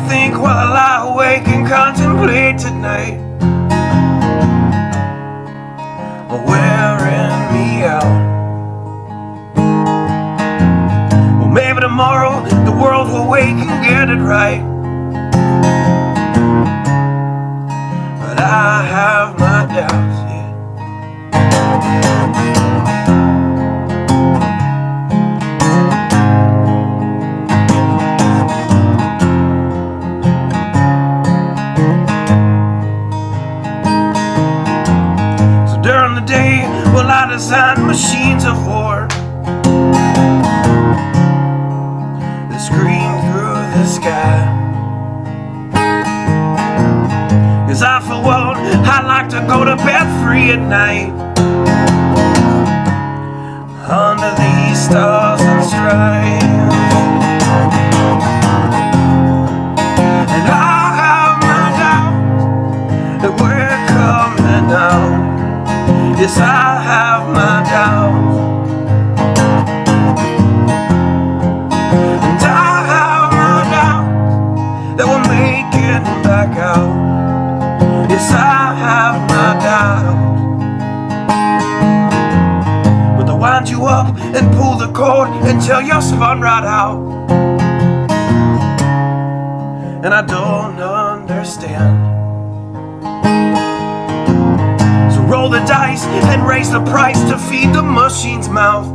think while I lie awake and contemplate tonight, wearing me out. Well, maybe tomorrow the world will wake and get it right, but I have my doubts, yeah. During the day, well, I design machines of war that scream through the sky. 'Cause I, for one, I like to go to bed free at night, under these stars and stripes. And I have my doubts that we're coming out. Yes, I have my doubts, and I have my doubts that we'll make it back out. Yes, I have my doubts, but they'll wind you up and pull the cord until you're spun right out. And I don't understand. Roll the dice and raise the price to feed the machine's mouth.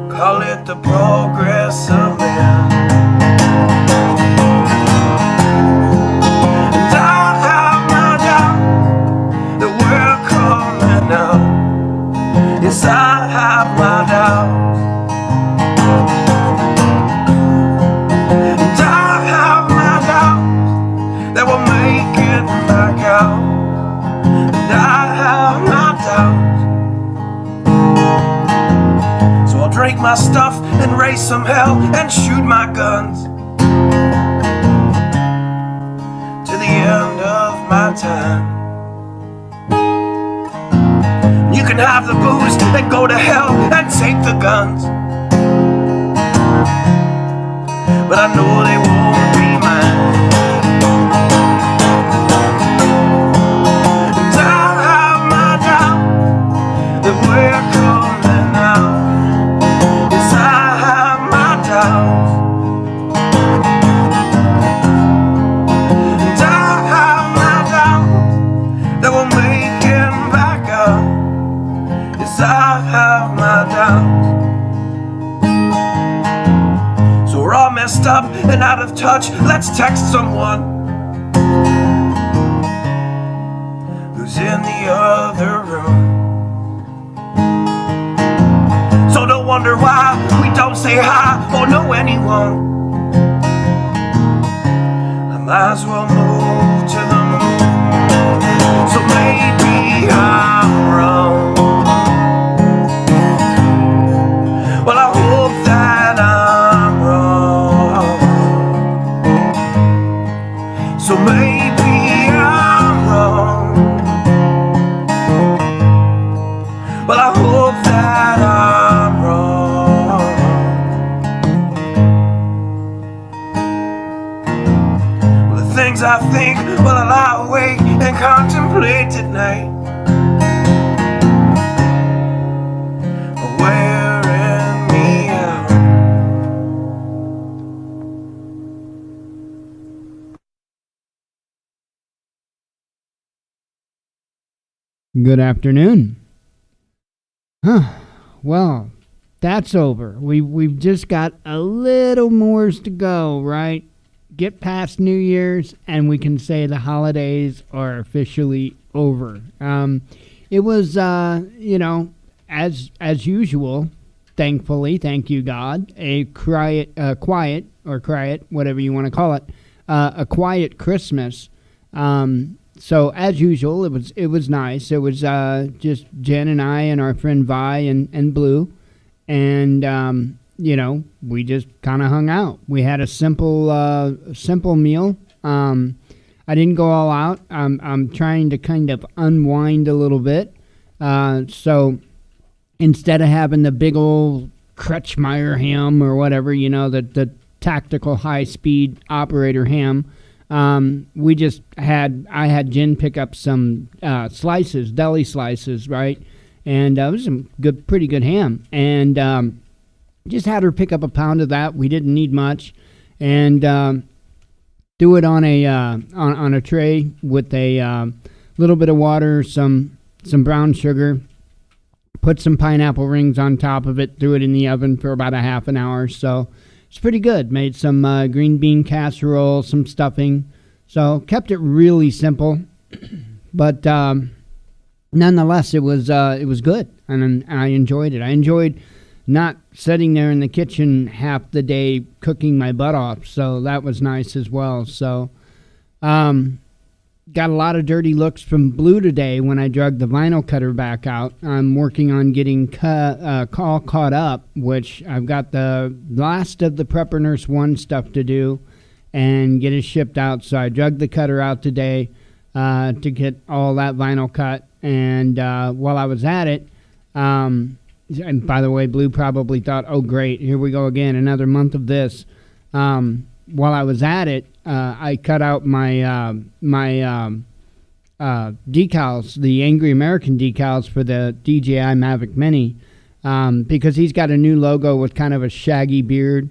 Call it the progress of man. And I have my doubts that we're coming out. Yes, I have my doubts, and I have my doubts that we'll make it back out. I have my doubts, so I'll drink my stuff and raise some hell and shoot my guns to the end of my time. You can have the booze and go to hell and take the guns, but I know they won't be mine. We're coming out. Yes, I have my doubts, and I have my doubts that we'll make it back out. Yes, I have my doubts. So we're all messed up and out of touch. Let's text someone who's in the other room. So don't wonder why we don't say hi or know anyone. I might as well move to the moon. So maybe I'm wrong. Well, I hope that I'm wrong. So maybe I'm wrong. Well, I hope that I'm wrong. Well, the things I think while I lie awake and contemplate at night are wearing me out. Good afternoon. Well, that's over. We've just got a little more to go, right? Get past New Year's, and we can say the holidays are officially over. It was, as usual, thankfully, thank you God, a quiet, whatever you want to call it, a quiet Christmas. So as usual, it was nice. It was just Jen and I and our friend Vi and Blue, and we just kind of hung out. We had a simple meal. I didn't go all out. I'm trying to kind of unwind a little bit. So instead of having the big old Kretschmeyer ham or whatever, the tactical high-speed operator ham. I had Jen pick up some slices, deli slices, right? And it was some pretty good ham. And just had her pick up a pound of that. We didn't need much. And do it on a tray with a little bit of water, some brown sugar. Put some pineapple rings on top of it. Threw it in the oven for about a half an hour. So it's pretty good. Made some green bean casserole, some stuffing. So kept it really simple, but nonetheless, it was good, and I enjoyed it. I enjoyed not sitting there in the kitchen half the day cooking my butt off. So that was nice as well. So got a lot of dirty looks from Blue today when I drug the vinyl cutter back out. I'm working on getting all caught up, which I've got the last of the Prepper Nurse 1 stuff to do and get it shipped out. So I drug the cutter out today to get all that vinyl cut. And while I was at it, and by the way, Blue probably thought, oh, great, here we go again, another month of this. While I was at it, I cut out my decals, the Angry American decals for the DJI Mavic Mini, because he's got a new logo with kind of a shaggy beard.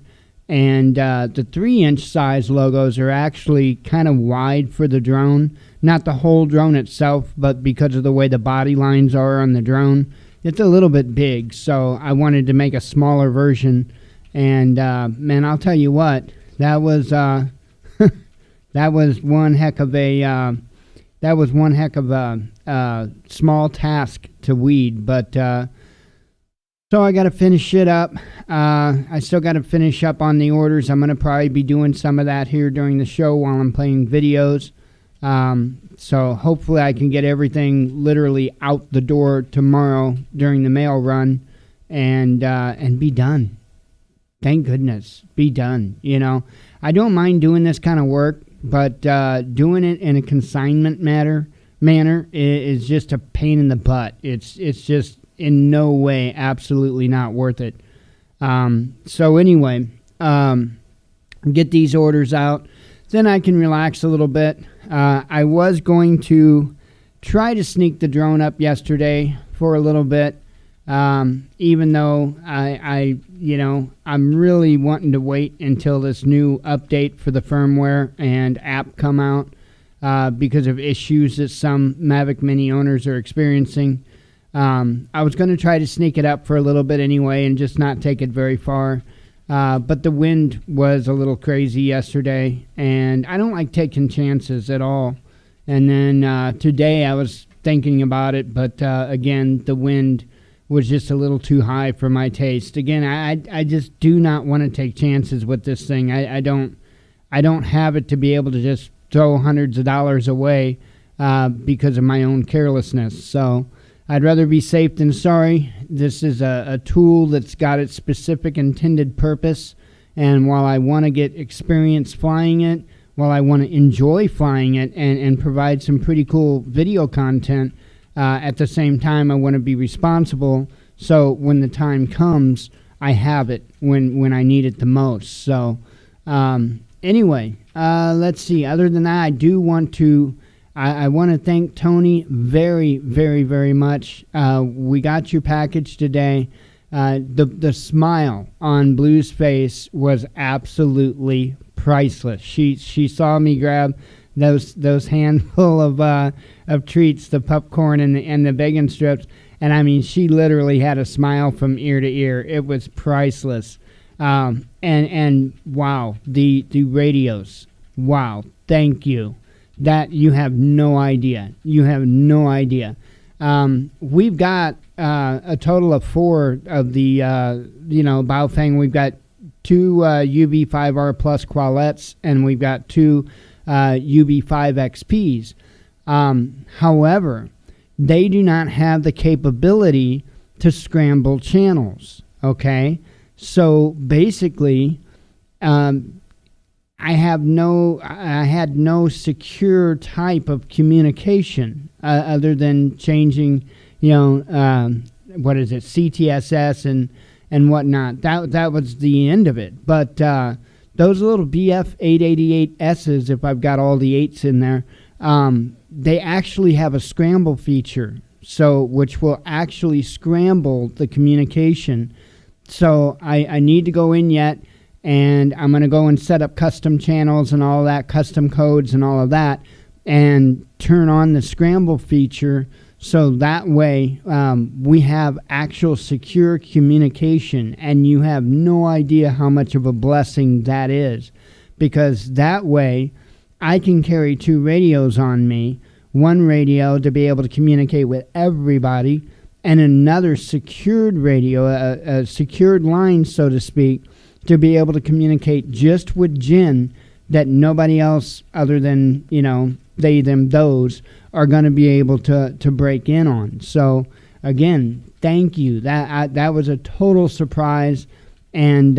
And the 3-inch size logos are actually kind of wide for the drone. Not the whole drone itself, but because of the way the body lines are on the drone, it's a little bit big. So I wanted to make a smaller version. And, man, I'll tell you what, that was one heck of a small task to weed. But so I got to finish it up. I still got to finish up on the orders. I'm going to probably be doing some of that here during the show while I'm playing videos. So hopefully I can get everything literally out the door tomorrow during the mail run and be done. Thank goodness, be done. You know, I don't mind doing this kind of work, but doing it in a consignment manner is just a pain in the butt. It's just in no way absolutely not worth it. So anyway, get these orders out. Then I can relax a little bit. I was going to try to sneak the drone up yesterday for a little bit, even though I'm really wanting to wait until this new update for the firmware and app come out because of issues that some Mavic Mini owners are experiencing. I was going to try to sneak it up for a little bit anyway and just not take it very far. But the wind was a little crazy yesterday, and I don't like taking chances at all. And then today I was thinking about it, but again, the wind was just a little too high for my taste. Again, I just do not want to take chances with this thing. I don't have it to be able to just throw hundreds of dollars away because of my own carelessness. So I'd rather be safe than sorry. This is a tool that's got its specific intended purpose, and while I want to get experience flying it, while I want to enjoy flying it and provide some pretty cool video content, at the same time I want to be responsible, so when the time comes, I have it when I need it the most. So anyway, let's see. Other than that, I do want to I want to thank Tony very, very, very much. We got your package today. The smile on Blue's face was absolutely priceless. She saw me grab those handful of treats, the popcorn and the bacon strips, and I mean, she literally had a smile from ear to ear. It was priceless. And wow, the radios. Wow, thank you. That you have no idea. You have no idea. We've got a total of 4 of the Baofeng. We've got 2 UV5R Plus Qualettes, and we've got 2 UV5 XPs. However, they do not have the capability to scramble channels. Okay, so basically, I had no secure type of communication other than changing, CTSS and whatnot. That was the end of it. But those little BF 888Ss, if I've got all the 8s in there, they actually have a scramble feature, so which will actually scramble the communication. So I need to go in yet, and I'm going to go and set up custom channels and all that, custom codes and all of that, and turn on the scramble feature, so that way we have actual secure communication, and you have no idea how much of a blessing that is, because that way I can carry 2 radios on me, one radio to be able to communicate with everybody, and another secured radio, a secured line, so to speak, to be able to communicate just with Jen, that nobody else other than, they, them, those are going to be able to break in on. So, again, thank you. That was a total surprise, and,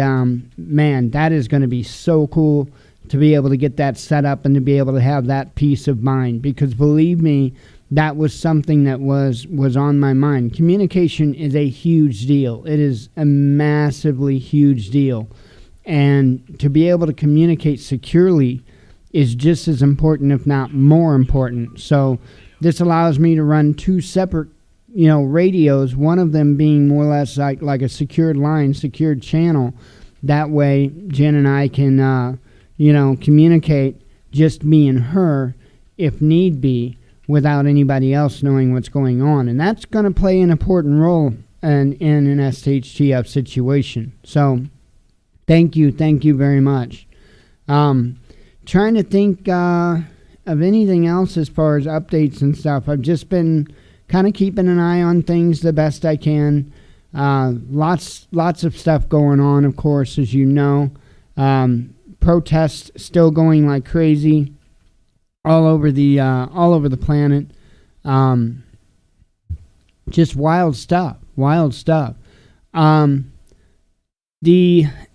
man, that is going to be so cool to be able to get that set up and to be able to have that peace of mind, because believe me, that was something that was on my mind. Communication is a huge deal. It is a massively huge deal. And to be able to communicate securely is just as important, if not more important. So this allows me to run 2 separate, radios, one of them being more or less like a secured line, secured channel. That way Jen and I can, communicate, just me and her, if need be, without anybody else knowing what's going on. And that's going to play an important role in an SHTF situation. So thank you very much. Trying to think of anything else as far as updates and stuff. I've just been kind of keeping an eye on things the best I can. Lots of stuff going on, of course, as you know. Protests still going like crazy all over the planet. Just wild stuff.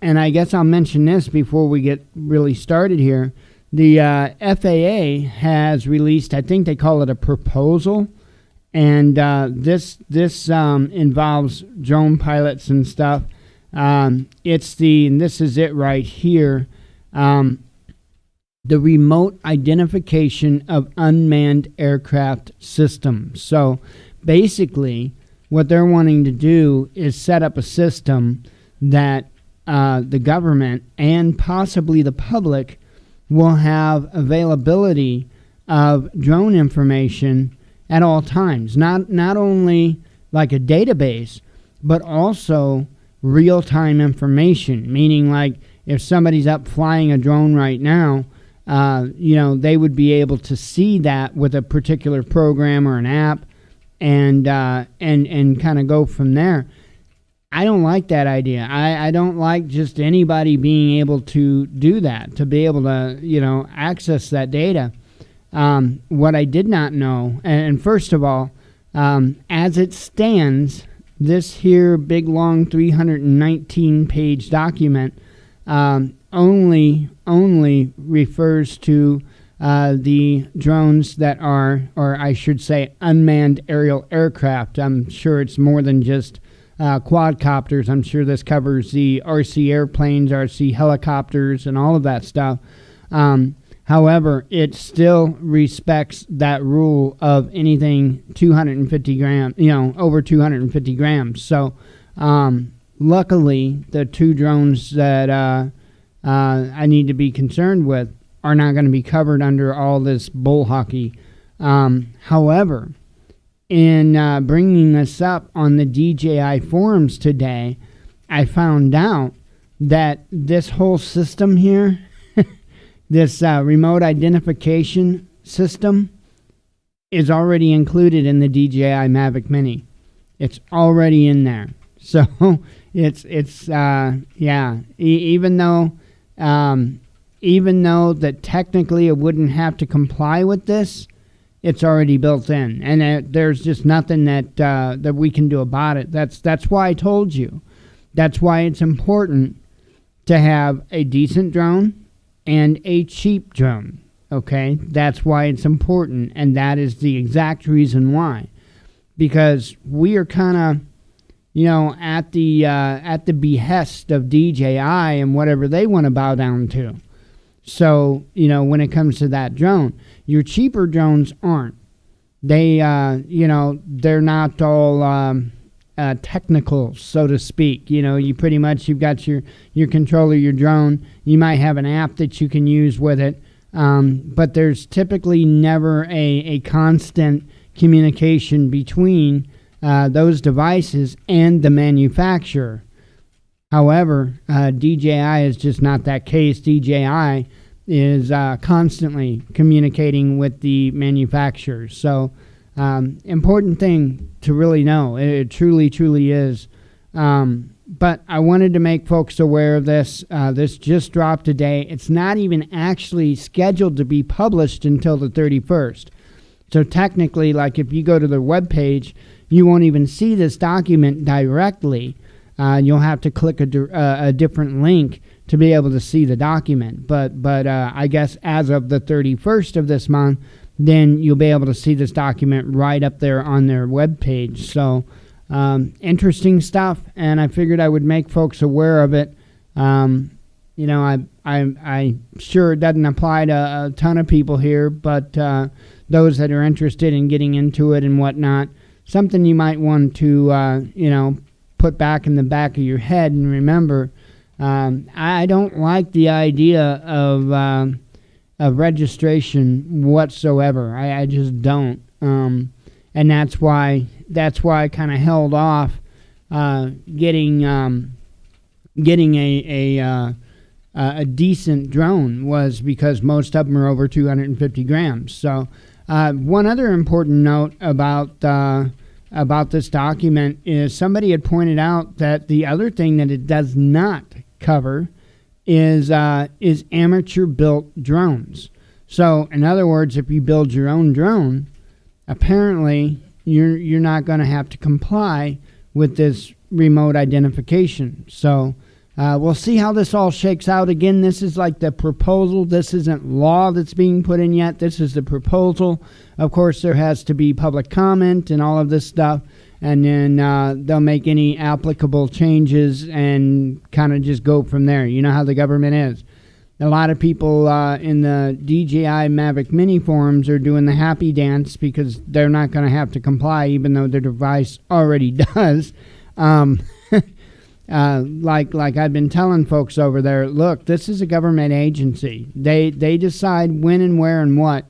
And I guess I'll mention this before we get really started here. The FAA has released, I think they call it a proposal, and this involves drone pilots and stuff. And this is it right here. The remote identification of unmanned aircraft systems. So basically, what they're wanting to do is set up a system that the government and possibly the public will have availability of drone information at all times. Not only like a database, but also real-time information, meaning like if somebody's up flying a drone right now, they would be able to see that with a particular program or an app, and kind of go from there. I don't like that idea. I don't like just anybody being able to do that, to be able to, access that data. What I did not know, and first of all, as it stands, this here big long 319-page document only refers to the drones that are, or I should say, unmanned aerial aircraft. I'm sure it's more than just quadcopters. I'm sure this covers the RC airplanes, RC helicopters, and all of that stuff. However, it still respects that rule of anything 250 grams, over 250 grams. So, luckily, the 2 drones that I need to be concerned with are not going to be covered under all this bull hockey. However, in bringing this up on the DJI forums today, I found out that this whole system here, this remote identification system, is already included in the DJI Mavic Mini. It's already in there. So even though that technically it wouldn't have to comply with this, it's already built in, and there's just nothing that we can do about it. That's why I told you. That's why it's important to have a decent drone and a cheap drone. Okay, that's why it's important, and that is the exact reason why. Because we are kind of, at the behest of DJI and whatever they want to bow down to. So, when it comes to that drone, your cheaper drones aren't. They, they're not all technical, so to speak. You've got your controller, your drone. You might have an app that you can use with it, but there's typically never a constant communication between those devices and the manufacturer. However, DJI is just not that case. DJI is constantly communicating with the manufacturers. So, important thing to really know. It truly, truly is. But I wanted to make folks aware of this. This just dropped today. It's not even actually scheduled to be published until the 31st. So technically, like if you go to their webpage, you won't even see this document directly. You'll have to click a different link to be able to see the document. But I guess as of the 31st of this month, then you'll be able to see this document right up there on their webpage. So interesting stuff, and I figured I would make folks aware of it. I'm sure it doesn't apply to a ton of people here, but those that are interested in getting into it and whatnot, something you might want to, put back in the back of your head and remember. I don't like the idea of registration whatsoever. I just don't, and that's why I kind of held off getting a decent drone, was because most of them are over 250 grams. So one other important note about this document is somebody had pointed out that the other thing that it does not cover is amateur built drones. So in other words, if you build your own drone, apparently you're not going to have to comply with this remote identification. So we'll see how this all shakes out. Again, this is like the proposal. This isn't law that's being put in yet. This is the proposal. Of course, there has to be public comment and all of this stuff, and then they'll make any applicable changes and kind of just go from there. You know how the government is. A lot of people in the DJI Mavic Mini forums are doing the happy dance because they're not going to have to comply, even though their device already does. Like I've been telling folks over there, look, this is a government agency. They decide when and where and what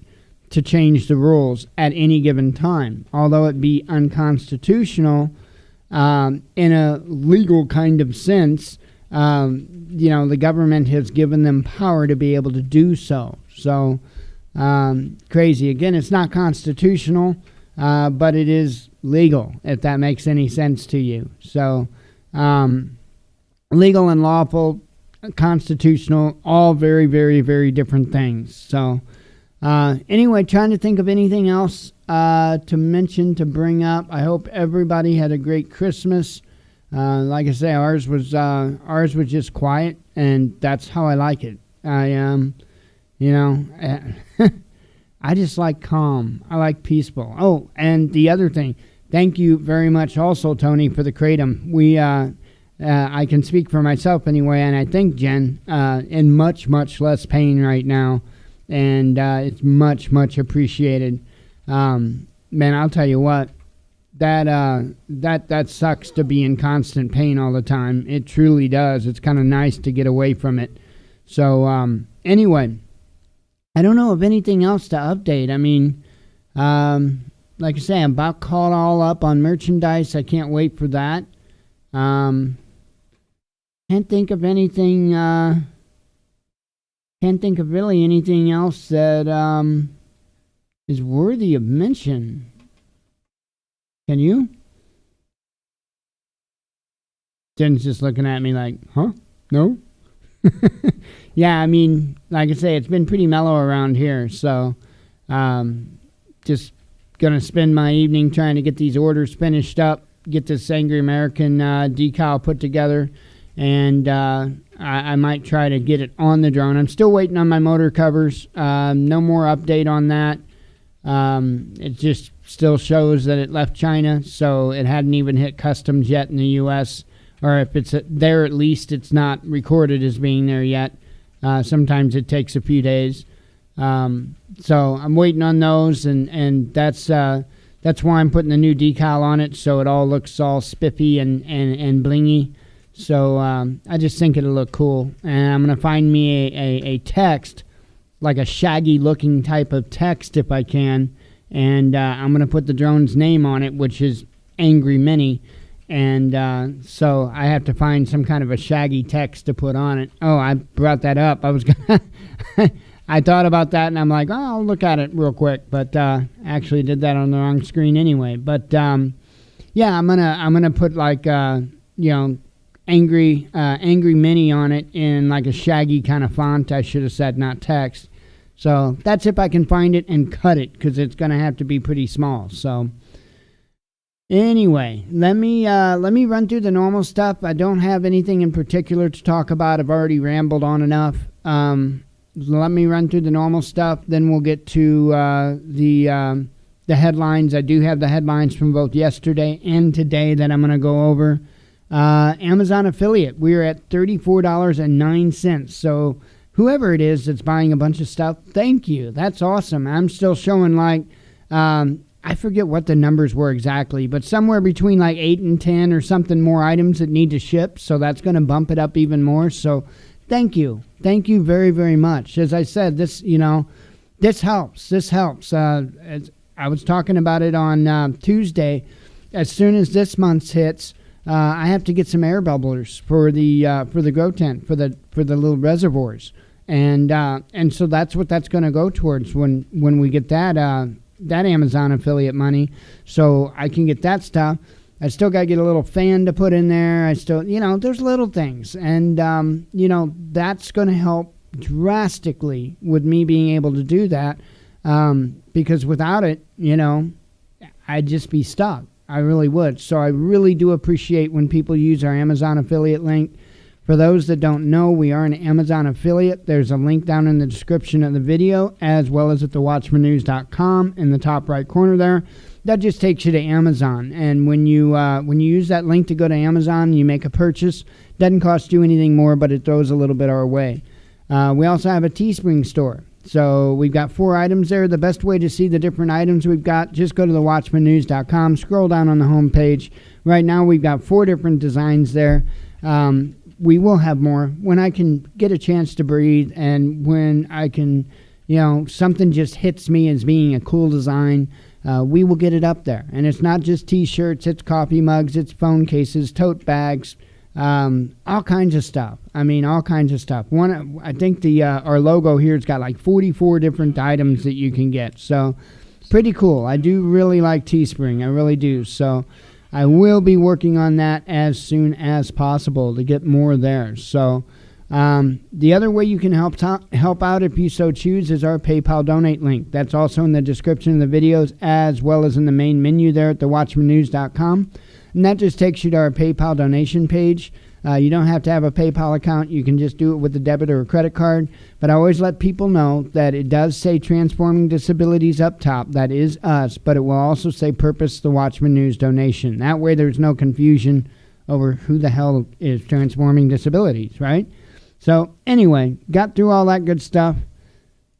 to change the rules at any given time. Although it be unconstitutional in a legal kind of sense, the government has given them power to be able to do so. So crazy. Again, it's not constitutional, but it is legal, if that makes any sense to you. So legal and lawful, constitutional, all very, very, very different things. So anyway, trying to think of anything else to mention, to bring up. I hope everybody had a great Christmas. Like I say, ours was just quiet, and that's how I like it. I just like calm. I like peaceful. Oh, and the other thing, thank you very much also, Tony, for the kratom. I can speak for myself anyway, and I think Jen, in much, much less pain right now, and it's much, much appreciated. Man, I'll tell you what, that sucks to be in constant pain all the time. It truly does. It's kind of nice to get away from it. So anyway, I don't know of anything else to update. I mean, like I say, I'm about caught all up on merchandise. I can't wait for that. Can't think of anything. Can't think of really anything else that is worthy of mention. Can you? Jen's just looking at me like, huh? No? Yeah, I mean, like I say, it's been pretty mellow around here, so just gonna spend my evening trying to get these orders finished up, get this Angry American decal put together, and I might try to get it on the drone. I'm still waiting on my motor covers. No more update on that. It just still shows that it left China, so it hadn't even hit customs yet in the U.S., or if it's there, at least it's not recorded as being there yet. Sometimes it takes a few days. So I'm waiting on those, and that's why I'm putting the new decal on it, so it all looks all spiffy and blingy. So I just think it'll look cool. And I'm going to find me a text, like a shaggy-looking type of text if I can, and I'm going to put the drone's name on it, which is Angry Mini. And so I have to find some kind of a shaggy text to put on it. Oh, I brought that up. I was gonna I thought about that, and I'm like, oh, I'll look at it real quick. But actually did that on the wrong screen anyway. But yeah, I'm gonna put like angry Mini on it in like a shaggy kind of font. I should have said, not text. So that's if I can find it and cut it, because it's gonna have to be pretty small. So. Anyway, let me run through the normal stuff. I don't have anything in particular to talk about. I've already rambled on enough. Let me run through the normal stuff. Then we'll get to the headlines. I do have the headlines from both yesterday and today that I'm going to go over. Amazon affiliate. We're at $34.09. So whoever it is that's buying a bunch of stuff, thank you. That's awesome. I'm still showing like... I forget what the numbers were exactly, but somewhere between like 8 and 10 or something more items that need to ship. So that's going to bump it up even more. So thank you. Thank you very, very much. As I said, this helps. This helps. As I was talking about it on Tuesday. As soon as this month's hits, I have to get some air bubblers for the grow tent, for the little reservoirs. And so that's what that's going to go towards when we get that Amazon affiliate money, so I can get that stuff. I still got to get a little fan to put in there. I still, there's little things. And, that's going to help drastically with me being able to do that. Because without it, I'd just be stuck. I really would. So I really do appreciate when people use our Amazon affiliate link. For those that don't know, we are an Amazon affiliate. There's a link down in the description of the video, as well as at thewatchmannews.com in the top right corner there. That just takes you to Amazon. And when you use that link to go to Amazon, you make a purchase. Doesn't cost you anything more, but it throws a little bit our way. We also have a Teespring store. So we've got 4 items there. The best way to see the different items we've got, just go to thewatchmannews.com, scroll down on the home page. Right now we've got 4 different designs there. We will have more when I can get a chance to breathe, and when I can, something just hits me as being a cool design. We will get it up there. And it's not just T-shirts, it's coffee mugs, it's phone cases, tote bags, all kinds of stuff. I mean, all kinds of stuff. I think our logo here has got like 44 different items that you can get. So pretty cool. I do really like Teespring. I really do. So I will be working on that as soon as possible to get more there. So the other way you can help out if you so choose is our PayPal donate link. That's also in the description of the videos, as well as in the main menu there at thewatchmannews.com. And that just takes you to our PayPal donation page. You don't have to have a PayPal account. You can just do it with a debit or a credit card. But I always let people know that it does say Transforming Disabilities up top. That is us. But it will also say Purpose the Watchman News donation. That way there's no confusion over who the hell is Transforming Disabilities, right? So anyway, got through all that good stuff.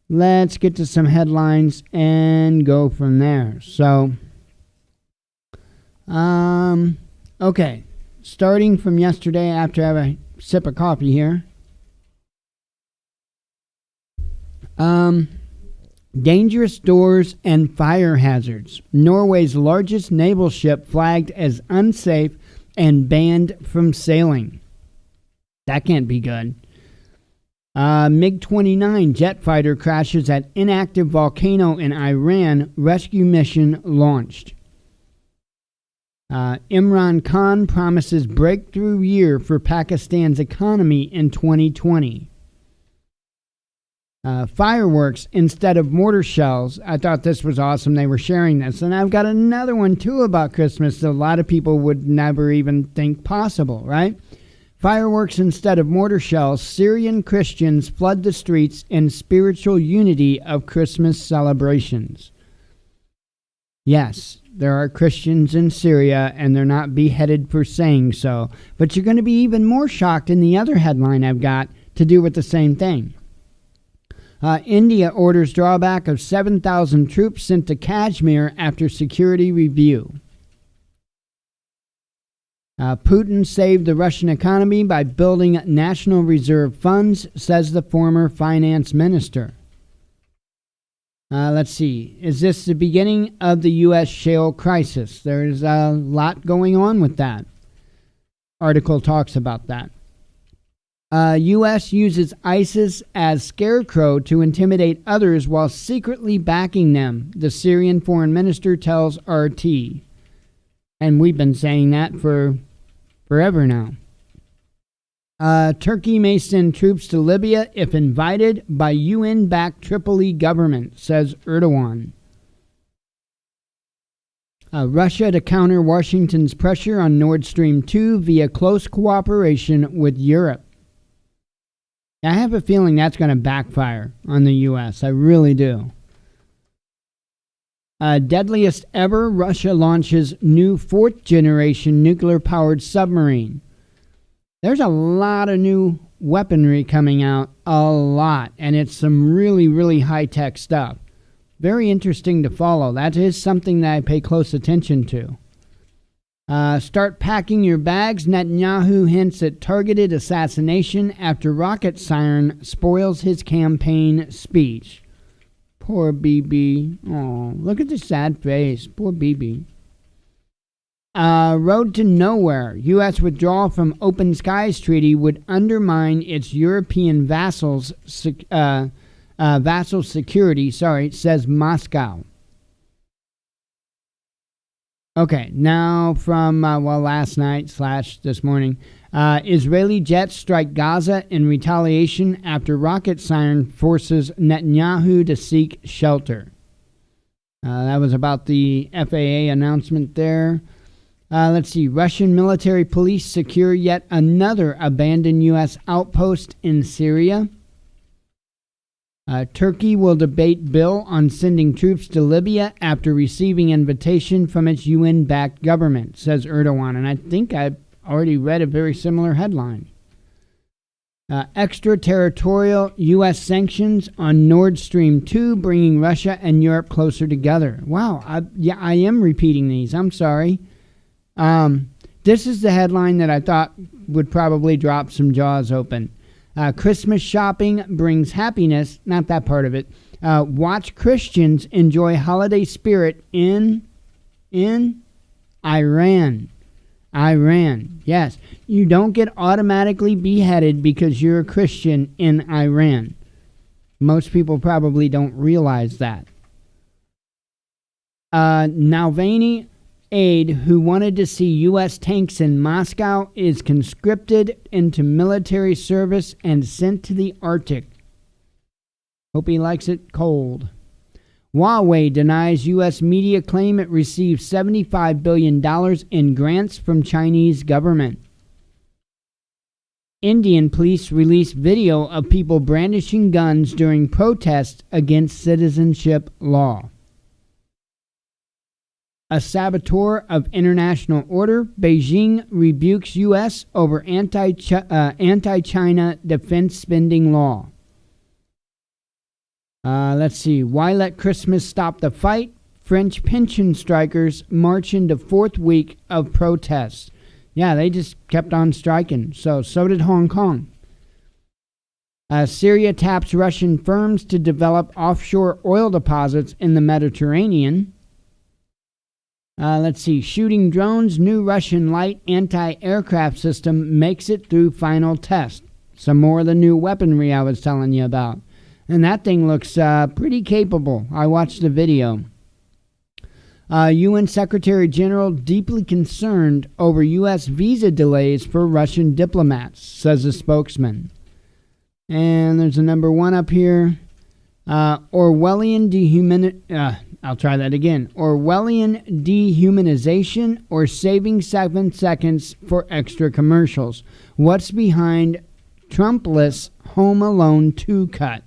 Let's get to some headlines and go from there. So, okay. Starting from yesterday, after I have a sip of coffee here. Dangerous doors and fire hazards. Norway's largest naval ship flagged as unsafe and banned from sailing. That can't be good. MiG-29 jet fighter crashes at inactive volcano in Iran. Rescue mission launched. Imran Khan promises breakthrough year for Pakistan's economy in 2020. Fireworks instead of mortar shells. I thought this was awesome. They were sharing this. And I've got another one, too, about Christmas that a lot of people would never even think possible, right? Fireworks instead of mortar shells. Syrian Christians flood the streets in spiritual unity of Christmas celebrations. Yes, there are Christians in Syria, and they're not beheaded for saying so. But you're going to be even more shocked in the other headline I've got to do with the same thing. India orders drawback of 7,000 troops sent to Kashmir after security review. Putin saved the Russian economy by building national reserve funds, says the former finance minister. Let's see. Is this the beginning of the U.S. shale crisis? There's a lot going on with that. Article talks about that. U.S. uses ISIS as scarecrow to intimidate others while secretly backing them, the Syrian foreign minister tells RT. And we've been saying that for forever now. Turkey may send troops to Libya if invited by UN-backed Tripoli government, says Erdogan. Russia to counter Washington's pressure on Nord Stream 2 via close cooperation with Europe. I have a feeling that's going to backfire on the U.S. I really do. Deadliest ever, Russia launches new fourth-generation nuclear-powered submarine. There's a lot of new weaponry coming out, a lot, and it's some really, really high-tech stuff. Very interesting to follow. That is something that I pay close attention to. Start packing your bags. Netanyahu hints at targeted assassination after rocket siren spoils his campaign speech. Poor BB. Oh, look at the sad face. Poor BB. Road to nowhere. U.S. withdrawal from Open Skies Treaty would undermine its European vassal security, says Moscow. Okay, now from, last night / this morning. Israeli jets strike Gaza in retaliation after rocket siren forces Netanyahu to seek shelter. That was about the FAA announcement there. Let's see. Russian military police secure yet another abandoned U.S. outpost in Syria. Turkey will debate bill on sending troops to Libya after receiving invitation from its UN-backed government, says Erdogan. And I think I've already read a very similar headline. Extraterritorial U.S. sanctions on Nord Stream 2, bringing Russia and Europe closer together. Wow, I am repeating these. I'm sorry. This is the headline that I thought would probably drop some jaws open. Christmas shopping brings happiness. Not that part of it. Watch Christians enjoy holiday spirit in Iran. Iran. Yes. You don't get automatically beheaded because you're a Christian in Iran. Most people probably don't realize that. Navalny aide who wanted to see U.S. tanks in Moscow is conscripted into military service and sent to the Arctic. Hope he likes it cold. Huawei denies U.S. media claim it received $75 billion in grants from Chinese government. Indian police released video of people brandishing guns during protests against citizenship law. A saboteur of international order, Beijing rebukes U.S. over anti-China defense spending law. Let's see. Why let Christmas stop the fight? French pension strikers march into fourth week of protests. Yeah, they just kept on striking. So did Hong Kong. Syria taps Russian firms to develop offshore oil deposits in the Mediterranean. Let's see. Shooting drones, new Russian light anti-aircraft system makes it through final test. Some more of the new weaponry I was telling you about. And that thing looks pretty capable. I watched the video. UN Secretary General deeply concerned over U.S. visa delays for Russian diplomats, says a spokesman. And there's a number one up here. Orwellian dehumanization or saving 7 seconds for extra commercials. What's behind Trumpless Home Alone 2 cut?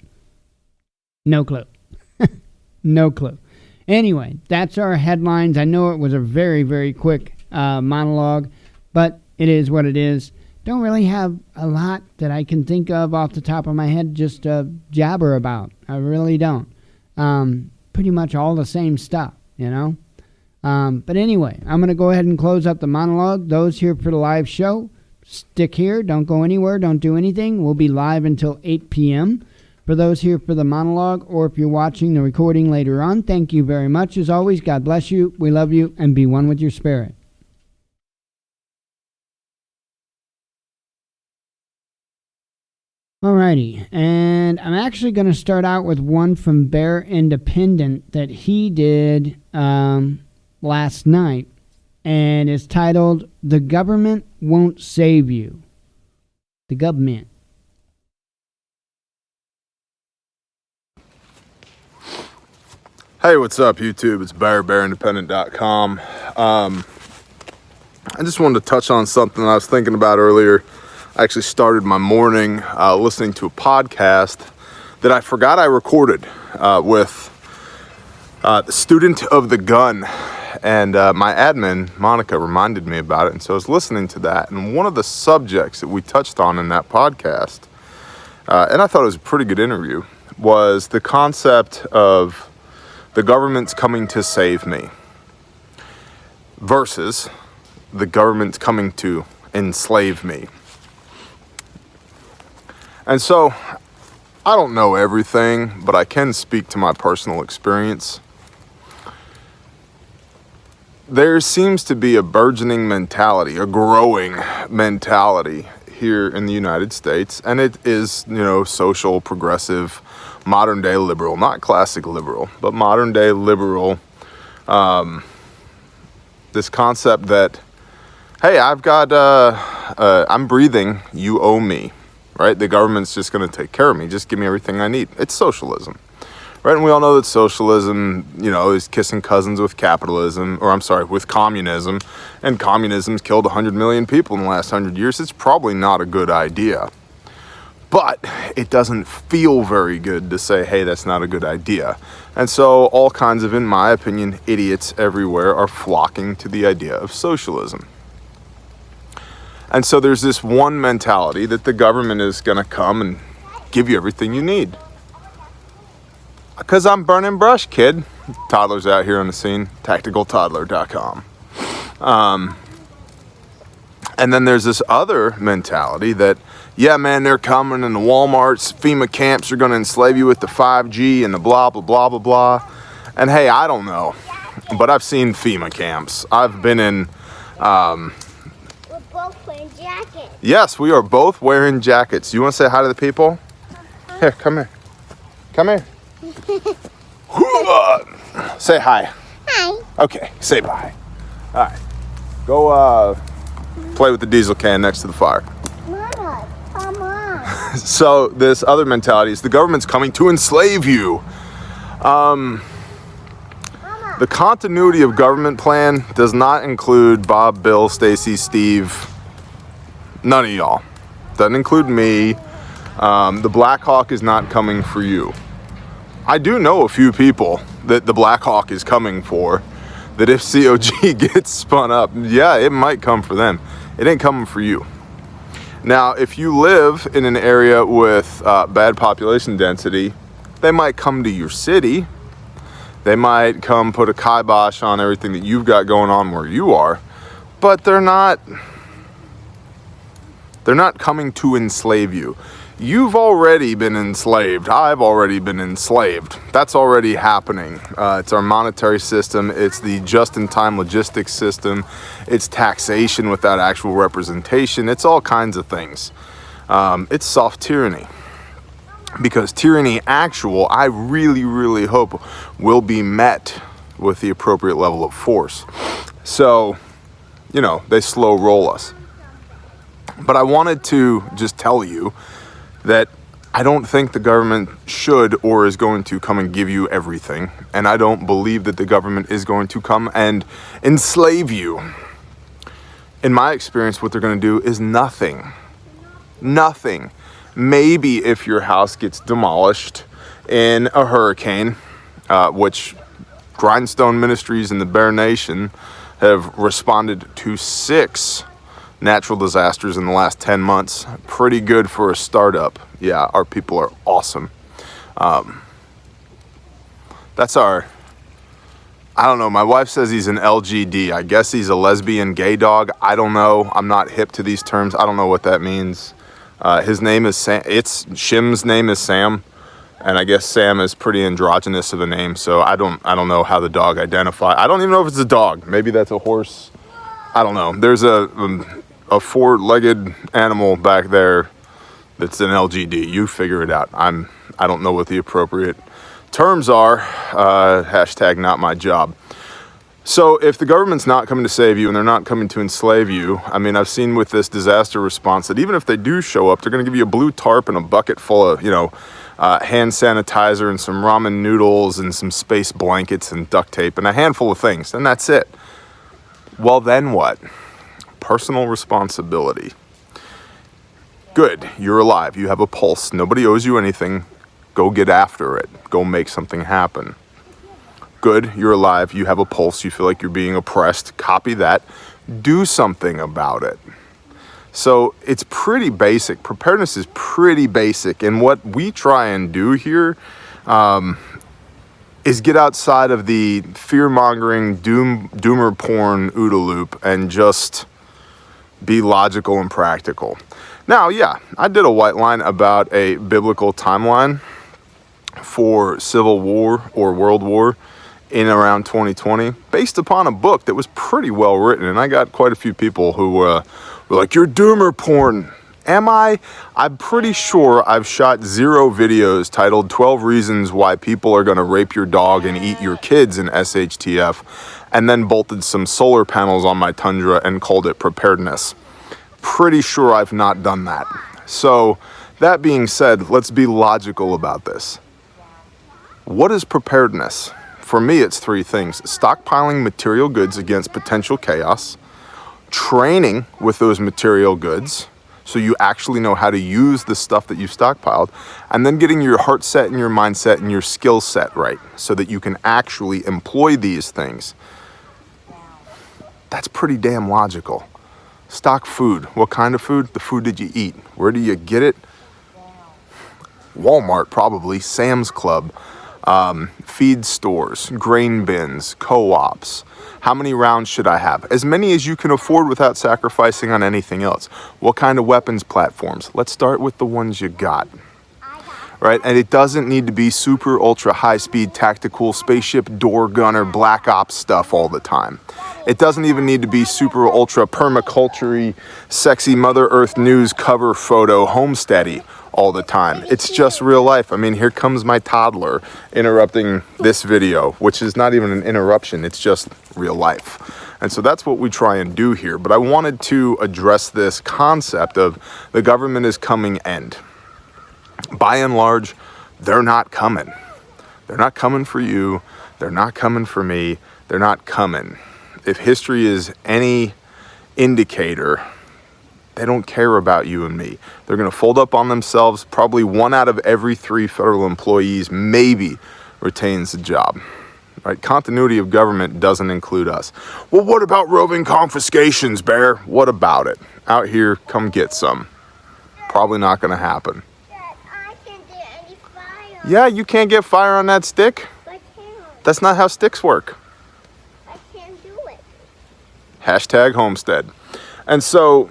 No clue. No clue. Anyway, that's our headlines. I know it was a very, very quick monologue, but it is what it is. Don't really have a lot that I can think of off the top of my head just to jabber about. I really don't. Pretty much all the same stuff, you know? But anyway, I'm going to go ahead and close up the monologue. Those here for the live show, stick here. Don't go anywhere. Don't do anything. We'll be live until 8 p.m. For those here for the monologue, or if you're watching the recording later on, thank you very much. As always, God bless you. We love you, and be one with your spirit. Alrighty, and I'm actually going to start out with one from Bear Independent that he did last night, and it's titled, "The Government Won't Save You." The government. Hey, what's up, YouTube? It's bearindependent.com. I just wanted to touch on something I was thinking about earlier. I actually started my morning listening to a podcast that I forgot I recorded with the student of the gun. And my admin, Monica, reminded me about it. And so I was listening to that. And one of the subjects that we touched on in that podcast, and I thought it was a pretty good interview, was the concept of the government's coming to save me versus the government's coming to enslave me. And so, I don't know everything, but I can speak to my personal experience. There seems to be a burgeoning mentality, a growing mentality here in the United States, and it is, social, progressive, modern day liberal, not classic liberal, but modern day liberal. This concept that, hey, I'm breathing, you owe me. Right? The government's just going to take care of me. Just give me everything I need. It's socialism. Right? And we all know that socialism, is kissing cousins with capitalism, with communism. And communism's killed 100 million people in the last 100 years. It's probably not a good idea. But it doesn't feel very good to say, hey, that's not a good idea. And so all kinds of, in my opinion, idiots everywhere are flocking to the idea of socialism. And so there's this one mentality that the government is going to come and give you everything you need. Because I'm burning brush, kid. Toddler's out here on the scene. TacticalToddler.com. And then there's this other mentality that, yeah, man, they're coming and the Walmarts, FEMA camps are going to enslave you with the 5G and the blah, blah, blah, blah, blah. And hey, I don't know. But I've seen FEMA camps. I've been in... both wearing jackets. Yes, we are both wearing jackets. You want to say hi to the people? Here, come here. Come here. Say hi. Hi. Okay, say bye. All right. Go play with the diesel can next to the fire. Mama, come on. So this other mentality is the government's coming to enslave you. The continuity of government plan does not include Bob, Bill, Stacy, Steve, none of y'all. Doesn't include me. The Black Hawk is not coming for you. I do know a few people that the Black Hawk is coming for, that if COG gets spun up, yeah, it might come for them. It ain't coming for you. Now, if you live in an area with bad population density, they might come to your city. They might come put a kibosh on everything that you've got going on where you are, but they're not coming to enslave you. You've already been enslaved. I've already been enslaved. That's already happening. It's our monetary system. It's the just-in-time logistics system. It's taxation without actual representation. It's all kinds of things. It's soft tyranny. Because tyranny actual, I really, really hope, will be met with the appropriate level of force. So, they slow roll us. But I wanted to just tell you that I don't think the government should or is going to come and give you everything. And I don't believe that the government is going to come and enslave you. In my experience, what they're going to do is nothing. Nothing. Maybe if your house gets demolished in a hurricane, which Grindstone Ministries and the Bear Nation have responded to 6 natural disasters in the last 10 months. Pretty good for a startup. Yeah, our people are awesome. That's our, I don't know, my wife says he's an LGD. I guess he's a lesbian gay dog. I don't know. I'm not hip to these terms. I don't know what that means. His name is Sam. Shim's name is Sam. And I guess Sam is pretty androgynous of a name, so I don't know how the dog identifies. I don't even know if it's a dog. Maybe that's a horse. I don't know. There's a 4-legged animal back there that's an LGD. You figure it out. I don't know what the appropriate terms are. Hashtag not my job. So if the government's not coming to save you and they're not coming to enslave you, I mean, I've seen with this disaster response that even if they do show up, they're going to give you a blue tarp and a bucket full of, hand sanitizer and some ramen noodles and some space blankets and duct tape and a handful of things, and that's it. Well, then what? Personal responsibility. Good, you're alive, you have a pulse, nobody owes you anything. Go get after it, go make something happen. Good, you're alive, you have a pulse, you feel like you're being oppressed, copy that, do something about it. So it's pretty basic. Preparedness is pretty basic. And what we try and do here is get outside of the fear-mongering, doomer porn OODA loop and just be logical and practical. Now, yeah, I did a white line about a biblical timeline for Civil War or World War in around 2020 based upon a book that was pretty well written. And I got quite a few people who were like, you're doomer porn. Am I? I'm pretty sure I've shot 0 videos titled 12 Reasons Why People Are Gonna Rape Your Dog and Eat Your Kids in SHTF, and then bolted some solar panels on my Tundra and called it preparedness. Pretty sure I've not done that. So that being said, let's be logical about this. What is preparedness? For me, it's 3 things. Stockpiling material goods against potential chaos, training with those material goods so you actually know how to use the stuff that you've stockpiled, and then getting your heart set and your mindset and your skill set right so that you can actually employ these things. That's pretty damn logical. Stock food. What kind of food? The food did you eat? Where do you get it? Walmart, probably. Sam's Club. Feed stores, grain bins, co-ops. How many rounds should I have? As many as you can afford without sacrificing on anything else. What kind of weapons platforms? Let's start with the ones you got. Right? And it doesn't need to be super ultra high speed tactical spaceship door gunner black ops stuff all the time. It doesn't even need to be super ultra permaculture-y sexy Mother Earth news cover photo homesteady all the time. It's just real life. I mean, here comes my toddler interrupting this video, which is not even an interruption, it's just real life. And so that's what we try and do here. But I wanted to address this concept of the government is coming end. By and large, they're not coming. They're not coming for you. They're not coming for me. They're not coming. If history is any indicator, they don't care about you and me. They're going to fold up on themselves. Probably 1 out of every 3 federal employees maybe retains the job. Right? Continuity of government doesn't include us. Well, what about roving confiscations, Bear? What about it? Out here, come get some. Probably not going to happen. Dad, I can't get any fire. Yeah, you can't get fire on that stick. I can't. That's not how sticks work. I can't do it. Hashtag homestead. And so,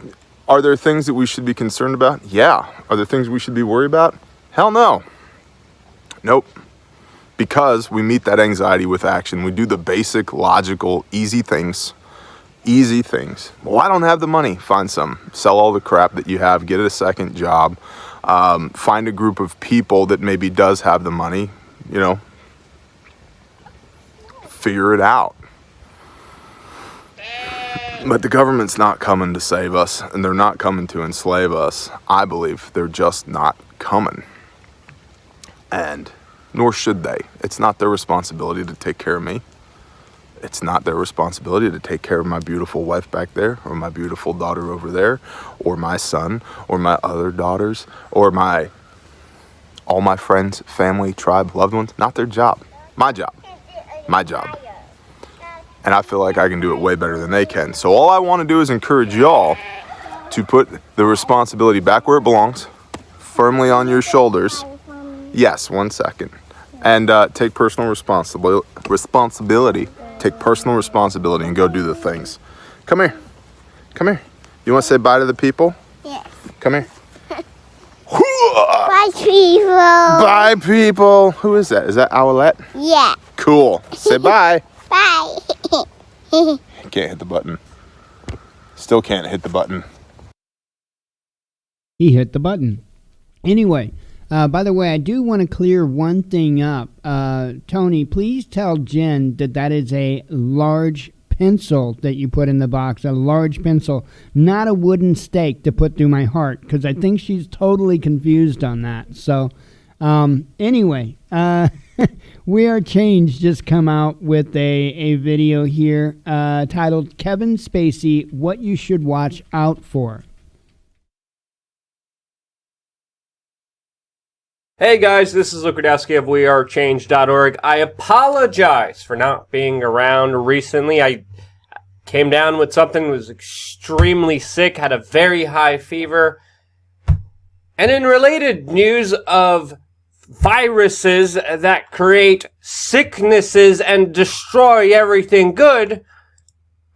are there things that we should be concerned about? Yeah. Are there things we should be worried about? Hell no. Nope. Because we meet that anxiety with action. We do the basic, logical, easy things. Easy things. Well, I don't have the money. Find some. Sell all the crap that you have. Get a second job. Find a group of people that maybe does have the money. Figure it out. But the government's not coming to save us, and they're not coming to enslave us. I believe they're just not coming. And nor should they. It's not their responsibility to take care of me. It's not their responsibility to take care of my beautiful wife back there, or my beautiful daughter over there, or my son, or my other daughters, or all my friends, family, tribe, loved ones. Not their job. My job. I can't get my job. And I feel like I can do it way better than they can. So all I want to do is encourage y'all to put the responsibility back where it belongs, firmly on your shoulders. Yes, 1 second. And take personal responsibility. Take personal responsibility and go do the things. Come here. Come here. You want to say bye to the people? Yes. Come here. Bye, people. Bye, people. Who is that? Is that Owlette? Yeah. Cool. Say bye. Bye. Can't hit the button. Still can't hit the button. He hit the button. Anyway, by the way, I do want to clear one thing up. Tony, please tell Jen that that is a large pencil that you put in the box, a large pencil, not a wooden stake to put through my heart, because I think she's totally confused on that. So, anyway, We Are Changed just come out with a video here titled Kevin Spacey, What You Should Watch Out For. Hey guys, this is Luke Radowski of WeAreChange.org. I apologize for not being around recently. I came down with something, was extremely sick, had a very high fever. And in related news of viruses that create sicknesses and destroy everything good,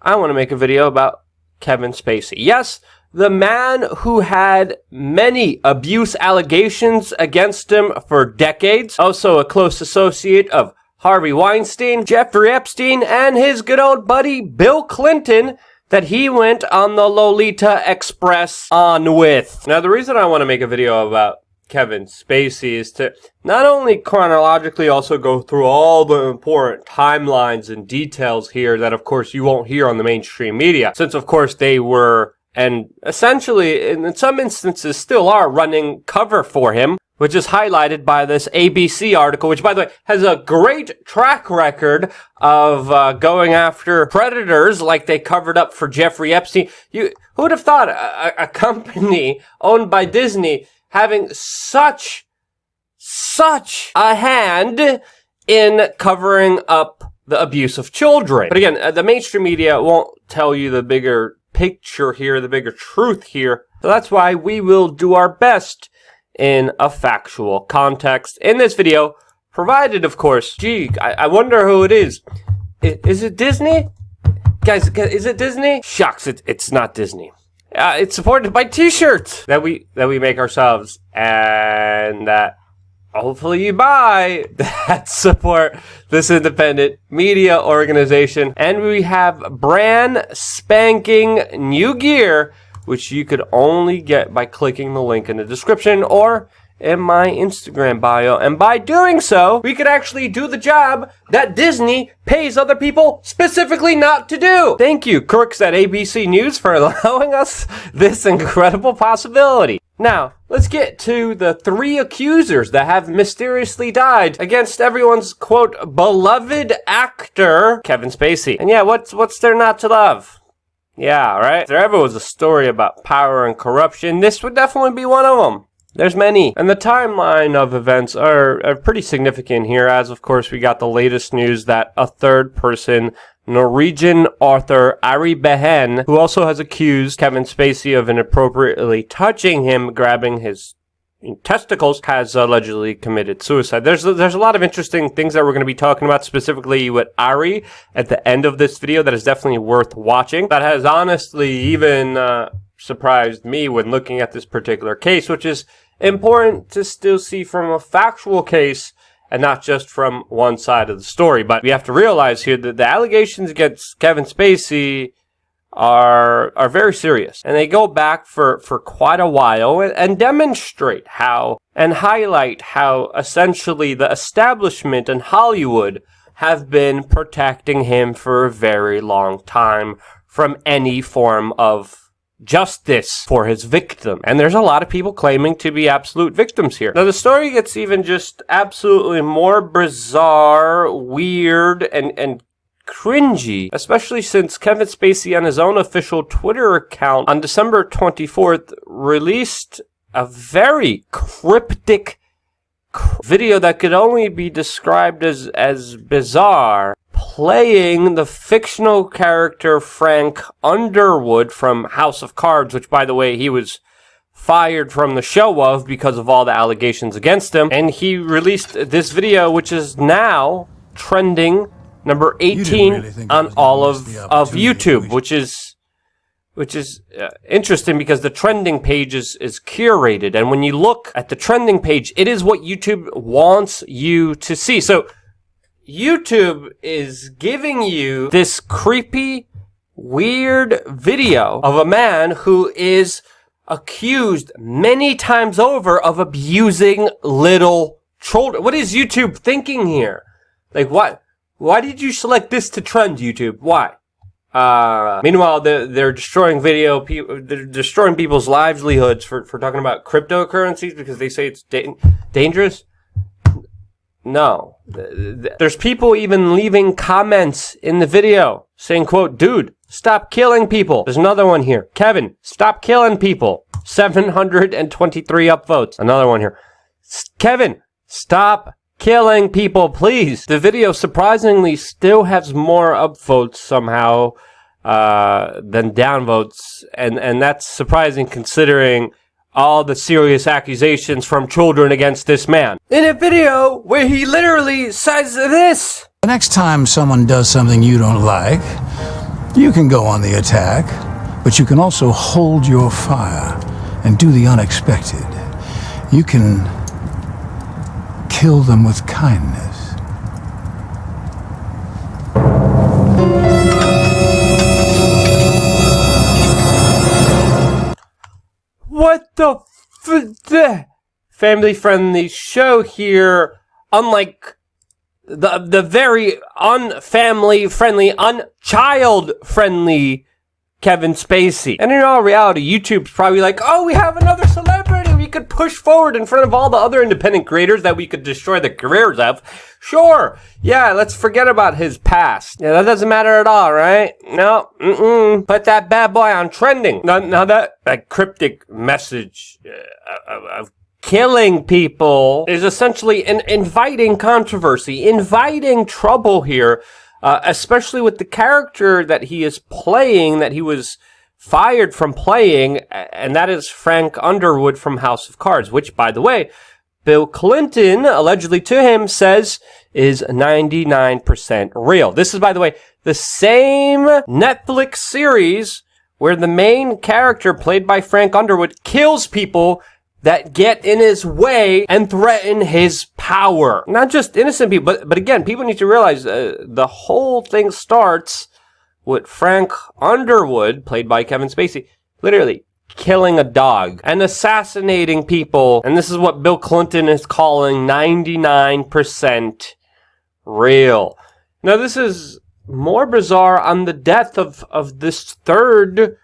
I want to make a video about Kevin Spacey. Yes, the man who had many abuse allegations against him for decades, also a close associate of Harvey Weinstein, Jeffrey Epstein, and his good old buddy Bill Clinton that he went on the Lolita Express on with. Now, the reason I want to make a video about Kevin Spacey is to not only chronologically also go through all the important timelines and details here that, of course, you won't hear on the mainstream media, since, of course, they were and essentially, in some instances, still are running cover for him, which is highlighted by this ABC article, which, by the way, has a great track record of going after predators like they covered up for Jeffrey Epstein. Who would have thought a company owned by Disney having such a hand in covering up the abuse of children? But again, the mainstream media won't tell you the bigger picture here, the bigger truth here. So that's why we will do our best in a factual context in this video, provided, of course, I wonder who it is. Is it Disney? Guys, is it Disney? Shucks, it's not Disney. It's supported by t-shirts that we make ourselves, and that hopefully you buy, that support this independent media organization. And we have brand spanking new gear, which you could only get by clicking the link in the description or in my Instagram bio. And by doing so, we could actually do the job that Disney pays other people specifically not to do. Thank you, crooks at ABC News, for allowing us this incredible possibility. Now, let's get to the 3 accusers that have mysteriously died against everyone's, quote, beloved actor, Kevin Spacey. And yeah, what's there not to love? Yeah, right? If there ever was a story about power and corruption, this would definitely be one of them. There's many. And the timeline of events are pretty significant here, as, of course, we got the latest news that a third person, Norwegian author Ari Behn, who also has accused Kevin Spacey of inappropriately touching him, grabbing his testicles, has allegedly committed suicide. There's a lot of interesting things that we're going to be talking about, specifically with Ari at the end of this video, that is definitely worth watching. That has honestly even surprised me when looking at this particular case, which is important to still see from a factual case and not just from one side of the story. But we have to realize here that the allegations against Kevin Spacey are very serious. And they go back for quite a while and demonstrate how and highlight how essentially the establishment in Hollywood have been protecting him for a very long time from any form of justice for his victim. And there's a lot of people claiming to be absolute victims here. Now, the story gets even just absolutely more bizarre, weird, and cringy, especially since Kevin Spacey on his own official Twitter account on December 24th released a very cryptic video that could only be described as bizarre, playing the fictional character Frank Underwood from House of Cards, which, by the way, he was fired from the show of because of all the allegations against him. And he released this video, which is now trending number 18 on all of YouTube, which is interesting because the trending page is curated. And when you look at the trending page, it is what YouTube wants you to see. So YouTube is giving you this creepy, weird video of a man who is accused many times over of abusing little children. What is YouTube thinking here? Like, what? Why did you select this to trend, YouTube? Why? Meanwhile, they're destroying they're destroying people's livelihoods for talking about cryptocurrencies because they say it's dangerous. No. There's people even leaving comments in the video saying, quote, "Dude, stop killing people." There's another one here. "Kevin, stop killing people." 723 upvotes. Another one here. "Kevin, stop killing people, please." The video surprisingly still has more upvotes somehow than downvotes. And that's surprising considering all the serious accusations from children against this man. In a video where he literally says this. The next time someone does something you don't like, you can go on the attack, but you can also hold your fire and do the unexpected. You can kill them with kindness. What the family-friendly show here, unlike the very unfamily-friendly, unchild-friendly Kevin Spacey. And in all reality, YouTube's probably like, oh, we have another celebrity we could push forward in front of all the other independent creators that we could destroy the careers of. Sure, yeah, let's forget about his past. Yeah, that doesn't matter at all, right? No, put that bad boy on trending. Now that cryptic message of killing people is essentially inviting controversy, inviting trouble here, especially with the character that he is playing, that he was fired from playing, and that is Frank Underwood from House of Cards, which, by the way, Bill Clinton, allegedly to him, says is 99% real. This is, by the way, the same Netflix series where the main character, played by Frank Underwood, kills people that get in his way and threaten his power. Not just innocent people, but again, people need to realize the whole thing starts with Frank Underwood, played by Kevin Spacey, literally killing a dog and assassinating people. And this is what Bill Clinton is calling 99% real. Now, this is more bizarre on the death of this third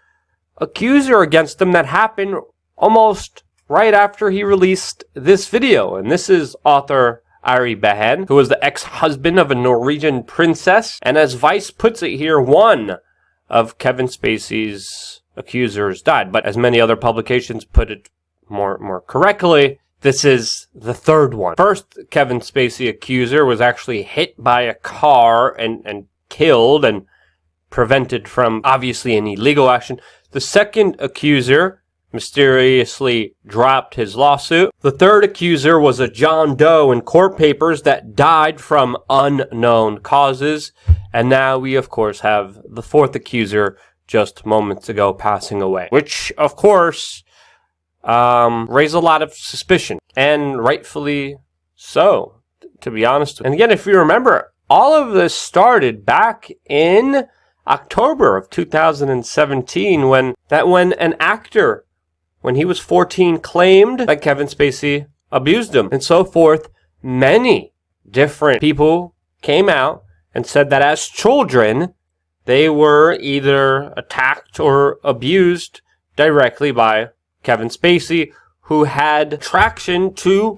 accuser against him that happened almost right after he released this video. And this is author Ari Behn, who was the ex-husband of a Norwegian princess. And as Vice puts it here, one of Kevin Spacey's accusers died. But as many other publications put it more correctly, this is the third one. First Kevin Spacey accuser was actually hit by a car and killed and prevented from, obviously, any legal action. The second accuser mysteriously dropped his lawsuit. The third accuser was a John Doe in court papers that died from unknown causes. And now we, of course, have the fourth accuser just moments ago passing away, which, of course, raised a lot of suspicion, and rightfully so, to be honest. And again, if you remember, all of this started back in October of 2017 when an actor, when he was 14, claimed that Kevin Spacey abused him and so forth. Many different people came out and said that as children, they were either attacked or abused directly by Kevin Spacey, who had attraction to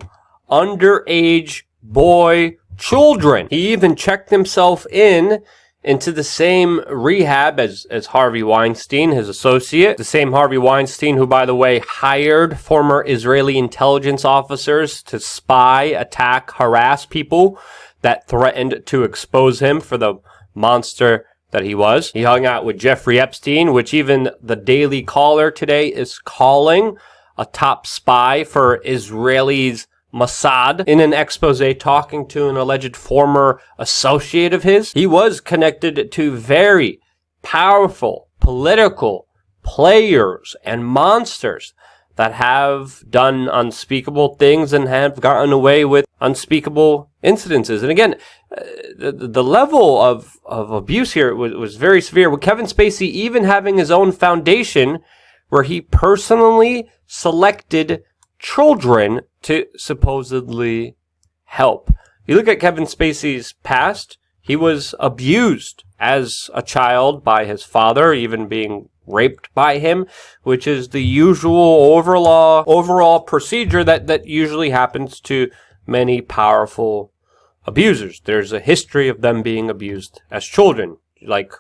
underage boy children. He even checked himself in into the same rehab as Harvey Weinstein, his associate. The same Harvey Weinstein who, by the way, hired former Israeli intelligence officers to spy, attack, harass people that threatened to expose him for the monster that he was. He hung out with Jeffrey Epstein, which even the Daily Caller today is calling a top spy for Israelis' Mossad. In an expose talking to an alleged former associate of his, he was connected to very powerful political players and monsters that have done unspeakable things and have gotten away with unspeakable incidences. And again, the level of abuse here was very severe, with Kevin Spacey even having his own foundation where he personally selected children to supposedly help. You look at Kevin Spacey's past, he was abused as a child by his father, even being raped by him, which is the usual overall procedure that usually happens to many powerful abusers. There's a history of them being abused as children, like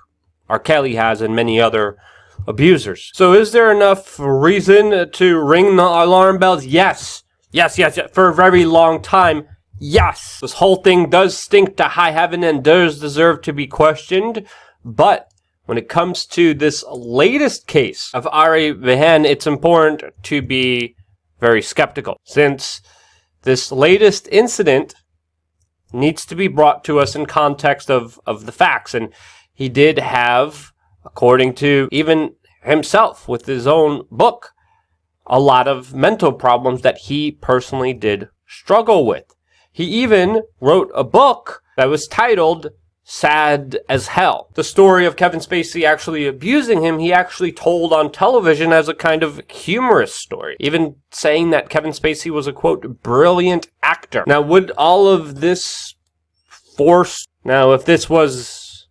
R. Kelly has and many other abusers. So is there enough reason to ring the alarm bells? Yes. Yes. For a very long time, yes. This whole thing does stink to high heaven and does deserve to be questioned. But when it comes to this latest case of Ari Behan, it's important to be very skeptical, since this latest incident needs to be brought to us in context of the facts. And he did have, according to even himself with his own book, a lot of mental problems that he personally did struggle with. He even wrote a book that was titled Sad as Hell. The story of Kevin Spacey actually abusing him, he actually told on television as a kind of humorous story, even saying that Kevin Spacey was a, quote, brilliant actor. Now, would all of this if this was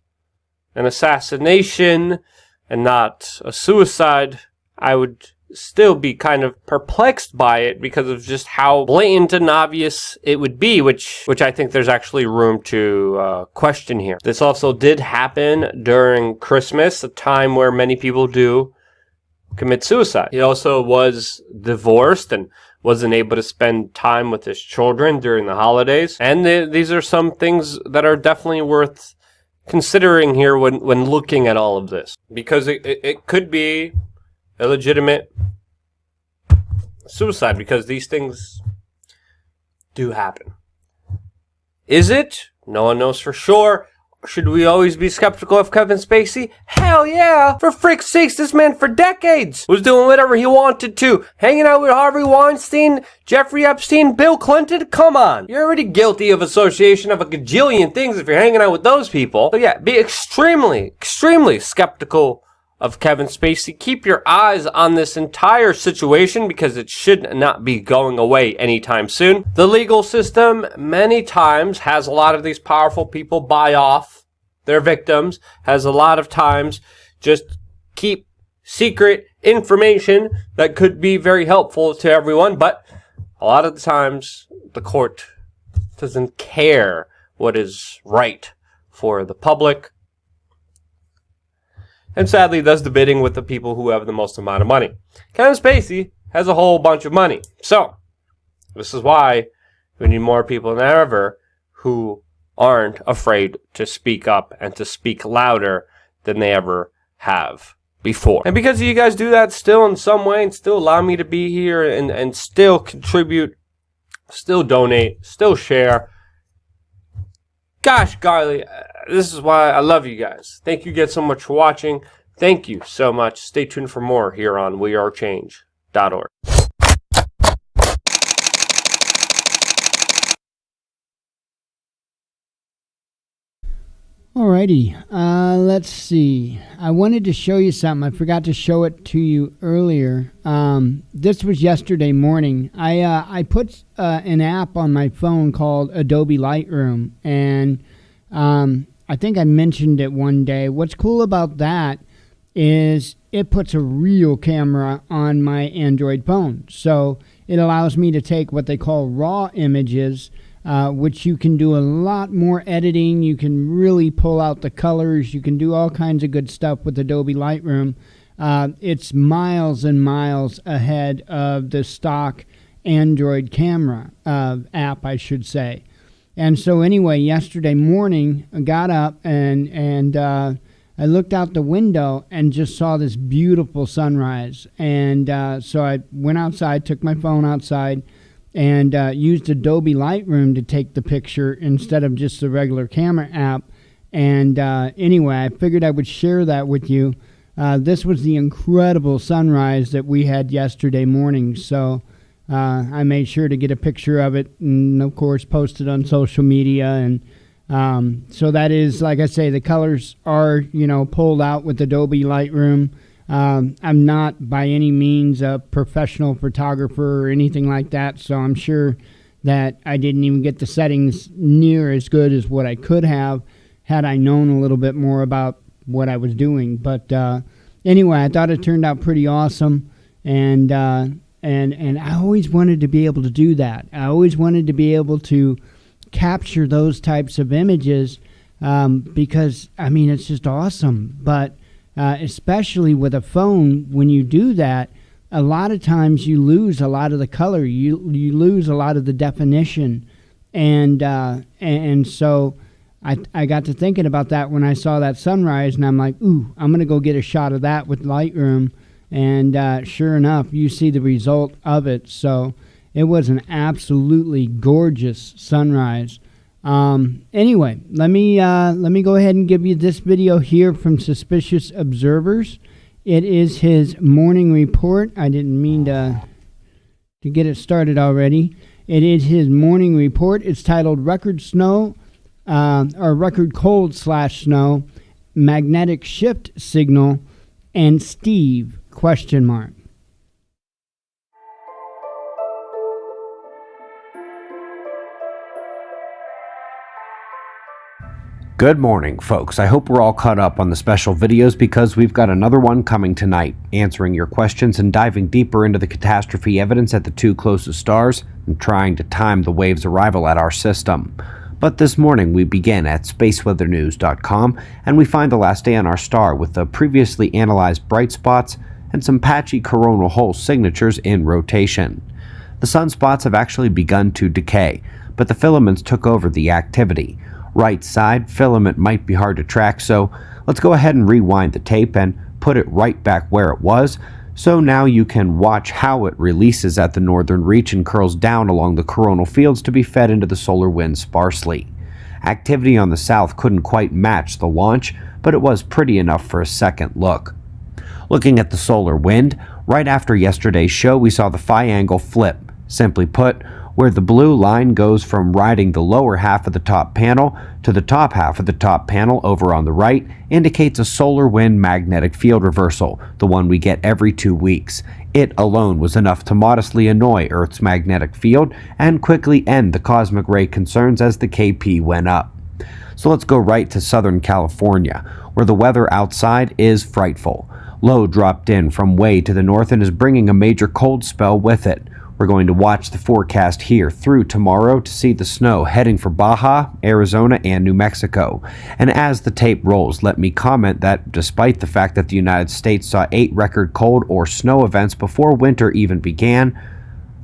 an assassination and not a suicide, I would still be kind of perplexed by it because of just how blatant and obvious it would be, which I think there's actually room to question here. This also did happen during Christmas, a time where many people do commit suicide. He also was divorced and wasn't able to spend time with his children during the holidays. And these are some things that are definitely worth considering here when looking at all of this, because it could be a legitimate suicide, because these things do happen. Is it? No one knows for sure. Should we always be skeptical of Kevin Spacey? Hell yeah! For frick's sakes, this man for decades was doing whatever he wanted to. Hanging out with Harvey Weinstein, Jeffrey Epstein, Bill Clinton? Come on. You're already guilty of association of a gajillion things if you're hanging out with those people. So yeah, be extremely, extremely skeptical of Kevin Spacey. Keep your eyes on this entire situation because it should not be going away anytime soon. The legal system many times has a lot of these powerful people buy off their victims, has a lot of times just keep secret information that could be very helpful to everyone, but a lot of the times the court doesn't care what is right for the public, and sadly does the bidding with the people who have the most amount of money. Kevin Spacey has a whole bunch of money. So, this is why we need more people than ever who aren't afraid to speak up and to speak louder than they ever have before. And because you guys do that still in some way and still allow me to be here and still contribute, still donate, still share, gosh golly, this is why I love you guys. Thank you guys so much for watching. Thank you so much. Stay tuned for more here on wearechange.org. Alrighty, let's see. I wanted to show you something. I forgot to show it to you earlier. This was yesterday morning. I put an app on my phone called Adobe Lightroom, and I think I mentioned it one day. What's cool about that is it puts a real camera on my Android phone. So it allows me to take what they call raw images which you can do a lot more editing. You can really pull out the colors. You can do all kinds of good stuff with Adobe Lightroom. It's miles and miles ahead of the stock Android camera app, I should say. And so anyway, yesterday morning, I got up and I looked out the window and just saw this beautiful sunrise. And so I went outside, took my phone outside, and used Adobe Lightroom to take the picture instead of just the regular camera app. And anyway, I figured I would share that with you. This was the incredible sunrise that we had yesterday morning. So I made sure to get a picture of it and, of course, post it on social media. And so that is, like I say, the colors are, pulled out with Adobe Lightroom. I'm not by any means a professional photographer or anything like that, so I'm sure that I didn't even get the settings near as good as what I could have had I known a little bit more about what I was doing. But anyway, I thought it turned out pretty awesome, and I always wanted to be able to do that. I always wanted to be able to capture those types of images because, it's just awesome. But especially with a phone, when you do that, a lot of times you lose a lot of the color. You lose a lot of the definition. And so I got to thinking about that when I saw that sunrise, and I'm like, ooh, I'm going to go get a shot of that with Lightroom. And sure enough, you see the result of it. So it was an absolutely gorgeous sunrise. Anyway, let me go ahead and give you this video here from Suspicious Observers. It is his morning report. I didn't mean to get it started already. It is his morning report. It's titled Record Snow, or Record Cold/Snow, Magnetic Shift Signal, and Steve, ? Good morning, folks. I hope we're all caught up on the special videos because we've got another one coming tonight, answering your questions and diving deeper into the catastrophe evidence at the two closest stars and trying to time the wave's arrival at our system. But this morning we begin at spaceweathernews.com and we find the last day on our star with the previously analyzed bright spots and some patchy coronal hole signatures in rotation. The sunspots have actually begun to decay, but the filaments took over the activity. Right side filament might be hard to track, so let's go ahead and rewind the tape and put it right back where it was, so now you can watch how it releases at the northern reach and curls down along the coronal fields to be fed into the solar wind sparsely. Activity on the south couldn't quite match the launch, but it was pretty enough for a second look. Looking at the solar wind, right after yesterday's show we saw the phi angle flip. Simply put, where the blue line goes from riding the lower half of the top panel to the top half of the top panel over on the right indicates a solar wind magnetic field reversal, the one we get every 2 weeks. It alone was enough to modestly annoy Earth's magnetic field and quickly end the cosmic ray concerns as the KP went up. So let's go right to Southern California, where the weather outside is frightful. Low dropped in from way to the north and is bringing a major cold spell with it. We're going to watch the forecast here through tomorrow to see the snow heading for Baja, Arizona, and New Mexico. And as the tape rolls, let me comment that despite the fact that the United States saw 8 record cold or snow events before winter even began,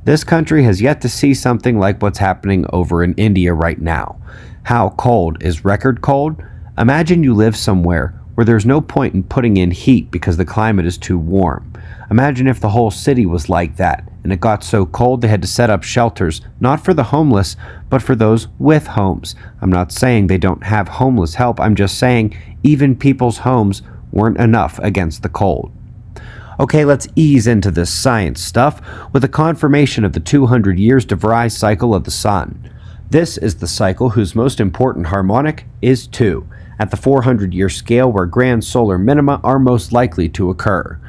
this country has yet to see something like what's happening over in India right now. How cold is record cold? Imagine you live somewhere where there's no point in putting in heat because the climate is too warm. Imagine if the whole city was like that, and it got so cold they had to set up shelters, not for the homeless, but for those with homes. I'm not saying they don't have homeless help, I'm just saying even people's homes weren't enough against the cold. Okay, let's ease into this science stuff with a confirmation of the 200 years de Vries cycle of the sun. This is the cycle whose most important harmonic is 2, at the 400-year scale where grand solar minima are most likely to occur.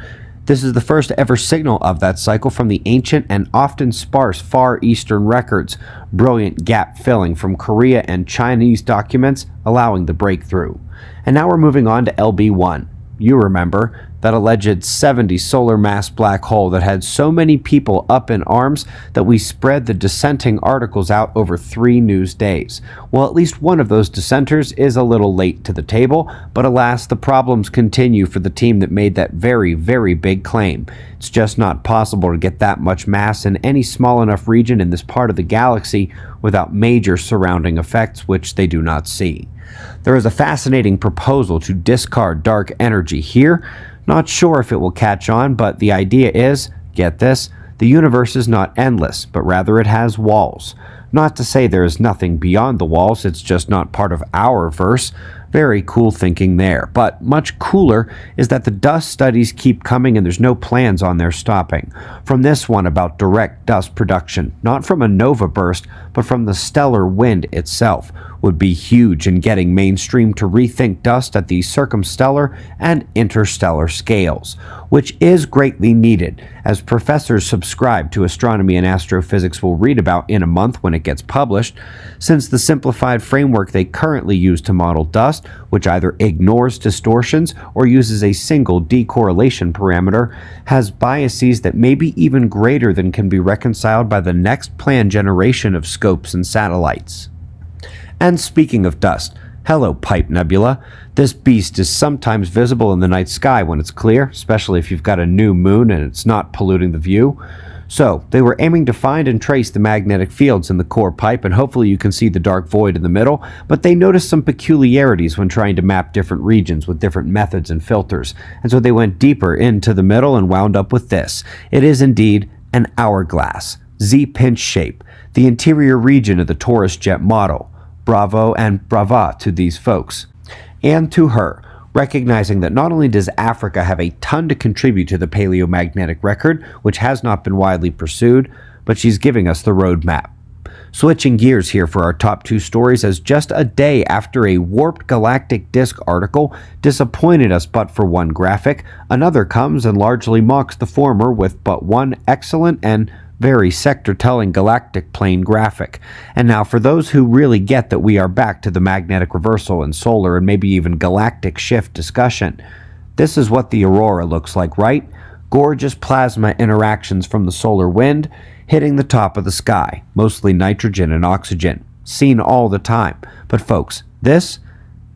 This is the first ever signal of that cycle from the ancient and often sparse Far Eastern records, brilliant gap filling from Korea and Chinese documents allowing the breakthrough. And now we're moving on to LB1. you remember, that alleged 70 solar mass black hole that had so many people up in arms that we spread the dissenting articles out over 3 news days. Well, at least one of those dissenters is a little late to the table, but alas, the problems continue for the team that made that very, very big claim. It's just not possible to get that much mass in any small enough region in this part of the galaxy without major surrounding effects, which they do not see. There is a fascinating proposal to discard dark energy here. Not sure if it will catch on, but the idea is, get this, the universe is not endless, but rather it has walls. Not to say there is nothing beyond the walls, it's just not part of our verse. Very cool thinking there. But much cooler is that the dust studies keep coming and there's no plans on their stopping. From this one about direct dust production, not from a nova burst, but from the stellar wind itself, would be huge in getting mainstream to rethink dust at the circumstellar and interstellar scales, which is greatly needed, as professors subscribe to astronomy and astrophysics will read about in a month when it gets published, since the simplified framework they currently use to model dust, which either ignores distortions or uses a single decorrelation parameter, has biases that may be even greater than can be reconciled by the next planned generation of scopes and satellites. And speaking of dust, hello Pipe Nebula. This beast is sometimes visible in the night sky when it's clear, especially if you've got a new moon and it's not polluting the view. So, they were aiming to find and trace the magnetic fields in the core pipe, and hopefully you can see the dark void in the middle, but they noticed some peculiarities when trying to map different regions with different methods and filters, and so they went deeper into the middle and wound up with this. It is indeed an hourglass, Z-pinch shape, the interior region of the Taurus jet model. Bravo and brava to these folks. And to her, recognizing that not only does Africa have a ton to contribute to the paleomagnetic record, which has not been widely pursued, but she's giving us the roadmap. Switching gears here for our top 2 stories, as just a day after a warped galactic disk article disappointed us but for one graphic, another comes and largely mocks the former with but one excellent and very sector-telling galactic plane graphic. And now for those who really get that we are back to the magnetic reversal and solar and maybe even galactic shift discussion, this is what the aurora looks like, right? Gorgeous plasma interactions from the solar wind hitting the top of the sky, mostly nitrogen and oxygen, seen all the time. But folks, this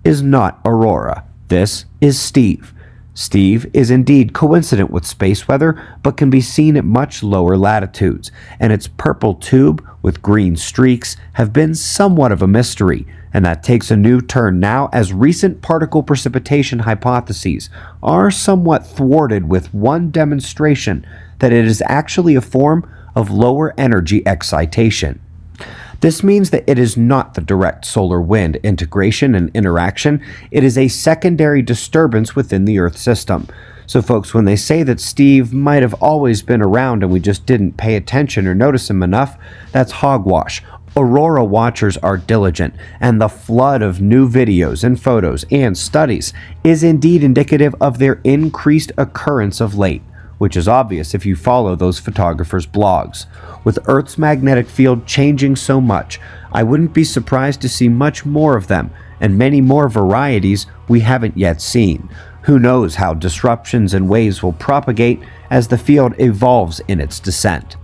is not aurora. This is Steve. Steve is indeed coincident with space weather, but can be seen at much lower latitudes, and its purple tube with green streaks have been somewhat of a mystery, and that takes a new turn now as recent particle precipitation hypotheses are somewhat thwarted with one demonstration that it is actually a form of lower energy excitation. This means that it is not the direct solar wind integration and interaction, it is a secondary disturbance within the Earth system. So folks, when they say that Steve might have always been around and we just didn't pay attention or notice him enough, that's hogwash. Aurora watchers are diligent, and the flood of new videos and photos and studies is indeed indicative of their increased occurrence of late, which is obvious if you follow those photographers' blogs. With Earth's magnetic field changing so much, I wouldn't be surprised to see much more of them, and many more varieties we haven't yet seen. Who knows how disruptions and waves will propagate as the field evolves in its descent.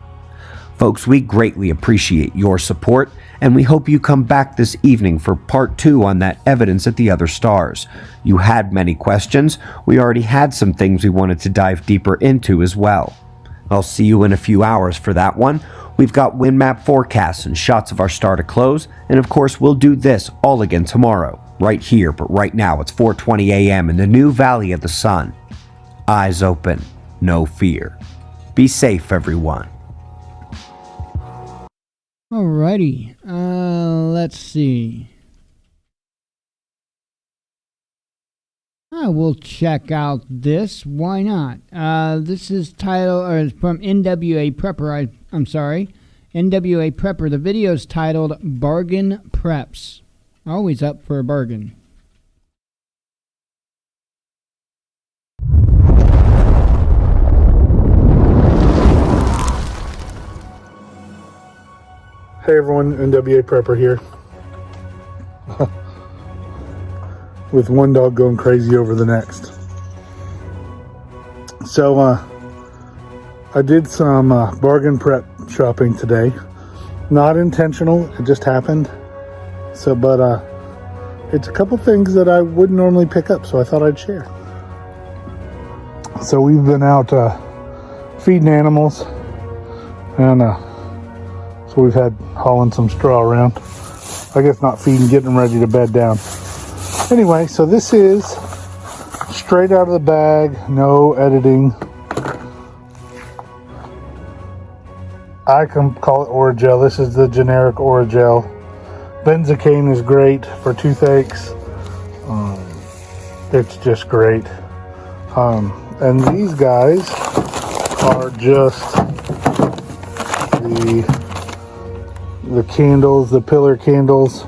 Folks, we greatly appreciate your support, and we hope you come back this evening for part 2 on that evidence at the other stars. You had many questions. We already had some things we wanted to dive deeper into as well. I'll see you in a few hours for that one. We've got wind map forecasts and shots of our star to close, and of course we'll do this all again tomorrow, right here, but right now it's 4:20 a.m. in the new Valley of the Sun. Eyes open, no fear. Be safe, everyone. Alrighty, let's see. We'll check out this. Why not? This is titled, or it's from NWA Prepper. NWA Prepper. The video is titled Bargain Preps. Always up for a bargain. Hey everyone, NWA Prepper here. With one dog going crazy over the next. So I did some bargain prep shopping today. Not intentional, it just happened. So, but it's a couple things that I wouldn't normally pick up, so I thought I'd share. So we've been out feeding animals, and so we've had hauling some straw around. I guess not feeding, getting them ready to bed down. Anyway, so this is straight out of the bag, no editing. I can call it Orajel. This is the generic Orajel. Benzocaine is great for toothaches. It's just great. And these guys are just the candles, the pillar candles.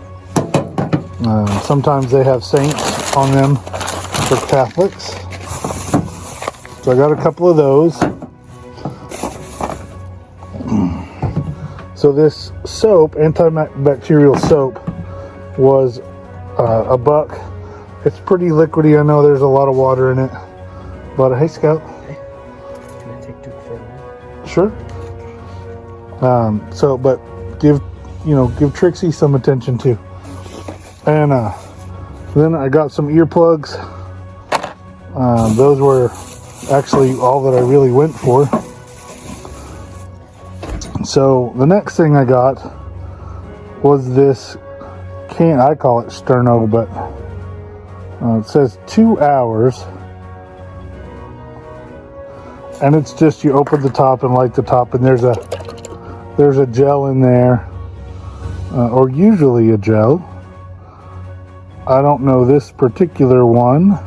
Sometimes they have saints on them for Catholics. So I got a couple of those. So this soap, antibacterial soap, was $1. It's pretty liquidy. I know there's a lot of water in it, but hey, Scout. Can I take 2 for Sure. So, but give Trixie some attention too. And then I got some earplugs. Those were actually all that I really went for. So the next thing I got was this can. I call it Sterno, but it says 2 hours. And it's just, you open the top and light the top, and there's a gel in there, or usually a gel. I don't know this particular one.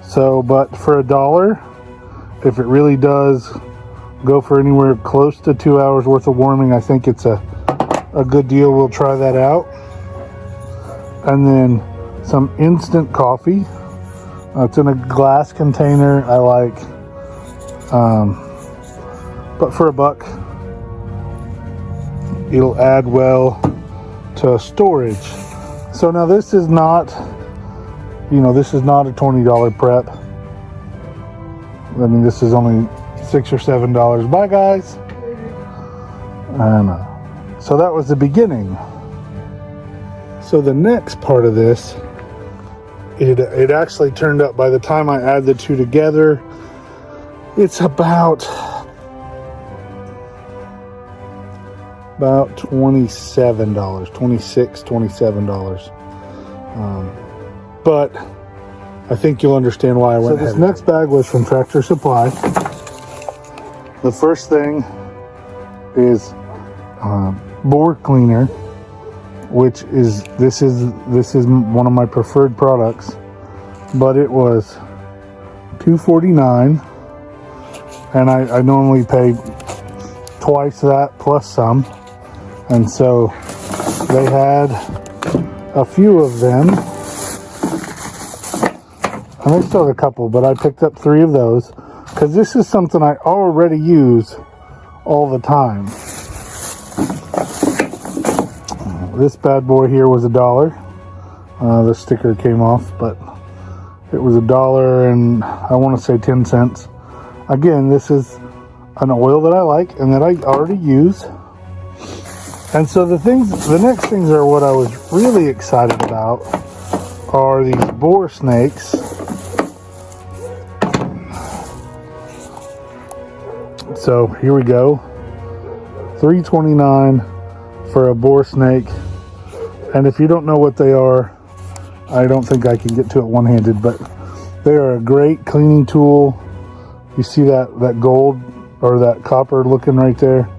So, but for $1, if it really does go for anywhere close to 2 hours worth of warming, I think it's a good deal. We'll try that out. And then some instant coffee. It's in a glass container. I like, but for $1, it'll add well to storage. So now this is not, this is not a $20 prep. I mean, this is only $6 or $7. Bye, guys. And so that was the beginning. So the next part of this, it actually turned up, by the time I add the two together, it's about $27, $27. But I think you'll understand why I went ahead. So this next bag was from Tractor Supply. The first thing is board cleaner, which is this is one of my preferred products, but it was $2.49, and I normally pay twice that plus some, and so they had a few of them, and they still have a couple, but I picked up 3 of those because this is something I already use all the time. This bad boy here was $1. The sticker came off, but it was $1 and I want to say 10 cents. Again, this is an oil that I like and that I already use. And so the next things are what I was really excited about are these boar snakes. So here we go. $3.29 for a boar snake. And if you don't know what they are, I don't think I can get to it one-handed, but they are a great cleaning tool. You see that gold or that copper looking right there?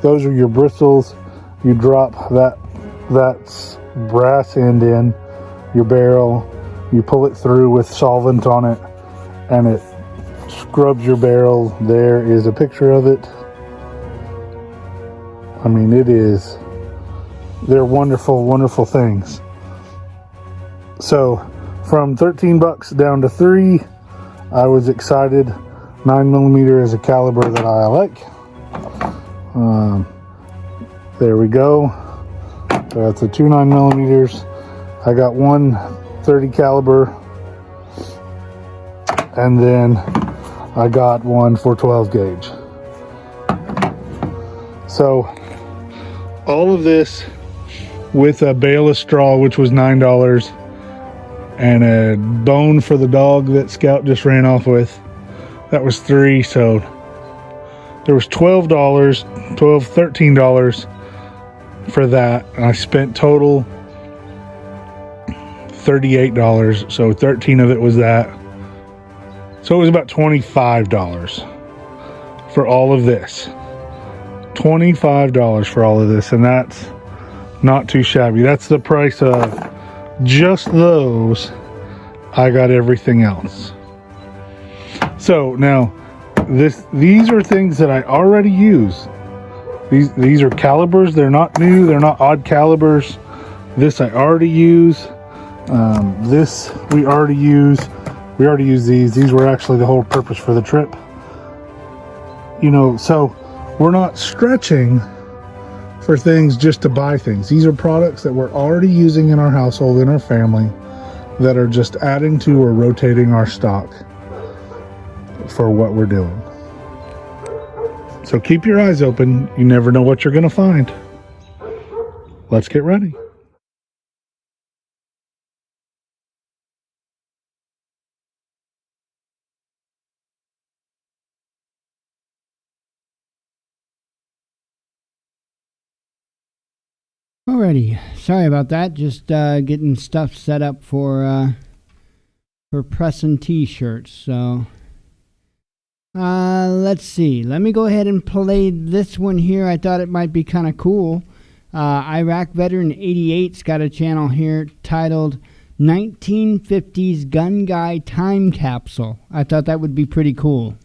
Those are your bristles. You drop that brass end in your barrel. You pull it through with solvent on it, and it scrubs your barrel. There is a picture of it. I mean, they're wonderful, wonderful things. So from $13 down to $3, I was excited. 9mm is a caliber that I like. There we go. So that's a 2 9mm. I got one 30 caliber, and then I got one for 12 gauge. So all of this with a bale of straw, which was $9, and a bone for the dog that Scout just ran off with, that was $3. So there was $13 for that, and I spent total $38. So 13 of it was that. So it was about $25 for all of this. $25 for all of this, and that's not too shabby. That's the price of just those. I got everything else. So now these are things that I already use. These are calibers. They're not new. They're not odd calibers. This I already use. This we already use. We already use these. These were actually the whole purpose for the trip. You know, so we're not stretching for things just to buy things. These are products that we're already using in our household, in our family, that are just adding to or rotating our stock for what we're doing. So keep your eyes open. You never know what you're going to find. Let's get ready. Alrighty, sorry about that. Just getting stuff set up for pressing t-shirts. So let's see. Let me go ahead and play this one here. I thought it might be kind of cool. Iraq Veteran 88's got a channel here titled 1950s Gun Guy Time Capsule. I thought that would be pretty cool.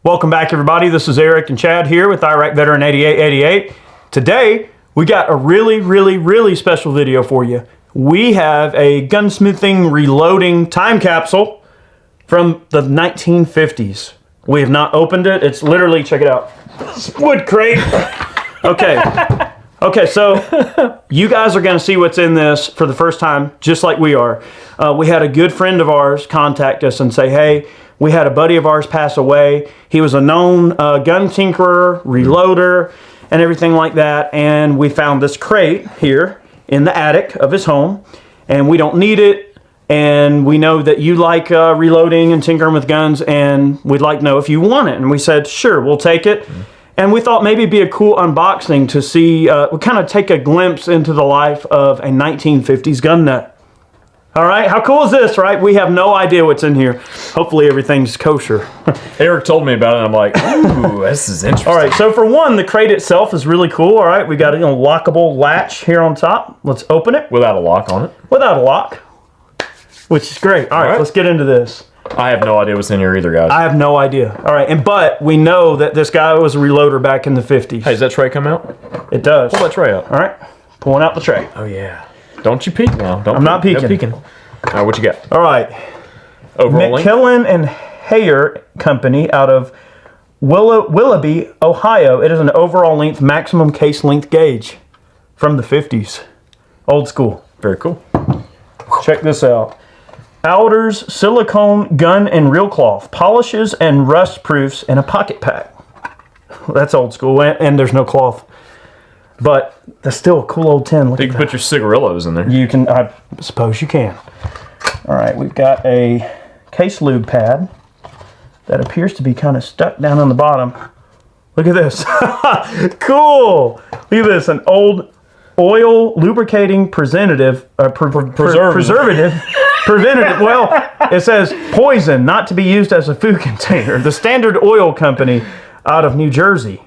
Welcome back, everybody. This is Eric and Chad here with Iraq Veteran 8888. Today, we got a really special video for you. We have a gunsmithing reloading time capsule from the 1950s. We have not opened it. It's literally, check it out, wood crate. Okay, so you guys are going to see what's in this for the first time, just like we are. We had a good friend of ours contact us and say, hey, we had a buddy of ours pass away. He was a known gun tinkerer, reloader, and everything like that. And we found this crate here in the attic of his home. And we don't need it. And we know that you like reloading and tinkering with guns. And we'd like to know if you want it. And we said, sure, we'll take it. And we thought maybe it'd be a cool unboxing to see, we kind of take a glimpse into the life of a 1950s gun nut. All right, how cool is this, right? We have no idea what's in here. Hopefully everything's kosher. Eric told me about it, and I'm like, ooh, this is interesting. All right, so for one, the crate itself is really cool. All right, we got a lockable latch here on top. Let's open it. Without a lock on it? Without a lock, which is great. All right, let's get into this. I have no idea what's in here either, guys. I have no idea. All right, but we know that this guy was a reloader back in the 50s. Hey, does that tray come out? It does. Pull that tray out. All right, pulling out the tray. Oh, yeah. Don't you peek now. I'm not peeking. No peeking. All right, what you got? All right. Overall McKillen and Hayer Company out of Willoughby, Ohio. It is an overall length, maximum case length gauge from the 50s. Old school. Very cool. Check this out. Alders silicone gun and reel cloth. Polishes and rust proofs in a pocket pack. That's old school, and there's no cloth. But that's still a cool old tin. Look You can put your cigarillos in there. You can, I suppose you can. All right, we've got a case lube pad that appears to be kind of stuck down on the bottom. Look at this. Cool. Look at this, an old oil lubricating preservative. Preventative. Well, it says poison, not to be used as a food container. The Standard Oil Company out of New Jersey.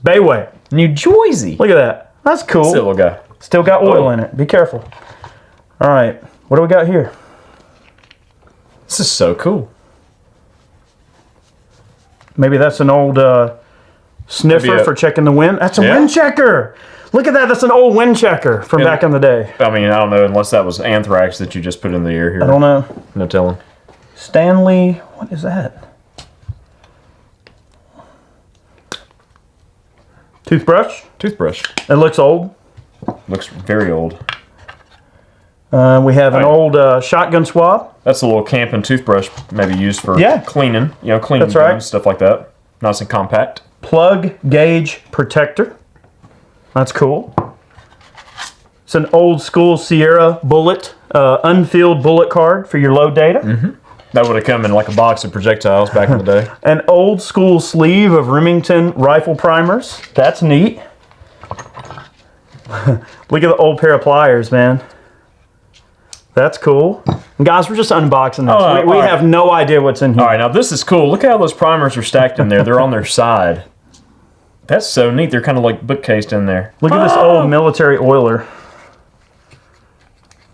Bayway. New Jersey. Look at that. That's cool. Still guy. Still got oil in it. Be careful. All right. What do we got here? This is so cool. Maybe that's an old sniffer for checking the wind. That's a wind checker. Look at that. That's an old wind checker from back in the day. I mean, I don't know, unless that was anthrax that you just put in the air here. I don't know. No telling. Stanley, what is that? Toothbrush. Toothbrush. It looks old. Looks very old. We have an old shotgun swab. That's a little camping toothbrush, maybe used for cleaning. Cleaning That's right. guns, stuff like that. Nice and compact. Plug gauge protector. That's cool. It's an old school Sierra bullet, unfilled bullet card for your load data. Mm-hmm. That would have come in like a box of projectiles back in the day. An old school sleeve of Remington rifle primers. That's neat. Look at the old pair of pliers, man. That's cool. And guys, we're just unboxing this. We have no idea what's in here. All right, now this is cool. Look how those primers are stacked in there. They're on their side. That's so neat. They're kind of like bookcased in there. Look at this old military oiler.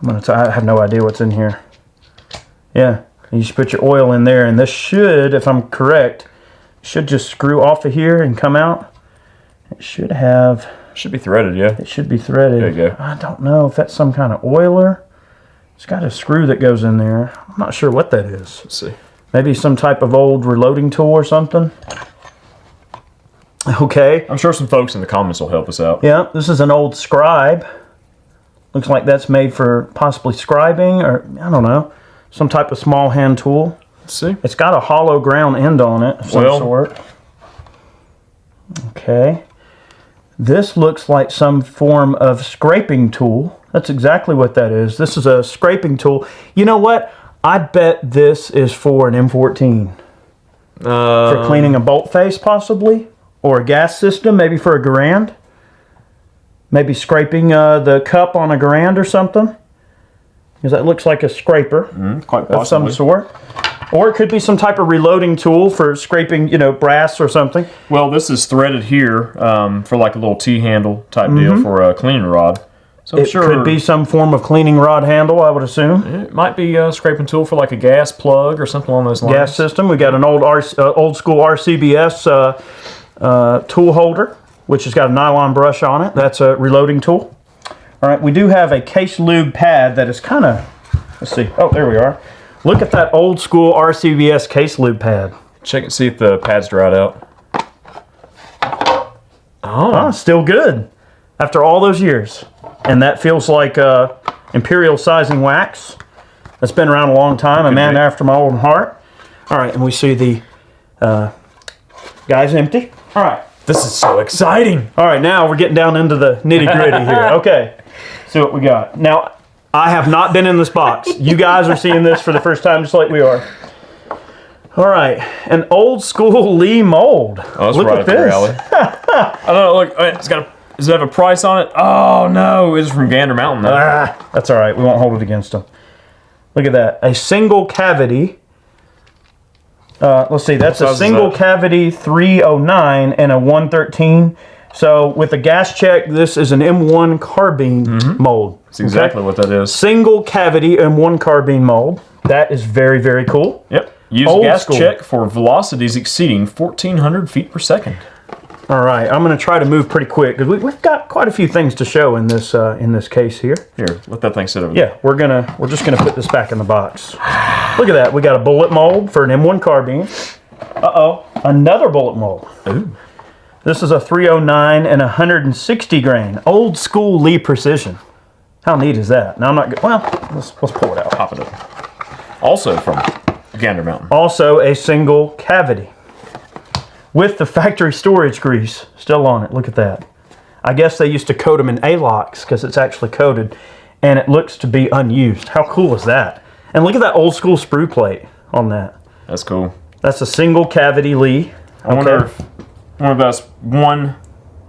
I have no idea what's in here. Yeah, you just put your oil in there, and this should, if I'm correct, should just screw off of here and come out. It should have... Should be threaded, yeah. It should be threaded. There you go. I don't know if that's some kind of oiler. It's got a screw that goes in there. I'm not sure what that is. Let's see. Maybe some type of old reloading tool or something. Okay. I'm sure some folks in the comments will help us out. Yeah, this is an old scribe. Looks like that's made for possibly scribing or, I don't know, some type of small hand tool. Let's see. It's got a hollow ground end on it of some sort. Okay. This looks like some form of scraping tool. That's exactly what that is. This is a scraping tool. You know what? I bet this is for an M14. For cleaning a bolt face, possibly? Or a gas system, maybe for a Garand? Maybe scraping the cup on a Garand or something? Because that looks like a scraper quite of some sort. Or it could be some type of reloading tool for scraping, brass or something. Well, this is threaded here for like a little T-handle type deal for a cleaning rod. So I'm sure It could be some form of cleaning rod handle, I would assume. It might be a scraping tool for like a gas plug or something along those lines. Gas system. We got an old school RCBS tool holder, which has got a nylon brush on it. That's a reloading tool. All right, we do have a case lube pad that is kind of, let's see. Oh, there we are. Look at that old school RCBS case lube pad. Check and see if the pad's dried out. Oh, still good after all those years. And that feels like Imperial sizing wax. That's been around a long time. A man after my own heart. All right, and we see the guy's empty. All right. This is so exciting. All right, now we're getting down into the nitty-gritty here. Okay, see what we got. Now, I have not been in this box. You guys are seeing this for the first time just like we are. All right, an old school Lee mold. Oh, that's look right at up your alley. I don't know, look, does it have a price on it? Oh, no, it's from Gander Mountain, though. That's all right, we won't hold it against them. Look at that, a single cavity. Let's see, that's a single cavity 309 and a 113. So with a gas check, this is an M1 carbine mold. That's exactly what that is. Single cavity M1 carbine mold. That is very, very cool. Yep. Use a gas check for velocities exceeding 1,400 feet per second. All right, I'm going to try to move pretty quick because we've got quite a few things to show in this case here. Here, let that thing sit over there. Yeah, we're just gonna put this back in the box. Look at that. We got a bullet mold for an M1 carbine. Another bullet mold. Ooh. This is a 309 and 160 grain, old school Lee Precision. How neat is that? Now I'm not good. Well, let's pull it out. Pop it up. Also from Gander Mountain. Also a single cavity with the factory storage grease still on it. Look at that. I guess they used to coat them in A-locks because it's actually coated and it looks to be unused. How cool is that? And look at that old school sprue plate on that. That's cool. That's a single cavity Lee. I wonder if that's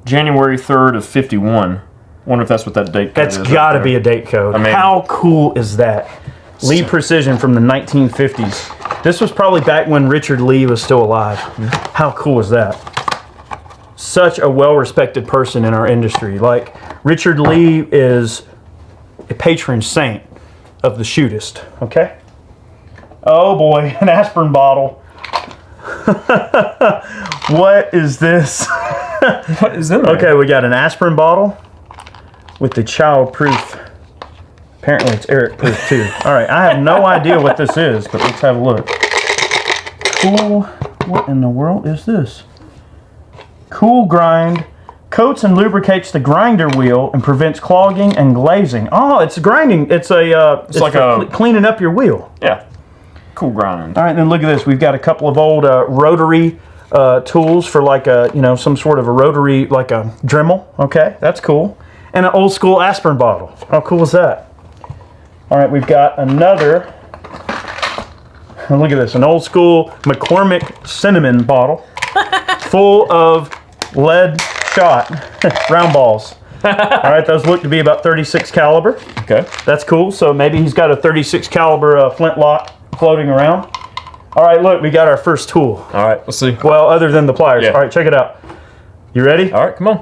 January 3rd of 51. I wonder if that's what that date code is. That's got to be a date code. I mean, how cool is that? Lee Precision from the 1950s. This was probably back when Richard Lee was still alive. How cool is that? Such a well-respected person in our industry. Like, Richard Lee is a patron saint of the shootist. Okay? Oh boy, an aspirin bottle. What is this? What is in there? Okay, we got an aspirin bottle with the child-proof. Apparently it's Eric-proof too. All right, I have no idea what this is, but let's have a look. Cool. What in the world is this? Cool Grind Coats and lubricates the grinder wheel and prevents clogging and glazing. Oh, it's grinding. It's like a cleaning up your wheel. Yeah. Cool grind. All right, then look at this. We've got a couple of old rotary tools for like a, some sort of a rotary, like a Dremel. Okay, that's cool. And an old school aspirin bottle. How cool is that? All right, we've got another. Look at this, an old school McCormick cinnamon bottle full of lead shot round balls. All right, those look to be about 36 caliber. Okay. That's cool. So maybe he's got a 36 caliber flintlock floating around. All right, look, we got our first tool. All right, let's see. Well, other than the pliers. Yeah. All right, check it out. You ready? All right, come on.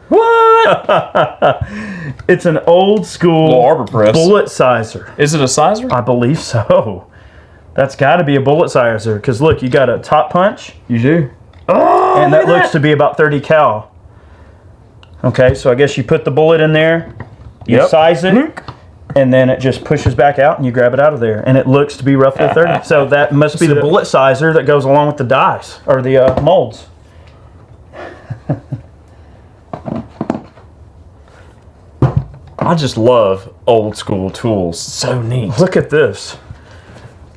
What? It's an old school Little arbor press. bullet sizer. Is it a sizer? I believe so. That's got to be a bullet sizer because look, you got a top punch. You do. Oh, and that looks to be about 30 cal. Okay, so I guess you put the bullet in there, you size it, and then it just pushes back out and you grab it out of there. And it looks to be roughly 30. So that must be the bullet sizer that goes along with the dies, or the molds. I just love old school tools. So neat. Look at this.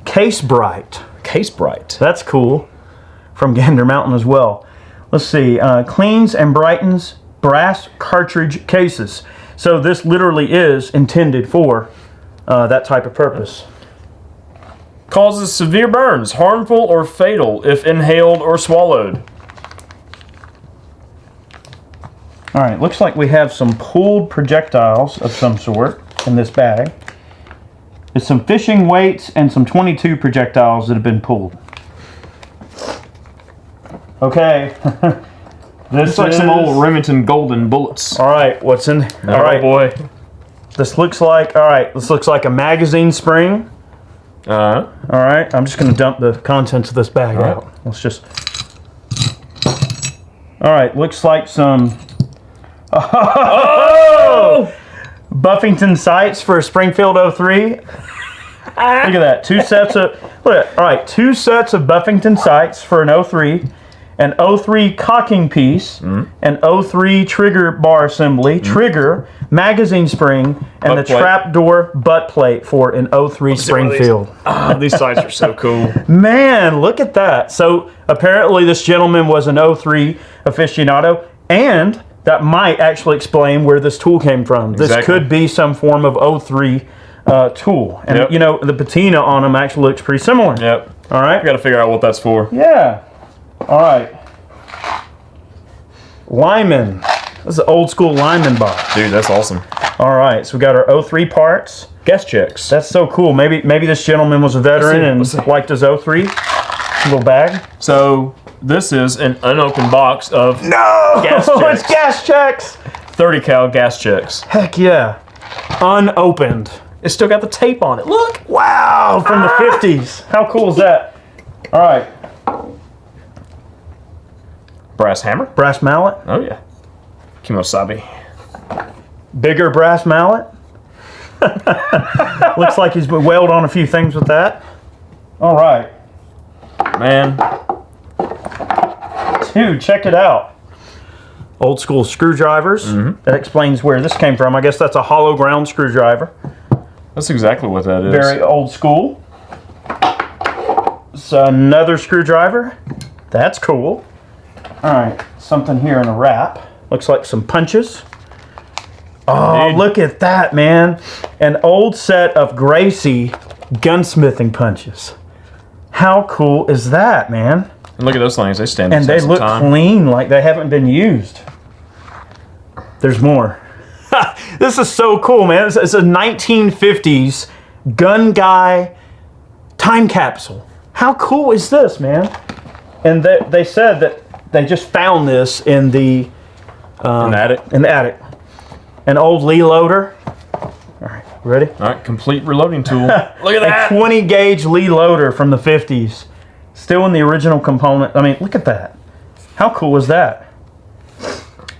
Case Bright. Case Bright. That's cool. From Gander Mountain as well. Let's see. Cleans and brightens brass cartridge cases. So this literally is intended for that type of purpose. Causes severe burns, harmful or fatal if inhaled or swallowed. All right, looks like we have some pulled projectiles of some sort in this bag. It's some fishing weights and some 22 projectiles that have been pulled. Okay. This is like some old Remington golden bullets. All right, what's in? Oh, all right, boy. This looks like. All right, this looks like a magazine spring. All right, I'm just gonna dump the contents of this bag out. Let's just. All right, looks like some. Oh! Buffington sights for a Springfield 03. Look at that. Two sets of. Look. All right, two sets of Buffington sights for an 03. An 03 cocking piece, an 03 trigger bar assembly, trigger, magazine spring, and the trapdoor butt plate for an 03 Springfield. These sights are so cool. Man, look at that. So apparently this gentleman was an 03 aficionado, and that might actually explain where this tool came from. This could be some form of 03 tool. And you know, the patina on them actually looks pretty similar. Yep. All right. I got to figure out what that's for. Yeah. All right. Lyman. This is an old school Lyman box. Dude, that's awesome. All right, so we got our 03 parts. Gas checks. That's so cool. Maybe this gentleman was a veteran and liked his 03 little bag. So this is an unopened box of gas checks. It's gas checks. 30 cal gas checks. Heck yeah. Unopened. It's still got the tape on it. Look. Wow, from the 50s. How cool is that? All right. Brass hammer. Brass mallet. Oh yeah. Kimosabi. Bigger brass mallet. Looks like he's been wailed on a few things with that. All right. Man. Dude, check it out. Old school screwdrivers. That explains where this came from. I guess that's a hollow ground screwdriver. That's exactly what that is. Very old school. So another screwdriver. That's cool. All right, something here in a wrap. Looks like some punches. Oh, dude, look at that, man. An old set of Gracie gunsmithing punches. How cool is that, man? And look at those things. They stand and they look clean, like they haven't been used. There's more. This is so cool, man. It's a 1950s gun guy time capsule. How cool is this, man? And they said that they just found this in the attic. In the attic. An old Lee loader. All right, ready? All right, complete reloading tool. Look at that. A 20 gauge Lee loader from the 50s. Still in the original component. I mean, look at that. How cool is that?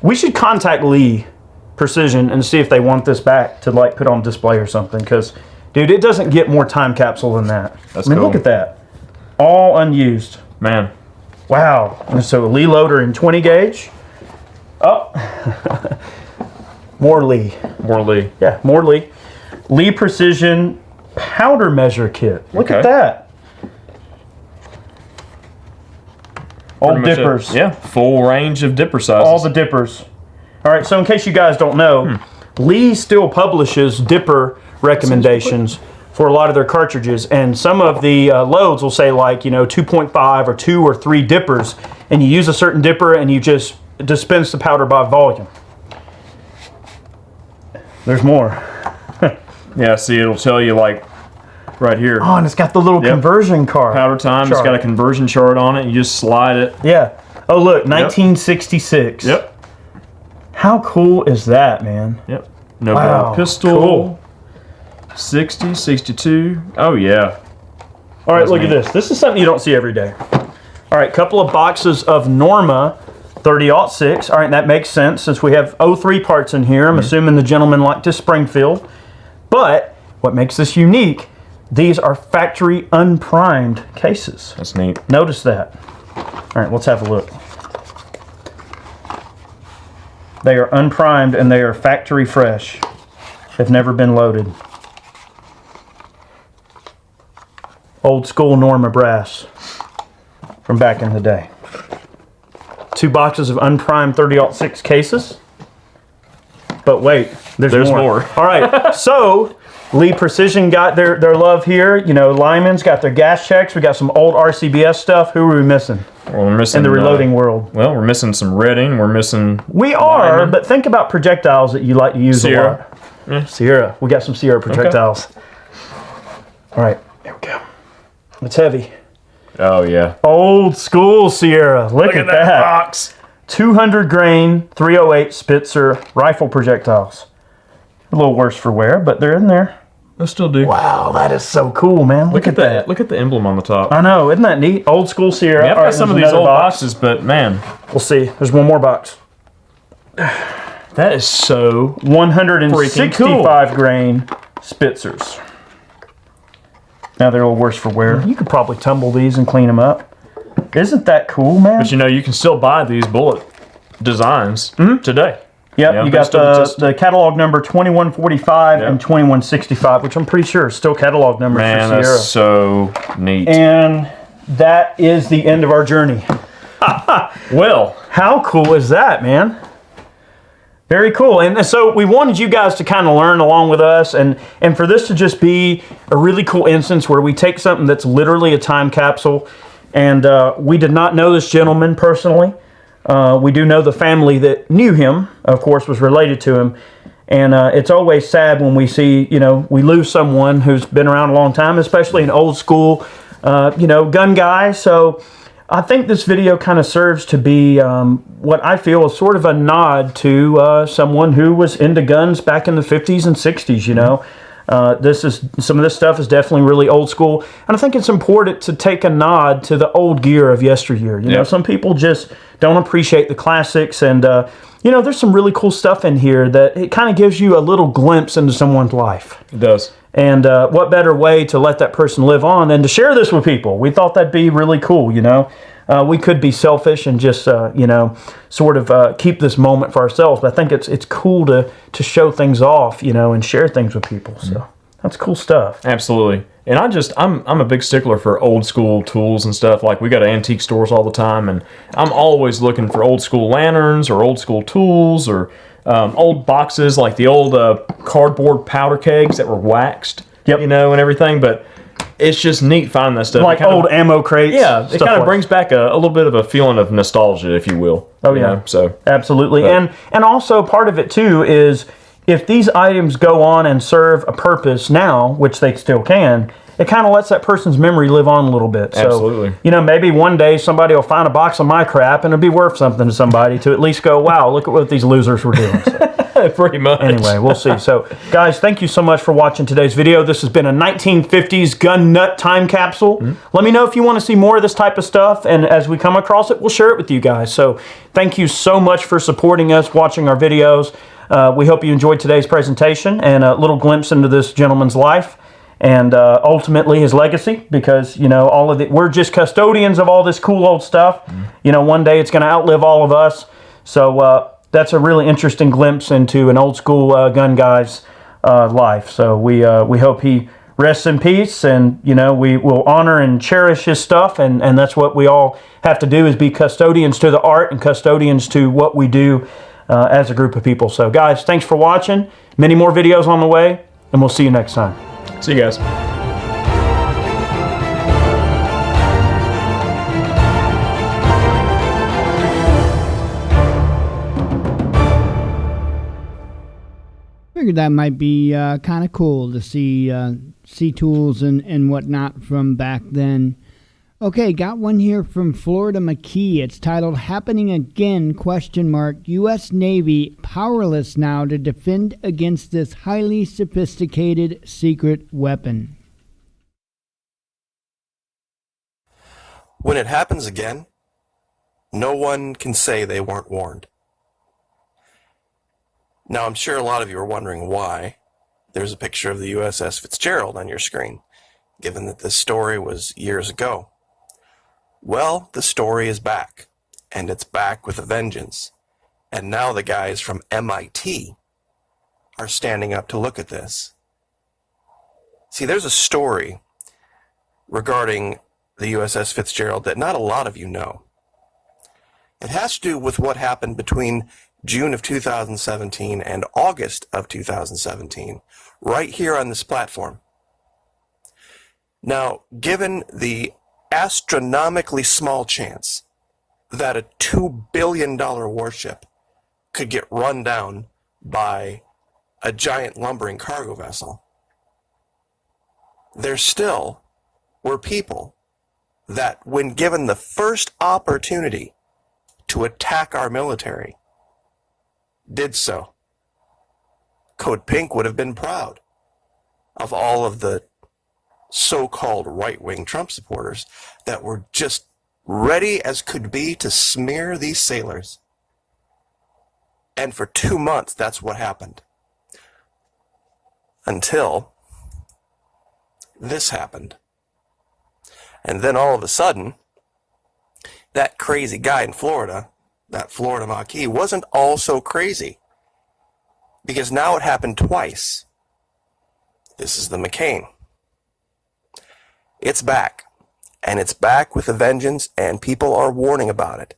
We should contact Lee Precision and see if they want this back to like put on display or something. Because, dude, it doesn't get more time capsule than that. That's I mean, cool. Look at that. All unused. Man. Wow. And so a Lee loader in 20 gauge. Oh. More Lee. More Lee. Yeah, more Lee. Lee Precision powder measure kit. Look at that. Old dippers. Yeah, full range of dipper sizes. All the dippers. All right, so in case you guys don't know, Lee still publishes dipper recommendations for a lot of their cartridges, and some of the loads will say like, 2.5 or 2 or 3 dippers, and you use a certain dipper and you just dispense the powder by volume. There's more. Yeah, see, it'll tell you like right here. Oh, and it's got the little conversion card. Powder time. It's got a conversion chart on it. You just slide it. Yeah. Oh, look, 1966. Yep. How cool is that, man? Yep. No barrel pistol. Cool. 60, 62. Oh, yeah. All right, look at this. This is something you don't see every day. All right, couple of boxes of Norma 30-06. All right, that makes sense since we have 03 parts in here. I'm assuming the gentleman liked his Springfield. But what makes this unique, these are factory unprimed cases. That's neat. Notice that. All right, let's have a look. They are unprimed and they are factory fresh. They've never been loaded. Old school Norma brass from back in the day. 2 boxes of unprimed 30-06 cases. But wait, there's more. All right, so Lee Precision got their love here. Lyman's got their gas checks. We got some old RCBS stuff. Who are we missing? Well, we're missing in the reloading world. Well, we're missing some Redding. We're missing. We are, Lyman. But think about projectiles that you like to use Sierra. a lot. Yeah. Sierra. We got some Sierra projectiles. Okay. All right, here we go. It's heavy. Oh yeah. Old school Sierra. Look at that box. 200 grain 308 Spitzer rifle projectiles. A little worse for wear, but they're in there. They'll still do. Wow, that is so cool, man. Look at that. Look at the emblem on the top. I know, isn't that neat? Old school Sierra. Yeah, I've got some of these old boxes, but man. We'll see. There's one more box. That is so 165 cool. Grain Spitzers. Now they're a little worse for wear. You could probably tumble these and clean them up. Isn't that cool, man? But you can still buy these bullet designs today. Yep, you got the catalog number 2145 and 2165, which I'm pretty sure are still catalog numbers for Sierra. Man, that's so neat. And that is the end of our journey. Well, how cool is that, man? Very cool. And so we wanted you guys to kind of learn along with us and for this to just be a really cool instance where we take something that's literally a time capsule. And we did not know this gentleman personally. We do know the family that knew him, of course, was related to him. And it's always sad when we see, we lose someone who's been around a long time, especially an old school, gun guy. So I think this video kind of serves to be what I feel is sort of a nod to someone who was into guns back in the 50s and 60s, some of this stuff is definitely really old school, and I think it's important to take a nod to the old gear of yesteryear. Some people just don't appreciate the classics, and there's some really cool stuff in here that it kind of gives you a little glimpse into someone's life. It does. And what better way to let that person live on than to share this with people? We thought that'd be really cool, We could be selfish and just, sort of keep this moment for ourselves. But I think it's cool to show things off, and share things with people. So that's cool stuff. Absolutely. And I'm a big stickler for old school tools and stuff. Like, we go to antique stores all the time, and I'm always looking for old school lanterns or old school tools or old boxes, like the old cardboard powder kegs that were waxed, and everything. But it's just neat finding that stuff. Like old ammo crates. Yeah, it kind of brings back a little bit of a feeling of nostalgia, if you will. Oh, yeah. So absolutely. And also part of it, too, is if these items go on and serve a purpose now, which they still can, it kind of lets that person's memory live on a little bit. So, absolutely. Maybe one day somebody will find a box of my crap and it'll be worth something to somebody to at least go, wow, look at what these losers were doing. So, pretty much. Anyway, we'll see. So, guys, thank you so much for watching today's video. This has been a 1950s gun nut time capsule. Let me know if you want to see more of this type of stuff, and as we come across it, we'll share it with you guys. So, thank you so much for supporting us, watching our videos. We hope you enjoyed today's presentation and a little glimpse into this gentleman's life and ultimately his legacy, because we're just custodians of all this cool old stuff. One day it's going to outlive all of us. So that's a really interesting glimpse into an old school gun guy's life. So we hope he rests in peace, and we will honor and cherish his stuff, and that's what we all have to do, is be custodians to the art and custodians to what we do as a group of people. So guys, thanks for watching. Many more videos on the way, and we'll see you next time. See you guys. Figured that might be kind of cool to see sea tools and whatnot from back then. Okay, got one here from Florida McKee. It's titled "Happening Again?" U.S. Navy powerless now to defend against this highly sophisticated secret weapon. When it happens again, no one can say they weren't warned. Now, I'm sure a lot of you are wondering why there's a picture of the USS Fitzgerald on your screen, given that this story was years ago. Well, the story is back, and it's back with a vengeance. And now the guys from MIT are standing up to look at this. See, there's a story regarding the USS Fitzgerald that not a lot of you know. It has to do with what happened between June of 2017 and August of 2017, right here on this platform. Now, given the astronomically small chance that a $2 billion warship could get run down by a giant lumbering cargo vessel, there still were people that, when given the first opportunity to attack our military, did so. Code Pink would have been proud of all of the so-called right-wing Trump supporters that were just ready as could be to smear these sailors. And for 2 months, that's what happened. Until this happened. And then all of a sudden, that crazy guy in Florida, that Florida Maquis, wasn't all so crazy. Because now it happened twice. This is the McCain. It's back. And it's back with a vengeance, and people are warning about it.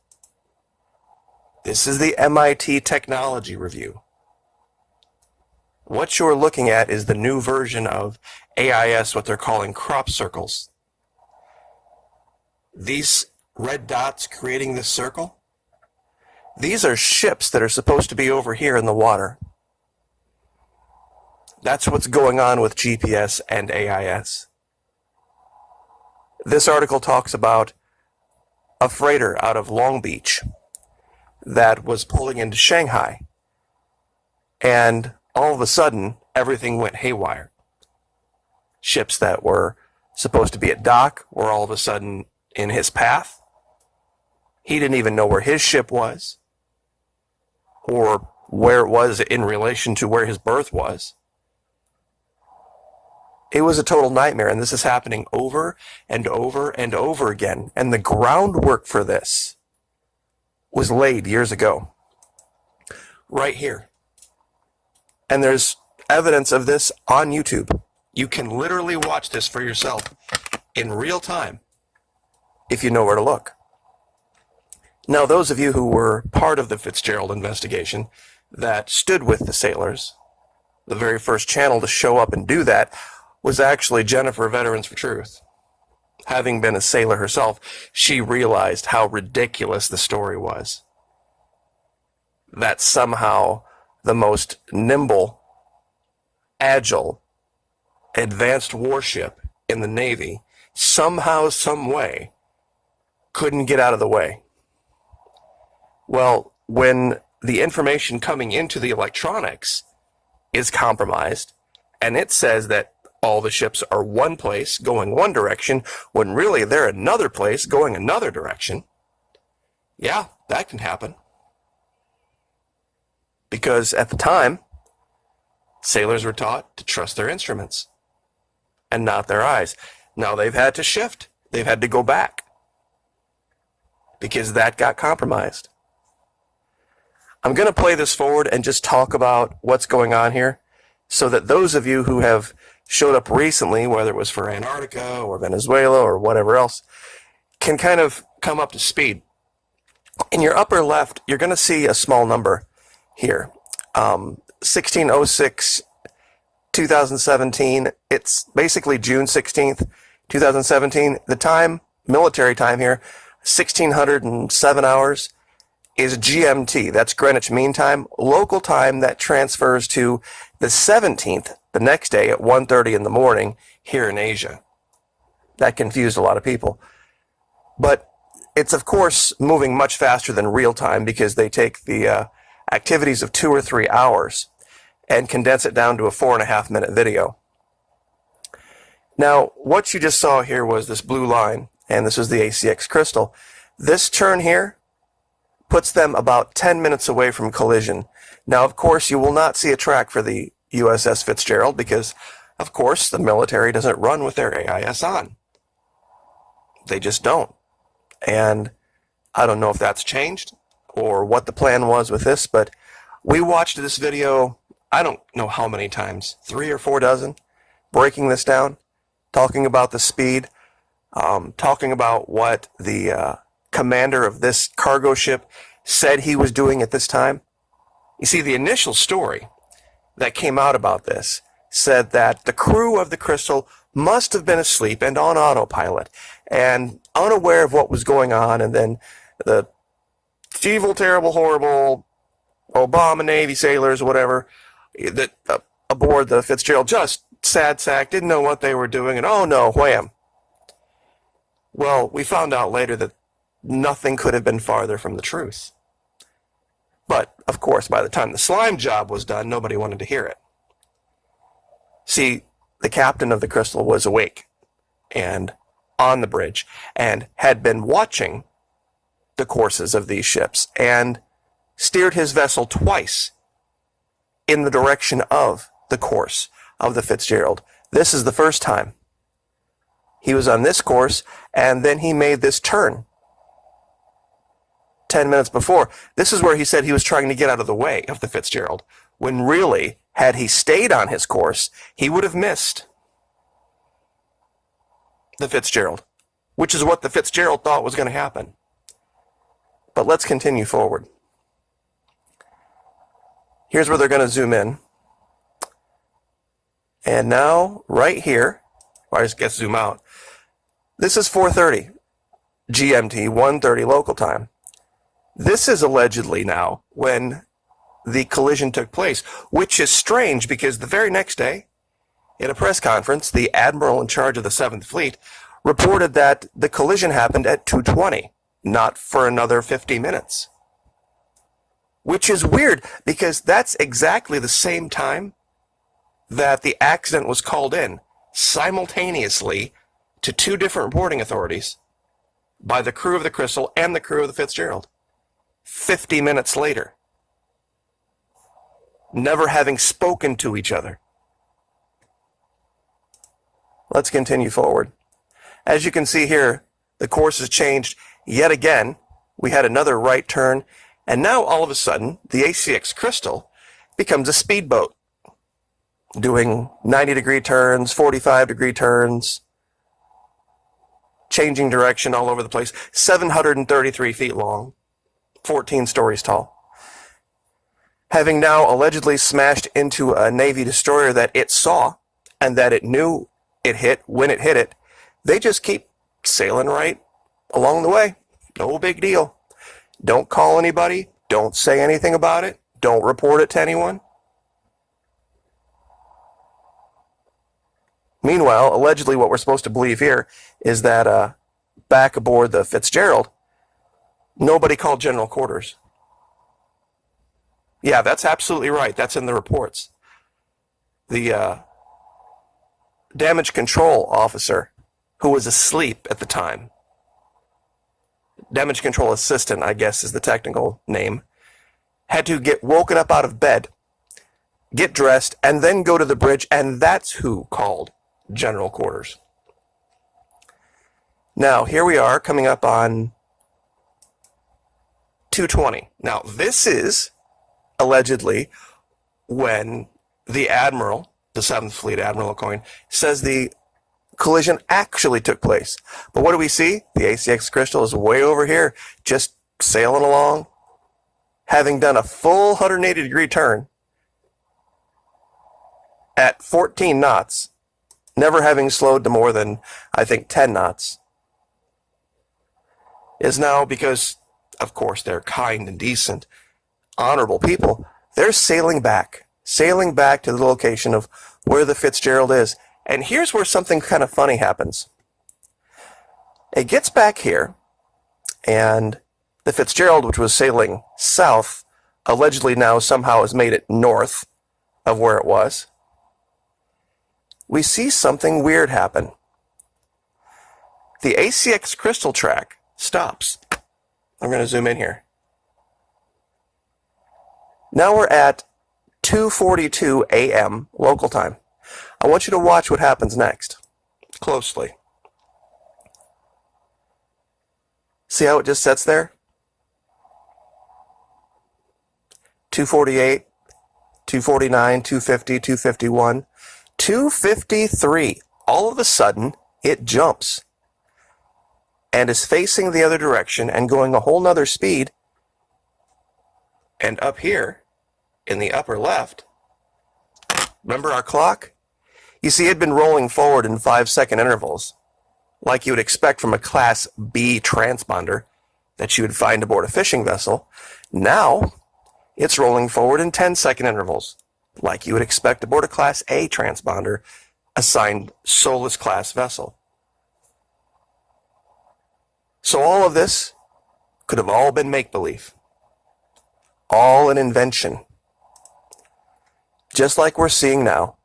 This is the MIT Technology Review. What you're looking at is the new version of AIS, what they're calling crop circles. These red dots creating this circle, these are ships that are supposed to be over here in the water. That's what's going on with GPS and AIS. This article talks about a freighter out of Long Beach that was pulling into Shanghai, and all of a sudden, everything went haywire. Ships that were supposed to be at dock were all of a sudden in his path. He didn't even know where his ship was, or where it was in relation to where his berth was. It was a total nightmare, and this is happening over and over and over again. And the groundwork for this was laid years ago, right here. And there's evidence of this on YouTube. You can literally watch this for yourself in real time if you know where to look. Now, those of you who were part of the Fitzgerald investigation that stood with the sailors, the very first channel to show up and do that was actually Jennifer, Veterans for Truth. Having been a sailor herself, she realized how ridiculous the story was. That somehow the most nimble, agile, advanced warship in the Navy somehow, some way, couldn't get out of the way. Well, when the information coming into the electronics is compromised, and it says that all the ships are one place going one direction, when really they're another place going another direction, yeah, that can happen. Because at the time, sailors were taught to trust their instruments and not their eyes. Now they've had to shift. They've had to go back because that got compromised. I'm going to play this forward and just talk about what's going on here so that those of you who have showed up recently, whether it was for Antarctica or Venezuela or whatever else, can kind of come up to speed. In your upper left, you're going to see a small number here. 1606, 2017. It's basically June 16th, 2017. The time, military time here, 1607 hours is GMT. That's Greenwich Mean Time. Local time that transfers to the 17th, the next day at 1:30 in the morning here in Asia. That confused a lot of people. But it's, of course, moving much faster than real time because they take the activities of 2 or 3 hours and condense it down to a 4.5-minute video. Now, what you just saw here was this blue line, and this is the ACX crystal. This turn here puts them about 10 minutes away from collision. Now, of course, you will not see a track for the USS Fitzgerald because, of course, the military doesn't run with their AIS on. They just don't. And I don't know if that's changed or what the plan was with this, but we watched this video, I don't know how many times, 3 or 4 dozen, breaking this down, talking about the speed, talking about what the commander of this cargo ship said he was doing at this time. You see, the initial story that came out about this said that the crew of the Crystal must have been asleep and on autopilot and unaware of what was going on, and then the evil, terrible, horrible Obama Navy sailors, whatever, that aboard the Fitzgerald just sad sack, didn't know what they were doing, and oh no, wham. Well, we found out later that nothing could have been farther from the truth. But, of course, by the time the slime job was done, nobody wanted to hear it. See, the captain of the Crystal was awake and on the bridge and had been watching the courses of these ships and steered his vessel twice in the direction of the course of the Fitzgerald. This is the first time. He was on this course, and then he made this turn 10 minutes before. This is where he said he was trying to get out of the way of the Fitzgerald, when really, had he stayed on his course, he would have missed the Fitzgerald, which is what the Fitzgerald thought was going to happen. But let's continue forward. Here's where they're going to zoom in. And now, right here, I just guess zoom out. This is 4:30 GMT, 1:30 local time. This is allegedly now when the collision took place, which is strange because the very next day, in a press conference, the admiral in charge of the 7th Fleet reported that the collision happened at 2:20, not for another 50 minutes. Which is weird because that's exactly the same time that the accident was called in simultaneously to 2 different reporting authorities by the crew of the Crystal and the crew of the Fitzgerald. 50 minutes later, never having spoken to each other. Let's continue forward. As you can see here, the course has changed yet again. We had another right turn, and now all of a sudden, the ACX Crystal becomes a speedboat, doing 90-degree turns, 45-degree turns, changing direction all over the place, 733 feet long, 14 stories tall. Having now allegedly smashed into a Navy destroyer that it saw and that it knew it hit when it hit it, they just keep sailing right along the way. No big deal. Don't call anybody. Don't say anything about it. Don't report it to anyone. Meanwhile, allegedly what we're supposed to believe here is that back aboard the Fitzgerald, nobody called general quarters. Yeah, that's absolutely right. That's in the reports. The damage control officer, who was asleep at the time, damage control assistant, I guess is the technical name, had to get woken up out of bed, get dressed, and then go to the bridge, and that's who called general quarters. Now, here we are coming up on 2:20. Now, this is allegedly, when the admiral, the 7th Fleet Admiral Coyne, says the collision actually took place. But what do we see? The ACX Crystal is way over here, just sailing along, having done a full 180-degree turn at 14 knots, never having slowed to more than, I think, 10 knots, is now, because, of course, they're kind and decent, honorable people, they're sailing back to the location of where the Fitzgerald is. And here's where something kind of funny happens. It gets back here, and the Fitzgerald, which was sailing south, allegedly now somehow has made it north of where it was. We see something weird happen. The ACX Crystal track stops. I'm going to zoom in here. Now we're at 2:42 a.m. local time. I want you to watch what happens next closely. See how it just sits there? 248, 249, 250, 251, 253. All of a sudden, it jumps and is facing the other direction and going a whole nother speed. And up here, in the upper left, remember our clock? You see, it had been rolling forward in 5-second intervals, like you would expect from a Class B transponder that you would find aboard a fishing vessel. Now, it's rolling forward in 10-second intervals, like you would expect aboard a Class A transponder assigned Solus class vessel. So all of this could have all been make-believe, all an invention, just like we're seeing now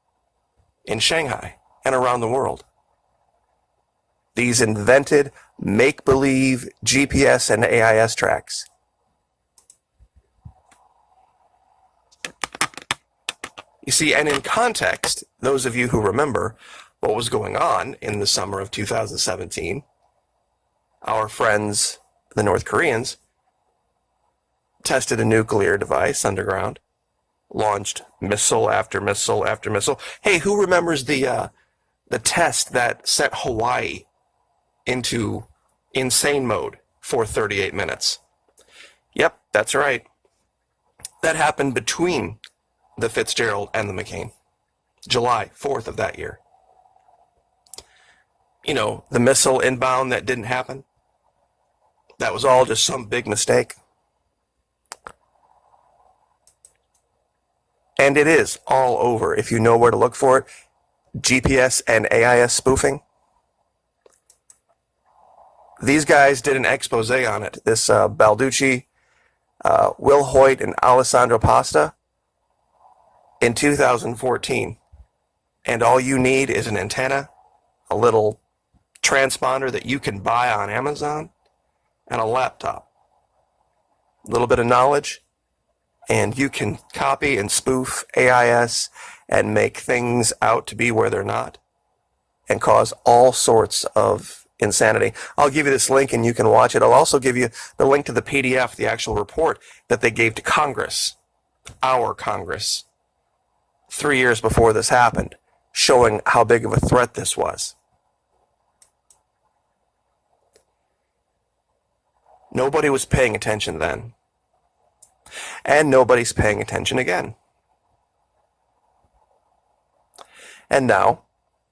in Shanghai and around the world. These invented make-believe GPS and AIS tracks. You see, and in context, those of you who remember what was going on in the summer of 2017, our friends, the North Koreans, tested a nuclear device underground, launched missile after missile after missile. Hey, who remembers the test that sent Hawaii into insane mode for 38 minutes? Yep, that's right. That happened between the Fitzgerald and the McCain, July 4th of that year. You know, the missile inbound that didn't happen, that was all just some big mistake. And it is all over if you know where to look for it. GPS and AIS spoofing. These guys did an expose on it. This Balducci, Will Hoyt, and Alessandro Pasta in 2014. And all you need is an antenna, a little transponder that you can buy on Amazon, and a laptop. A little bit of knowledge, and you can copy and spoof AIS and make things out to be where they're not and cause all sorts of insanity. I'll give you this link and you can watch it. I'll also give you the link to the PDF, the actual report that they gave to Congress, our Congress, 3 years before this happened, showing how big of a threat this was. Nobody was paying attention then. And nobody's paying attention again. And now,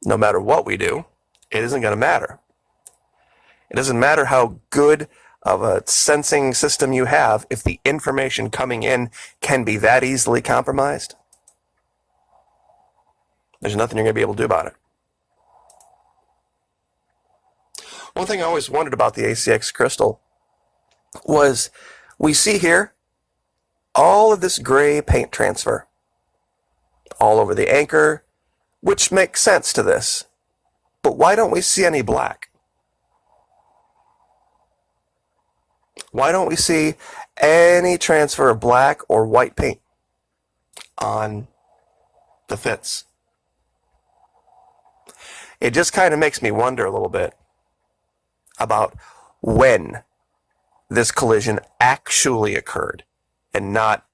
no matter what we do, it isn't going to matter. It doesn't matter how good of a sensing system you have if the information coming in can be that easily compromised. There's nothing you're going to be able to do about it. One thing I always wondered about the ACX crystal was we see here all of this gray paint transfer all over the anchor, which makes sense to this. But why don't we see any black? Why don't we see any transfer of black or white paint on the Fitz? It just kind of makes me wonder a little bit about when this collision actually occurred and not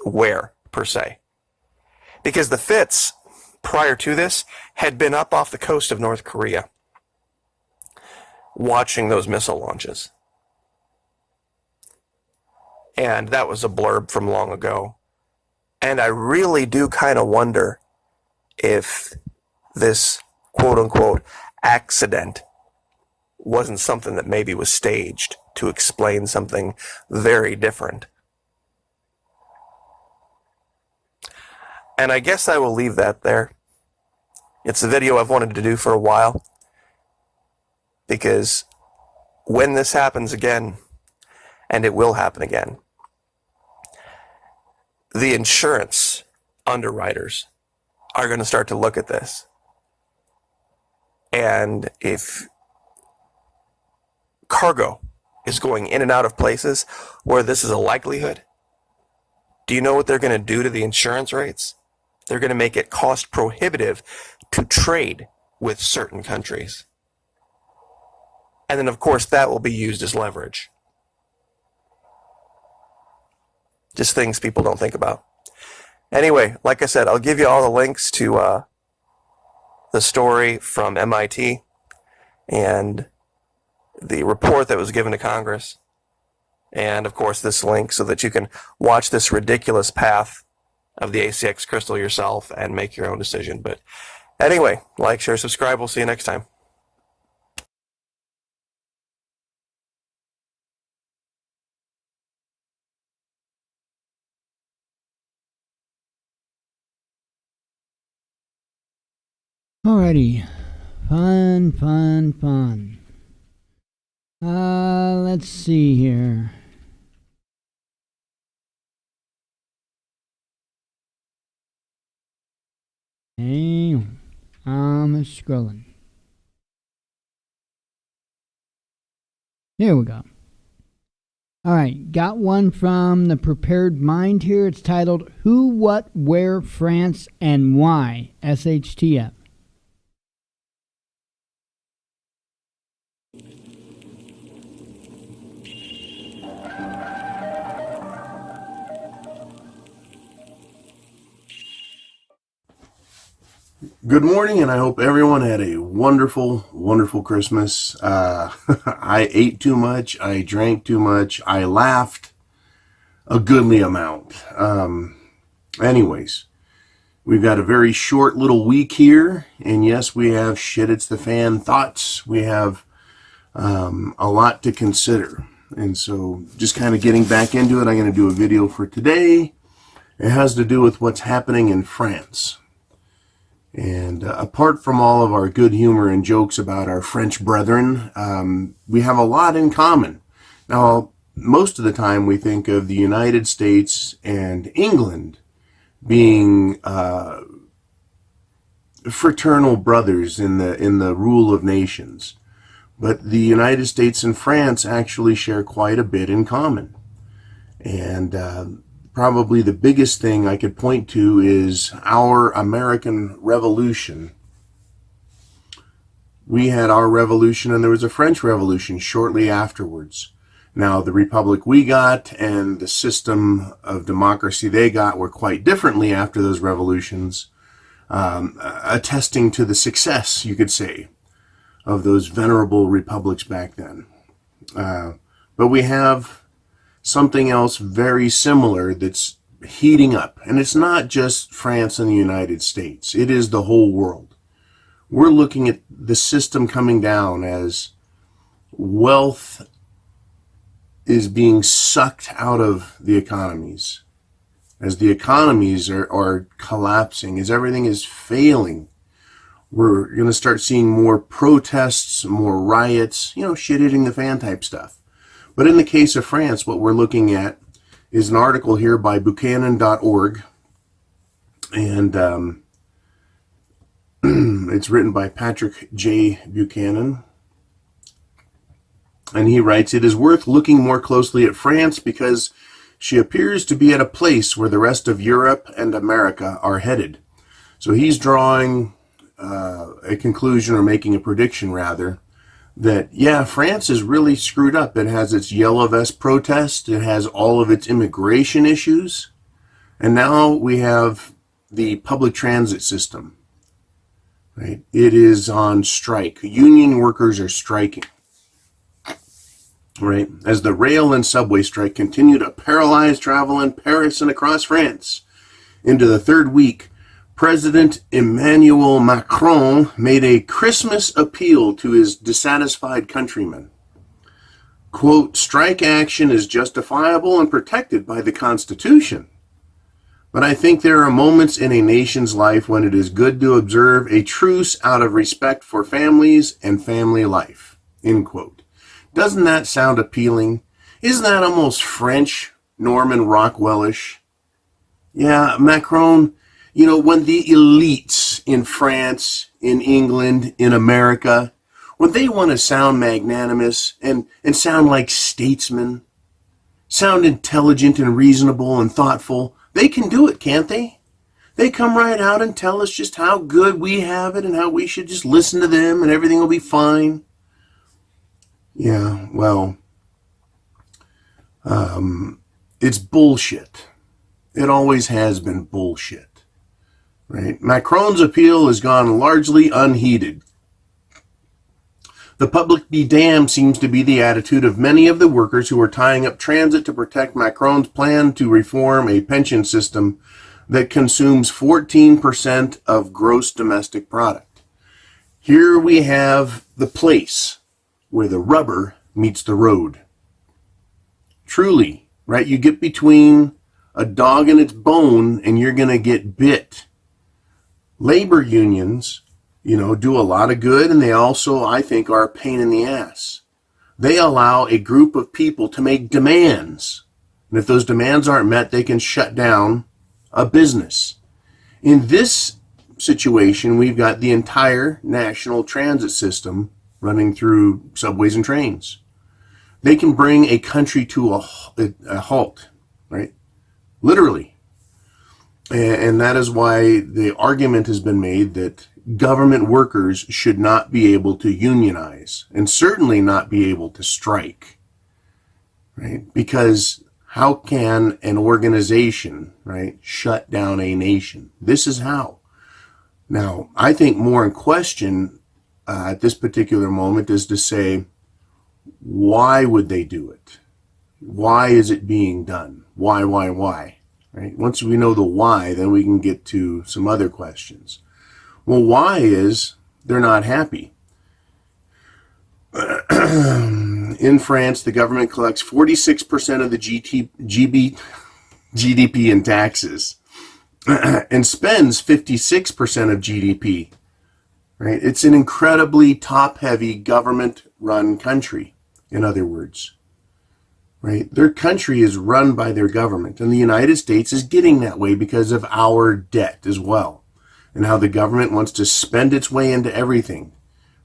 where, per se. Because the Fitz, prior to this, had been up off the coast of North Korea, watching those missile launches. And that was a blurb from long ago. And I really do kind of wonder if this quote-unquote accident wasn't something that maybe was staged to explain something very different. And I guess I will leave that there. It's a video I've wanted to do for a while, because when this happens again, and it will happen again, the insurance underwriters are going to start to look at this. And if cargo is going in and out of places where this is a likelihood, do you know what they're going to do to the insurance rates? They're going to make it cost prohibitive to trade with certain countries. And then, of course, that will be used as leverage. Just things people don't think about. Anyway, like I said, I'll give you all the links to the story from MIT and the report that was given to Congress. And, of course, this link so that you can watch this ridiculous path of the ACX crystal yourself and make your own decision. But anyway, like, share, subscribe. We'll see you next time. Alrighty. Fun. Let's see here. Hang on. I'm scrolling. Here we go. Alright, got one from the Prepared Mind here. It's titled Who, What, Where, France, and Why? SHTF. Good morning, and I hope everyone had a wonderful, wonderful Christmas. I ate too much, I drank too much, I laughed a goodly amount. Anyways, we've got a very short little week here, and yes, we have shit it's the fan thoughts. We have a lot to consider. And so just kind of getting back into it, I'm going to do a video for today. It has to do with what's happening in France. And apart from all of our good humor and jokes about our French brethren, we have a lot in common. Now, most of the time we think of the United States and England being fraternal brothers in the rule of nations. But the United States and France actually share quite a bit in common. And probably the biggest thing I could point to is our American Revolution. We had our revolution, and there was a French Revolution shortly afterwards. Now, the republic we got and the system of democracy they got were quite differently after those revolutions, attesting to the success, you could say, of those venerable republics back then. But we have something else very similar that's heating up. And it's not just France and the United States. It is the whole world. We're looking at the system coming down as wealth is being sucked out of the economies. As the economies are collapsing, as everything is failing, we're going to start seeing more protests, more riots, shit hitting the fan type stuff. But in the case of France, what we're looking at is an article here by Buchanan.org, and it's written by Patrick J. Buchanan. And he writes, "It is worth looking more closely at France because she appears to be at a place where the rest of Europe and America are headed." So he's drawing a conclusion, or making a prediction rather, that, yeah, France is really screwed up. It has its yellow vest protest. It has all of its immigration issues. And now we have the public transit system, right? It is on strike. Union workers are striking, right? As the rail and subway strike continue to paralyze travel in Paris and across France. Into the third week, President Emmanuel Macron made a Christmas appeal to his dissatisfied countrymen. Quote, strike action is justifiable and protected by the Constitution. But I think there are moments in a nation's life when it is good to observe a truce out of respect for families and family life. End quote. Doesn't that sound appealing? Isn't that almost French, Norman Rockwellish? Yeah, Macron, you know, when the elites in France, in England, in America, when they want to sound magnanimous and sound like statesmen, sound intelligent and reasonable and thoughtful, they can do it, can't they? They come right out and tell us just how good we have it and how we should just listen to them and everything will be fine. Yeah, well, it's bullshit. It always has been bullshit, right? Macron's appeal has gone largely unheeded. The public be damned seems to be the attitude of many of the workers who are tying up transit to protect Macron's plan to reform a pension system that consumes 14% of gross domestic product. Here we have the place where the rubber meets the road. Truly, right? You get between a dog and its bone and you're going to get bit. Labor unions, you know, do a lot of good, and they also, I think, are a pain in the ass. They allow a group of people to make demands, and if those demands aren't met, they can shut down a business. In this situation, we've got the entire national transit system running through subways and trains. They can bring a country to a halt, right? Literally. And that is why the argument has been made that government workers should not be able to unionize and certainly not be able to strike, right? Because how can an organization, right, shut down a nation? This is how. Now, I think more in question at this particular moment is to say, why would they do it? Why is it being done? Why? Right? Once we know the why, then we can get to some other questions. Well, why is they're not happy? In France, the government collects 46% of the GDP in taxes and spends 56% of GDP. Right? It's an incredibly top-heavy government-run country, in other words. Right? Their country is run by their government, and the United States is getting that way because of our debt as well, and how the government wants to spend its way into everything.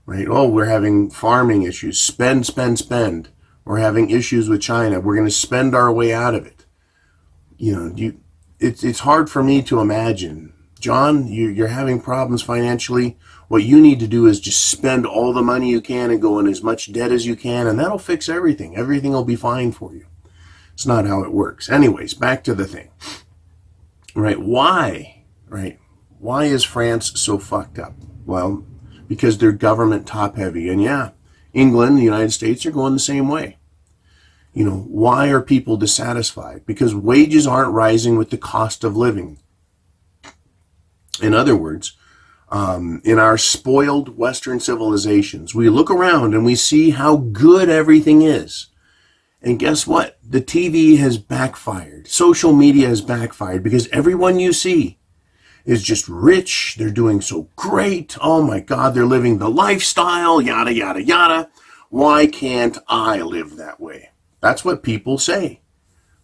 Right? Oh, we're having farming issues. Spend. We're having issues with China. We're going to spend our way out of it. You know, it's hard for me to imagine. John, you're having problems financially. What you need to do is just spend all the money you can and go in as much debt as you can, and that'll fix everything. Everything will be fine for you. It's not how it works. Anyways, back to the thing. Right? Why? Right? Why is France so fucked up? Well, because they're government top-heavy. And yeah, England, the United States are going the same way. You know, why are people dissatisfied? Because wages aren't rising with the cost of living. In other words, in our spoiled Western civilizations, we look around and we see how good everything is. And guess what? The TV has backfired. Social media has backfired because everyone you see is just rich. They're doing so great. Oh my God, they're living the lifestyle, yada, yada, yada. Why can't I live that way? That's what people say.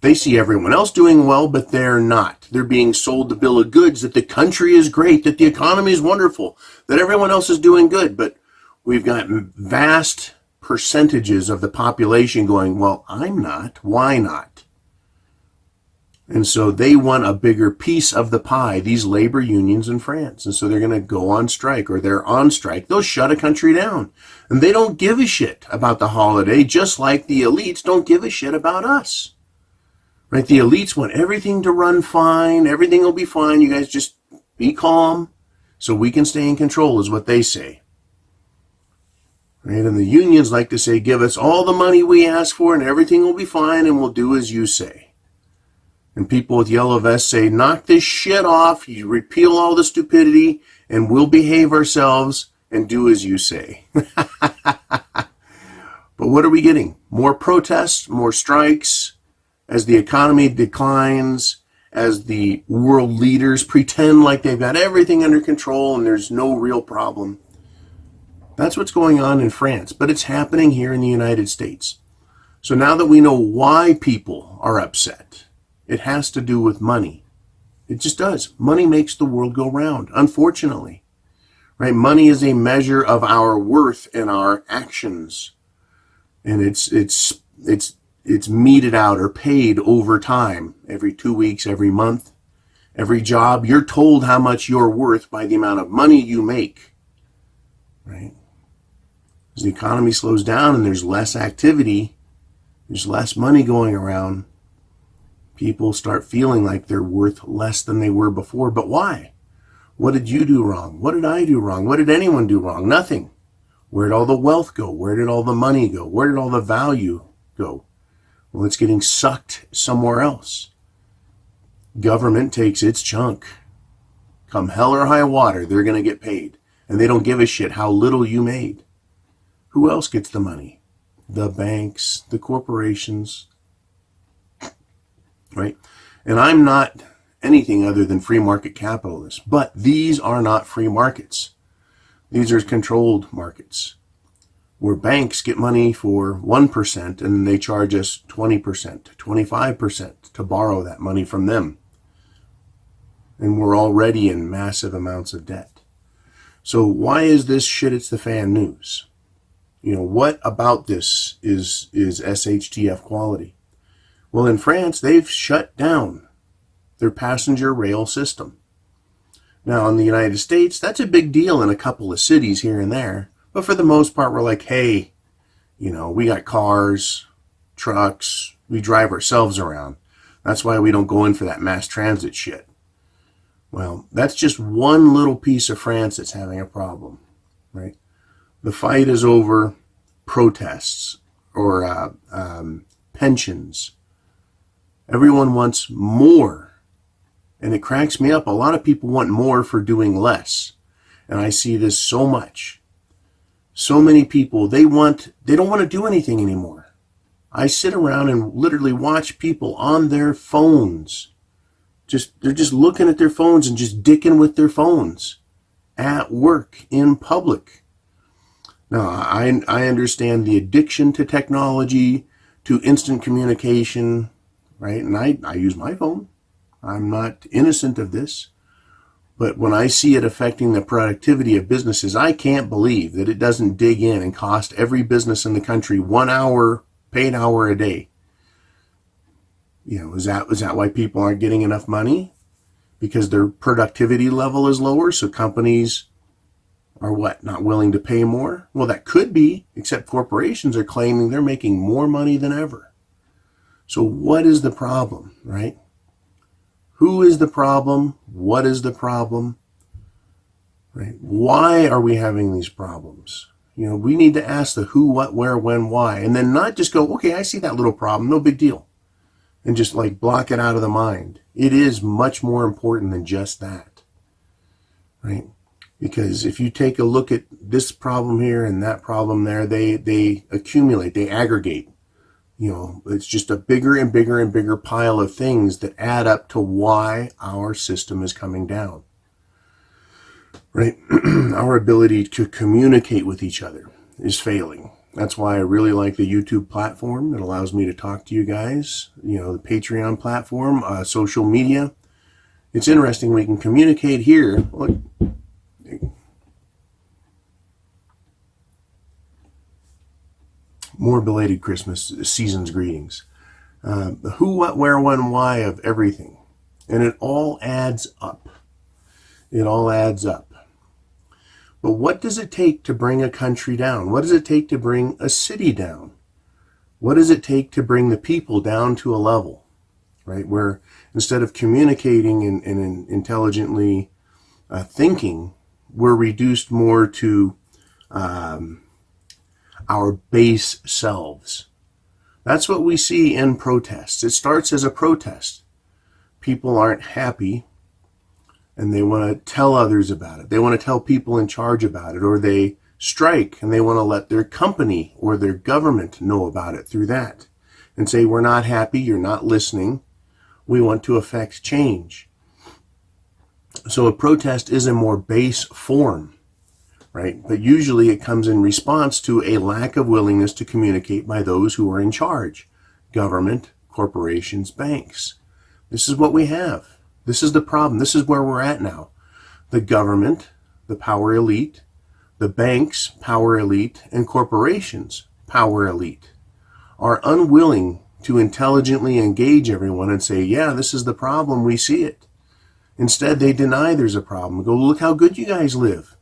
They see everyone else doing well, but they're not. They're being sold the bill of goods that the country is great, that the economy is wonderful, that everyone else is doing good. But we've got vast percentages of the population going, well, I'm not. Why not? And so they want a bigger piece of the pie, these labor unions in France. And so they're going to go on strike, or they're on strike. They'll shut a country down. And they don't give a shit about the holiday, just like the elites don't give a shit about us. right? The elites want everything to run fine. Everything will be fine. You guys just be calm so we can stay in control is what they say. Right? And the unions like to say, give us all the money we ask for and everything will be fine and we'll do as you say. And people with yellow vests say, knock this shit off, you repeal all the stupidity, and we'll behave ourselves and do as you say. But what are we getting? More protests, more strikes, as the economy declines, as the world leaders pretend like they've got everything under control and there's no real problem. That's what's going on in France, but it's happening here in the United States. So now that we know why people are upset, it has to do with money. It just does. Money makes the world go round, unfortunately. Right? Money is a measure of our worth and our actions. And it's meted out or paid over time, every 2 weeks, every month, every job. You're told how much you're worth by the amount of money you make. Right? As the economy slows down and there's less activity, there's less money going around, people start feeling like they're worth less than they were before. But why? What did you do wrong? What did I do wrong? What did anyone do wrong? Nothing. Where did all the wealth go? Where did all the money go? Where did all the value go? Well, it's getting sucked somewhere else. Government takes its chunk. Come hell or high water, they're going to get paid. And they don't give a shit how little you made. Who else gets the money? The banks, the corporations. Right? And I'm not anything other than free market capitalist, but these are not free markets. These are controlled markets where banks get money for 1% and they charge us 20%, 25% to borrow that money from them. And we're already in massive amounts of debt. So why is this shit it's the fan news? You know, what about this is SHTF quality? Well, in France, they've shut down their passenger rail system. Now, in the United States, that's a big deal in a couple of cities here and there. But for the most part, we're like, hey, you know, we got cars, trucks, we drive ourselves around. That's why we don't go in for that mass transit shit. Well, that's just one little piece of France that's having a problem, right? The fight is over protests or pensions. Everyone wants more. And it cracks me up. A lot of people want more for doing less. And I see this so much. So many people, they don't want to do anything anymore. I sit around and literally watch people on their phones. They're just looking at their phones and just dicking with their phones at work, in public. Now, I understand the addiction to technology, to instant communication, right? And I use my phone. I'm not innocent of this. But when I see it affecting the productivity of businesses, I can't believe that it doesn't dig in and cost every business in the country 1 hour, paid hour a day. You know, is that why people aren't getting enough money? Because their productivity level is lower, so companies are what, not willing to pay more? Well, that could be, except corporations are claiming they're making more money than ever. So what is the problem, right? Who is the problem? What is the problem? Right? Why are we having these problems? You know, we need to ask the who, what, where, when, why, and then not just go, okay, I see that little problem, no big deal, and just like block it out of the mind. It is much more important than just that, right? Because if you take a look at this problem here and that problem there, they accumulate, they aggregate. You know, it's just a bigger and bigger and bigger pile of things that add up to why our system is coming down. Right? Our ability to communicate with each other is failing. That's why I really like the YouTube platform. It allows me to talk to you guys. You know, the Patreon platform, social media. It's interesting we can communicate here. Look. More belated Christmas season's greetings. The who, what, where, when, why of everything. And it all adds up. It all adds up. But what does it take to bring a country down? What does it take to bring a city down? What does it take to bring the people down to a level right? Where instead of communicating and intelligently thinking, we're reduced more to our base selves. That's what we see in protests. It starts as a protest. People aren't happy and they want to tell others about it. They want to tell people in charge about it, or they strike and they want to let their company or their government know about it through that and say, we're not happy, you're not listening, we want to affect change. So a protest is a more base form, right? But usually it comes in response to a lack of willingness to communicate by those who are in charge: government, corporations, banks. This is what we have. This is the problem. This is where we're at now. The government, the power elite, the banks, power elite, and corporations, power elite, are unwilling to intelligently engage everyone and say, yeah, this is the problem, we see it. Instead, they deny there's a problem. Go, look how good you guys live,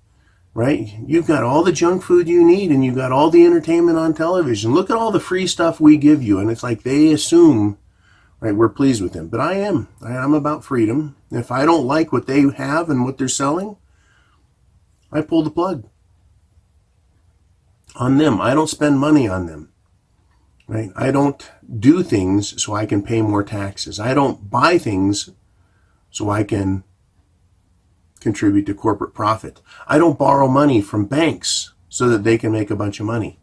right? You've got all the junk food you need and you've got all the entertainment on television. Look at all the free stuff we give you. And it's like they assume, right, we're pleased with them. But I'm about freedom. If I don't like what they have and what they're selling, I pull the plug on them. I don't spend money on them, right? I don't do things so I can pay more taxes. I don't buy things so I can contribute to corporate profit. I don't borrow money from banks so that they can make a bunch of money.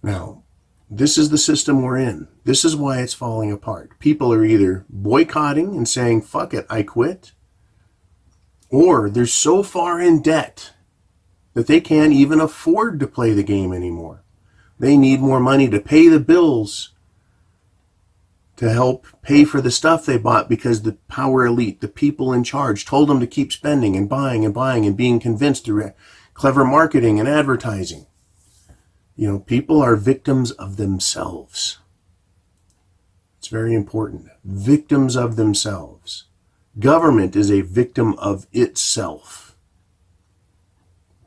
Now, this is the system we're in. This is why it's falling apart. People are either boycotting and saying, fuck it, I quit, or they're so far in debt that they can't even afford to play the game anymore. They need more money to pay the bills, to help pay for the stuff they bought, because the power elite, the people in charge, told them to keep spending and buying and buying and being convinced through clever marketing and advertising. You know, people are victims of themselves. It's very important. Victims of themselves. Government is a victim of itself.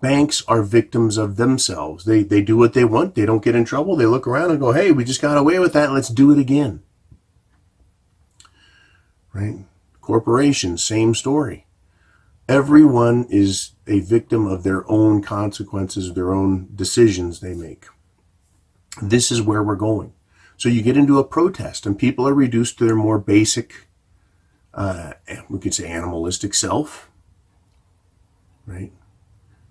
Banks are victims of themselves. They do what they want. They don't get in trouble. They look around and go, hey, we just got away with that. Let's do it again. Right? Corporations, same story. Everyone is a victim of their own consequences, their own decisions they make. This is where we're going. So you get into a protest and people are reduced to their more basic, we could say animalistic self, right?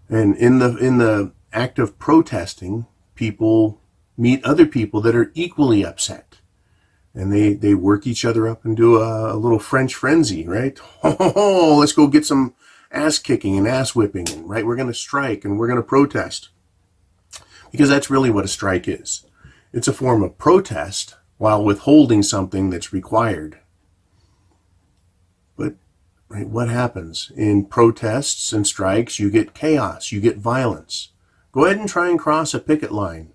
And in the act of protesting, people meet other people that are equally upset. And they work each other up and do a little French frenzy, right? Oh, let's go get some ass kicking and ass whipping, and right, we're going to strike and we're going to protest. Because that's really what a strike is. It's a form of protest while withholding something that's required. But right, what happens in protests and strikes? You get chaos, you get violence. Go ahead and try and cross a picket line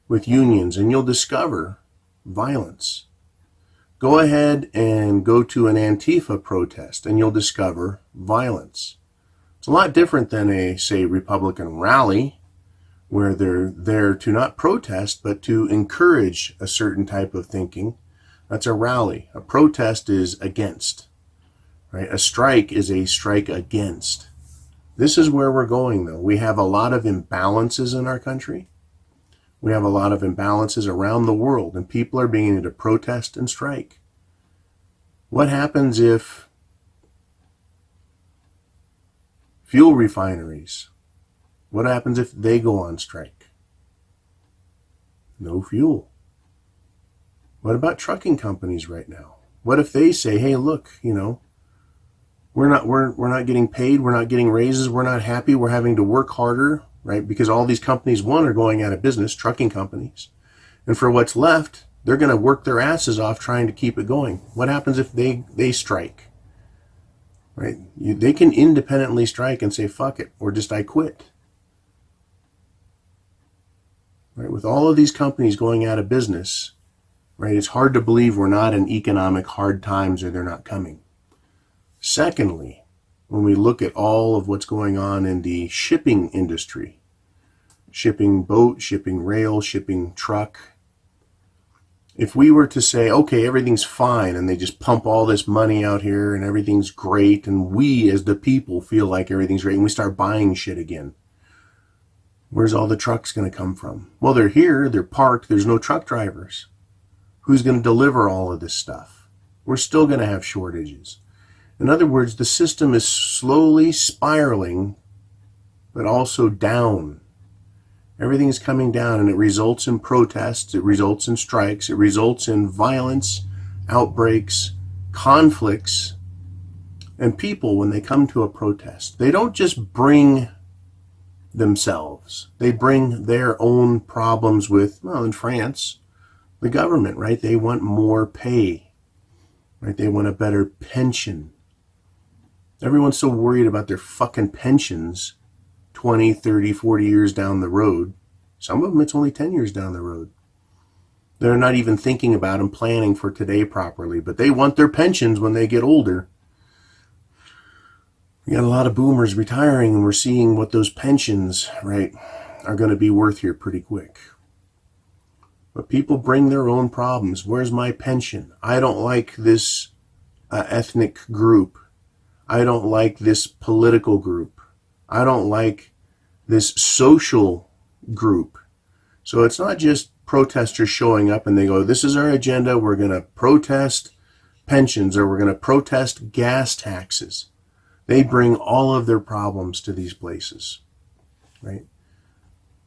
with unions and you'll discover violence. Go ahead and go to an Antifa protest and you'll discover violence. It's a lot different than a, say, Republican rally, where they're there to not protest, but to encourage a certain type of thinking. That's a rally. A protest is against, right? A strike is a strike against. This is where we're going, though. We have a lot of imbalances in our country. We have a lot of imbalances around the world, and people are beginning to protest and strike. What happens if fuel refineries, what happens if they go on strike? No fuel. What about trucking companies right now? What if they say, hey, look, you know, we're not getting paid, we're not getting raises, we're not happy, we're having to work harder, right? Because all these companies, one, are going out of business, trucking companies. And for what's left, they're going to work their asses off trying to keep it going. What happens if they strike? Right? They can independently strike and say, fuck it, or just I quit. Right? With all of these companies going out of business, right, it's hard to believe we're not in economic hard times or they're not coming. Secondly, when we look at all of what's going on in the shipping industry, shipping boat, shipping rail, shipping truck, If we were to say, okay, everything's fine, and they just pump all this money out here and everything's great, and we as the people feel like everything's great, and we start buying shit again, where's all the trucks going to come from? Well, they're here, they're parked, there's no truck drivers. Who's going to deliver all of this stuff? We're still going to have shortages. In other words, the system is slowly spiraling, but also down. Everything is coming down, and it results in protests, it results in strikes, it results in violence, outbreaks, conflicts. And people, when they come to a protest, they don't just bring themselves. They bring their own problems with, well, in France, the government, right? They want more pay, right? They want a better pension. Everyone's so worried about their fucking pensions 20, 30, 40 years down the road. Some of them, it's only 10 years down the road. They're not even thinking about and planning for today properly, but they want their pensions when they get older. We got a lot of boomers retiring, and we're seeing what those pensions, right, are going to be worth here pretty quick. But people bring their own problems. Where's my pension? I don't like this ethnic group. I don't like this political group. I don't like this social group. So it's not just protesters showing up and they go, this is our agenda, we're going to protest pensions, or we're going to protest gas taxes. They bring all of their problems to these places, right?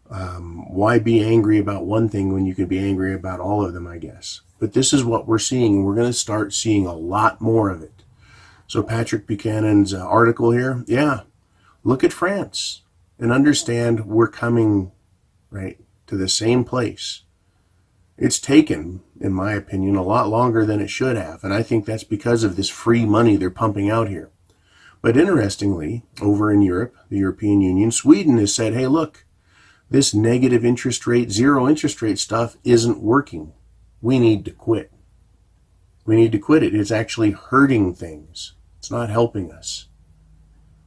Why be angry about one thing when you can be angry about all of them, I guess. But this is what we're seeing, and we're going to start seeing a lot more of it. So Patrick Buchanan's article here, yeah, look at France and understand we're coming, right, to the same place. It's taken, in my opinion, a lot longer than it should have, and I think that's because of this free money they're pumping out here. But interestingly, over in Europe, the European Union, Sweden has said, hey, look, this negative interest rate, zero interest rate stuff isn't working. We need to quit. We need to quit it. It's actually hurting things. It's not helping us.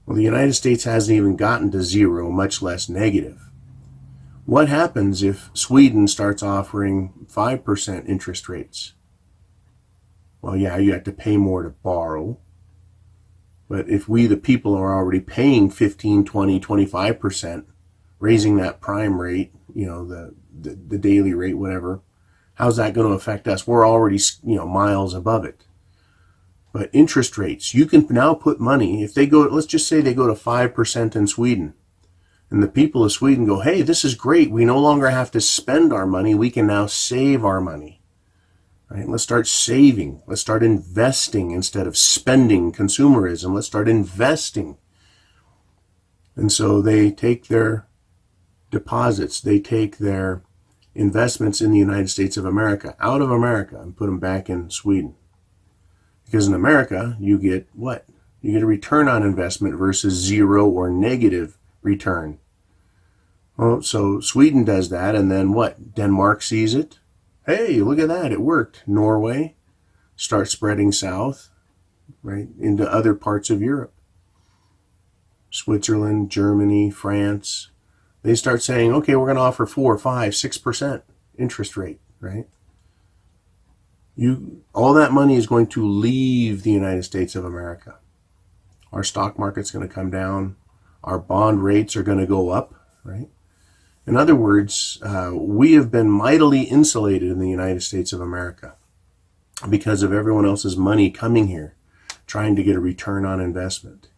Well, the United States hasn't even gotten to zero, much less negative. What happens if Sweden starts offering 5% interest rates? Well, yeah, you have to pay more to borrow. But if we, the people, are already paying 15, 20, 25%, raising that prime rate, you know, the daily rate, whatever, how's that going to affect us? We're already, you know, miles above it. But interest rates, you can now put money, if they go, let's just say they go to 5% in Sweden, and the people of Sweden go, hey, this is great. We no longer have to spend our money. We can now save our money. Right? Let's start saving. Let's start investing instead of spending, consumerism. Let's start investing. And so they take their deposits, they take their investments in the United States of America, out of America, and put them back in Sweden. Because in America, you get what? You get a return on investment versus zero or negative return. Well, so Sweden does that, and then what? Denmark sees it. Hey, look at that, it worked. Norway starts spreading south, right, into other parts of Europe. Switzerland, Germany, France, they start saying, okay, we're going to offer 4, 5, 6% interest rate, right? All that money is going to leave the United States of America. Our stock market's going to come down. Our bond rates are going to go up, right? In other words, we have been mightily insulated in the United States of America because of everyone else's money coming here, trying to get a return on investment,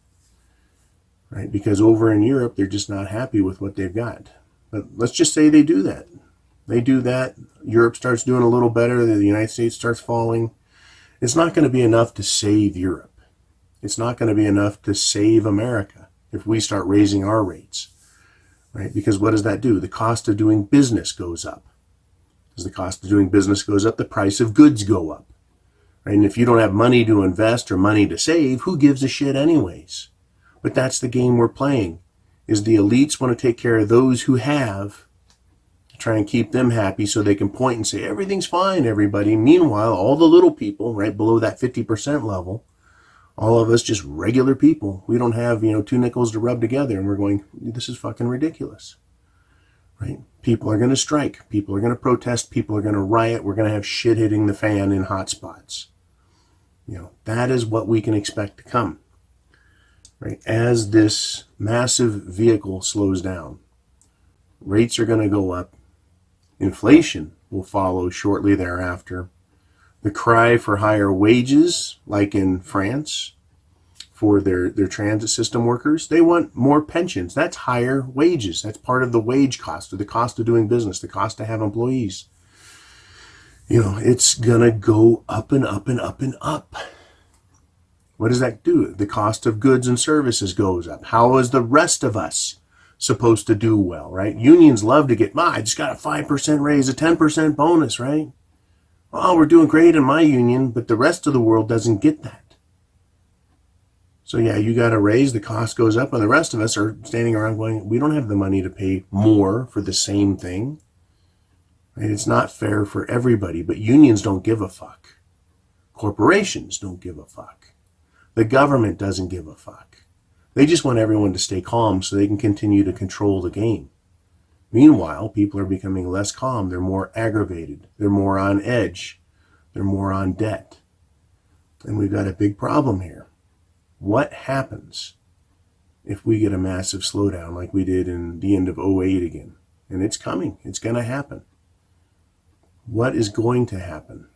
right? Because over in Europe, they're just not happy with what they've got. But let's just say they do that. They do that. Europe starts doing a little better. The United States starts falling. It's not going to be enough to save Europe. It's not going to be enough to save America if we start raising our rates, right? Because what does that do? The cost of doing business goes up. As the cost of doing business goes up, the price of goods go up, right? And if you don't have money to invest or money to save, who gives a shit anyways? But that's the game we're playing, is the elites want to take care of those who have, try and keep them happy so they can point and say, everything's fine, everybody. Meanwhile, all the little people, right below that 50% level, all of us just regular people, we don't have, 2 nickels to rub together, and we're going, this is fucking ridiculous. right? People are going to strike. People are going to protest. People are going to riot. We're going to have shit hitting the fan in hot spots. That is what we can expect to come, right? As this massive vehicle slows down, rates are going to go up. Inflation will follow shortly thereafter. The cry for higher wages, like in France, for their transit system workers, they want more pensions. That's higher wages. That's part of the wage cost, or the cost of doing business, the cost to have employees. It's going to go up and up and up and up. What does that do? The cost of goods and services goes up. How is the rest of us supposed to do well, right? Unions love to get, I just got a 5% raise, a 10% bonus, right? Oh, we're doing great in my union, but the rest of the world doesn't get that. So yeah, you got a raise, the cost goes up, and the rest of us are standing around going, we don't have the money to pay more for the same thing. Right? It's not fair for everybody, but unions don't give a fuck. Corporations don't give a fuck. The government doesn't give a fuck. They just want everyone to stay calm so they can continue to control the game. Meanwhile, people are becoming less calm. They're more aggravated. They're more on edge. They're more on debt. And we've got a big problem here. What happens if we get a massive slowdown like we did in the end of 2008 again? And it's coming. It's going to happen. What is going to happen?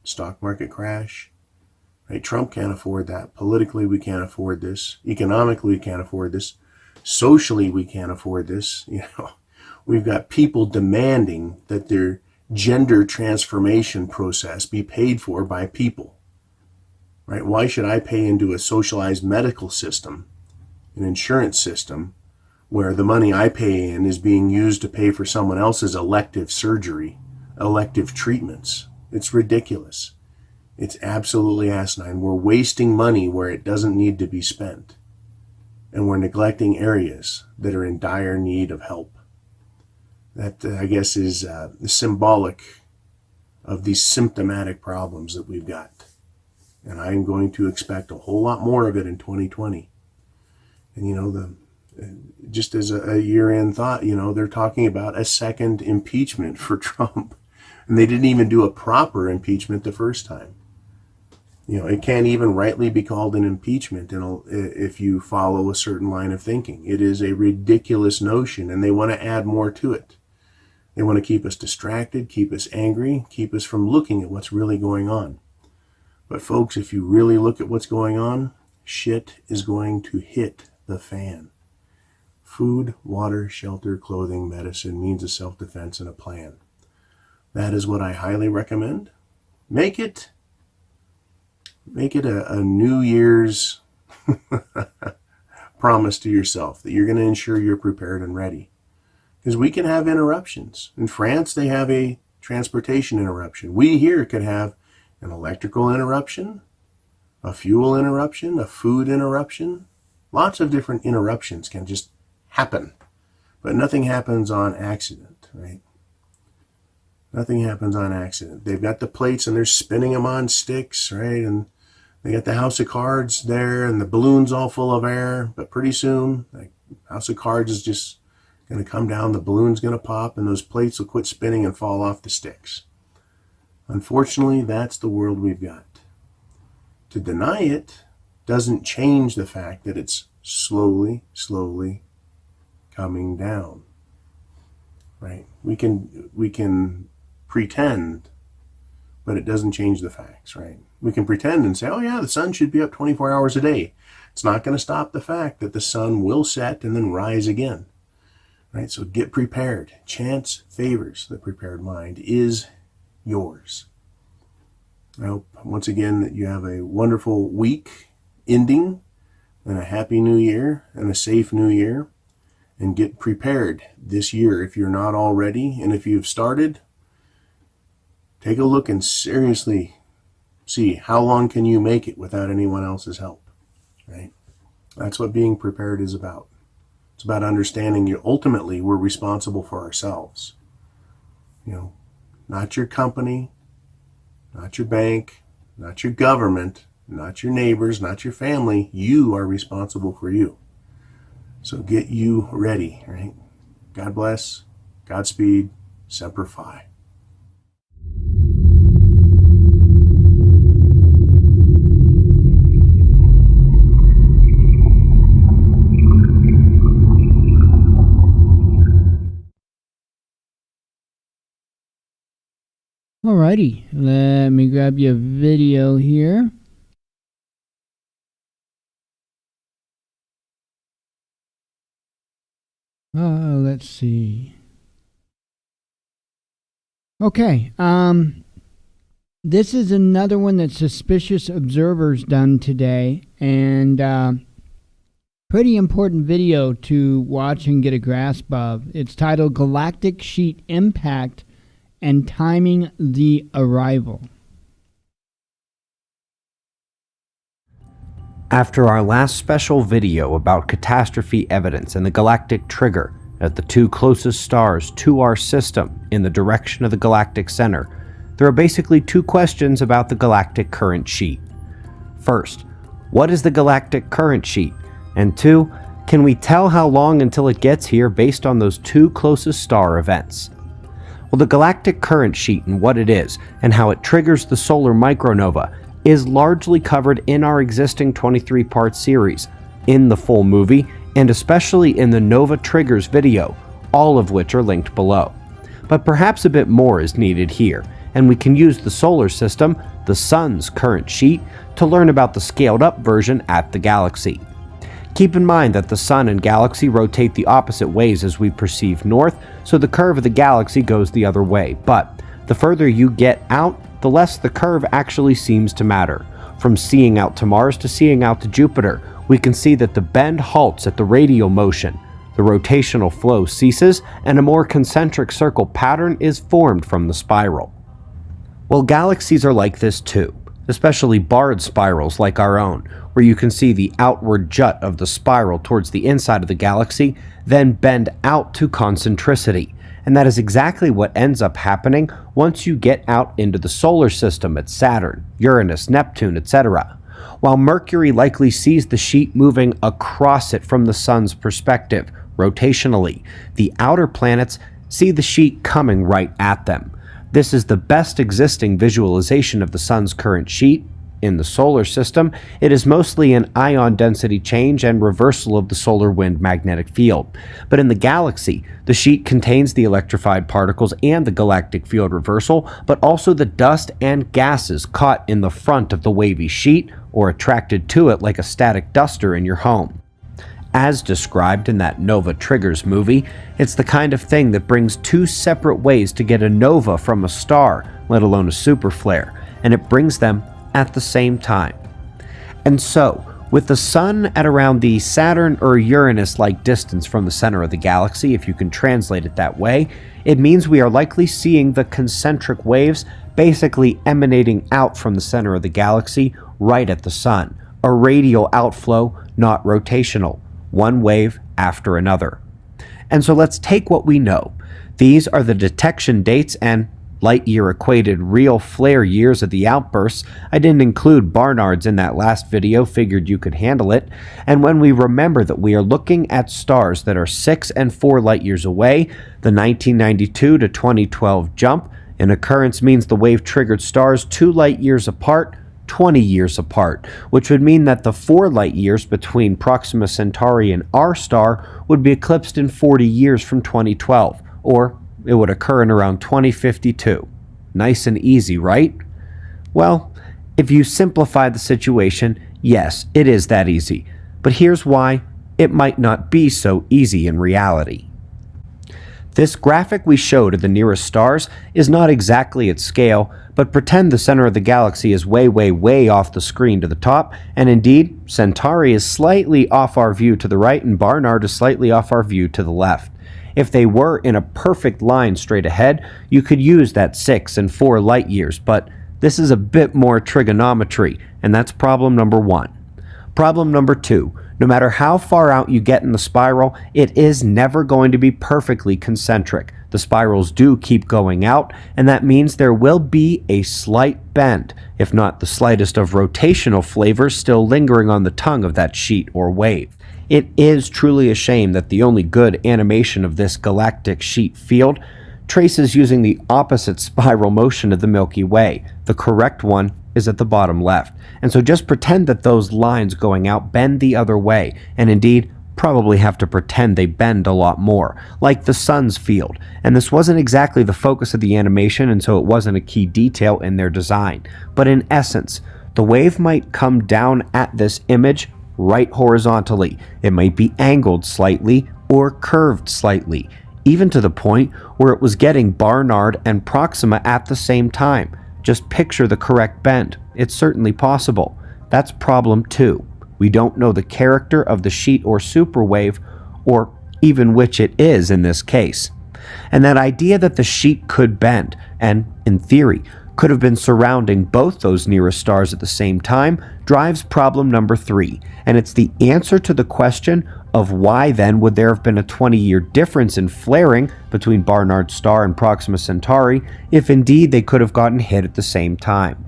Stock market crash? Right? Trump can't afford that. Politically, we can't afford this. Economically, we can't afford this. Socially, we can't afford this. We've got people demanding that their gender transformation process be paid for by people. Right? Why should I pay into a socialized medical system, an insurance system, where the money I pay in is being used to pay for someone else's elective surgery, elective treatments? It's ridiculous. It's absolutely asinine. We're wasting money where it doesn't need to be spent. And we're neglecting areas that are in dire need of help. That, I guess, is symbolic of these symptomatic problems that we've got. And I'm going to expect a whole lot more of it in 2020. And, just as a year-end thought, they're talking about a second impeachment for Trump. And they didn't even do a proper impeachment the first time. It can't even rightly be called an impeachment if you follow a certain line of thinking. It is a ridiculous notion, and they want to add more to it. They want to keep us distracted, keep us angry, keep us from looking at what's really going on. But folks, if you really look at what's going on, shit is going to hit the fan. Food, water, shelter, clothing, medicine, means of self-defense, and a plan. That is what I highly recommend. Make it a New Year's promise to yourself that you're going to ensure you're prepared and ready. Because we can have interruptions. In France, they have a transportation interruption. We here could have an electrical interruption, a fuel interruption, a food interruption. Lots of different interruptions can just happen. But nothing happens on accident, right? Nothing happens on accident. They've got the plates and they're spinning them on sticks, right? And they got the house of cards there and the balloon's all full of air. But pretty soon, the house of cards is just going to come down, the balloon's going to pop, and those plates will quit spinning and fall off the sticks. Unfortunately, that's the world we've got. To deny it doesn't change the fact that it's slowly coming down. Right? We can pretend, but it doesn't change the facts, right? We can pretend and say, oh yeah, the sun should be up 24 hours a day. It's not going to stop the fact that the sun will set and then rise again. Right? So get prepared. Chance favors the prepared mind is yours. I hope once again that you have a wonderful week ending and a happy new year and a safe new year. And get prepared this year if you're not already. And if you've started, take a look and seriously see how long can you make it without anyone else's help. Right? That's what being prepared is about. It's about understanding you ultimately we're responsible for ourselves. Not your company, not your bank, not your government, not your neighbors, not your family. You are responsible for you. So get you ready, right? God bless. Godspeed, Semper Fi. Alrighty, let me grab you a video here. Let's see. Okay, this is another one that Suspicious Observer's done today, and pretty important video to watch and get a grasp of. It's titled Galactic Sheet Impact and Timing the Arrival. After our last special video about catastrophe evidence and the galactic trigger at the two closest stars to our system in the direction of the galactic center, there are basically two questions about the galactic current sheet. First, what is the galactic current sheet? And two, can we tell how long until it gets here based on those two closest star events? Well, the galactic current sheet and what it is, and how it triggers the solar micronova, is largely covered in our existing 23-part series, in the full movie, and especially in the Nova Triggers video, all of which are linked below. But perhaps a bit more is needed here, and we can use the solar system, the sun's current sheet, to learn about the scaled-up version at the galaxy. Keep in mind that the sun and galaxy rotate the opposite ways as we perceive north, so the curve of the galaxy goes the other way, but the further you get out, the less the curve actually seems to matter. From seeing out to Mars to seeing out to Jupiter, we can see that the bend halts at the radial motion, the rotational flow ceases, and a more concentric circle pattern is formed from the spiral. Well, galaxies are like this too, especially barred spirals like our own, where you can see the outward jut of the spiral towards the inside of the galaxy, then bend out to concentricity. And that is exactly what ends up happening once you get out into the solar system at Saturn, Uranus, Neptune, etc. While Mercury likely sees the sheet moving across it from the sun's perspective, rotationally, the outer planets see the sheet coming right at them. This is the best existing visualization of the sun's current sheet. In the solar system, it is mostly an ion density change and reversal of the solar wind magnetic field. But in the galaxy, the sheet contains the electrified particles and the galactic field reversal, but also the dust and gases caught in the front of the wavy sheet or attracted to it like a static duster in your home. As described in that Nova Triggers movie, it's the kind of thing that brings two separate ways to get a nova from a star, let alone a superflare, and it brings them at the same time. And so, with the sun at around the Saturn or Uranus-like distance from the center of the galaxy, if you can translate it that way, it means we are likely seeing the concentric waves basically emanating out from the center of the galaxy right at the sun, a radial outflow, not rotational, one wave after another. And so let's take what we know. These are the detection dates and light-year equated real flare years of the outbursts. I didn't include Barnard's in that last video, figured you could handle it. And when we remember that we are looking at stars that are 6 and 4 light years away, the 1992 to 2012 jump in occurrence means the wave triggered stars 2 light years apart, 20 years apart, which would mean that the 4 light years between Proxima Centauri and our star would be eclipsed in 40 years from 2012, or it would occur in around 2052. Nice and easy, right? Well, if you simplify the situation, yes, it is that easy. But here's why it might not be so easy in reality. This graphic we showed of the nearest stars is not exactly at scale, but pretend the center of the galaxy is way, way, way off the screen to the top, and indeed, Centauri is slightly off our view to the right and Barnard is slightly off our view to the left. If they were in a perfect line straight ahead, you could use that 6 and 4 light years, but this is a bit more trigonometry, and that's problem number 1. Problem number 2, no matter how far out you get in the spiral, it is never going to be perfectly concentric. The spirals do keep going out, and that means there will be a slight bend, if not the slightest of rotational flavors still lingering on the tongue of that sheet or wave. It is truly a shame that the only good animation of this galactic sheet field traces using the opposite spiral motion of the Milky Way. The correct one is at the bottom left. And so just pretend that those lines going out bend the other way, and indeed probably have to pretend they bend a lot more, like the sun's field. And this wasn't exactly the focus of the animation, and so it wasn't a key detail in their design. But in essence, the wave might come down at this image right horizontally. It might be angled slightly or curved slightly, even to the point where it was getting Barnard and Proxima at the same time. Just picture the correct bend. It's certainly possible. That's problem 2. We don't know the character of the sheet or superwave, or even which it is in this case. And that idea that the sheet could bend, and, in theory, could have been surrounding both those nearest stars at the same time, drives problem number 3. And it's the answer to the question of why then would there have been a 20-year difference in flaring between Barnard's star and Proxima Centauri if indeed they could have gotten hit at the same time?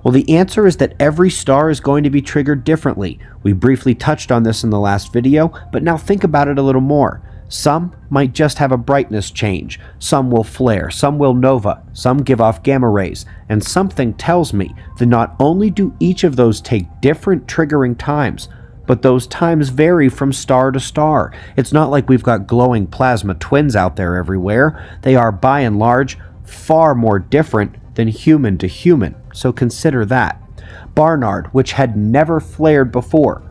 Well, the answer is that every star is going to be triggered differently. We briefly touched on this in the last video, but now think about it a little more. Some might just have a brightness change, some will flare, some will nova, some give off gamma rays, and something tells me that not only do each of those take different triggering times, but those times vary from star to star. It's not like we've got glowing plasma twins out there everywhere. They are, by and large, far more different than human to human, so consider that. Barnard, which had never flared before,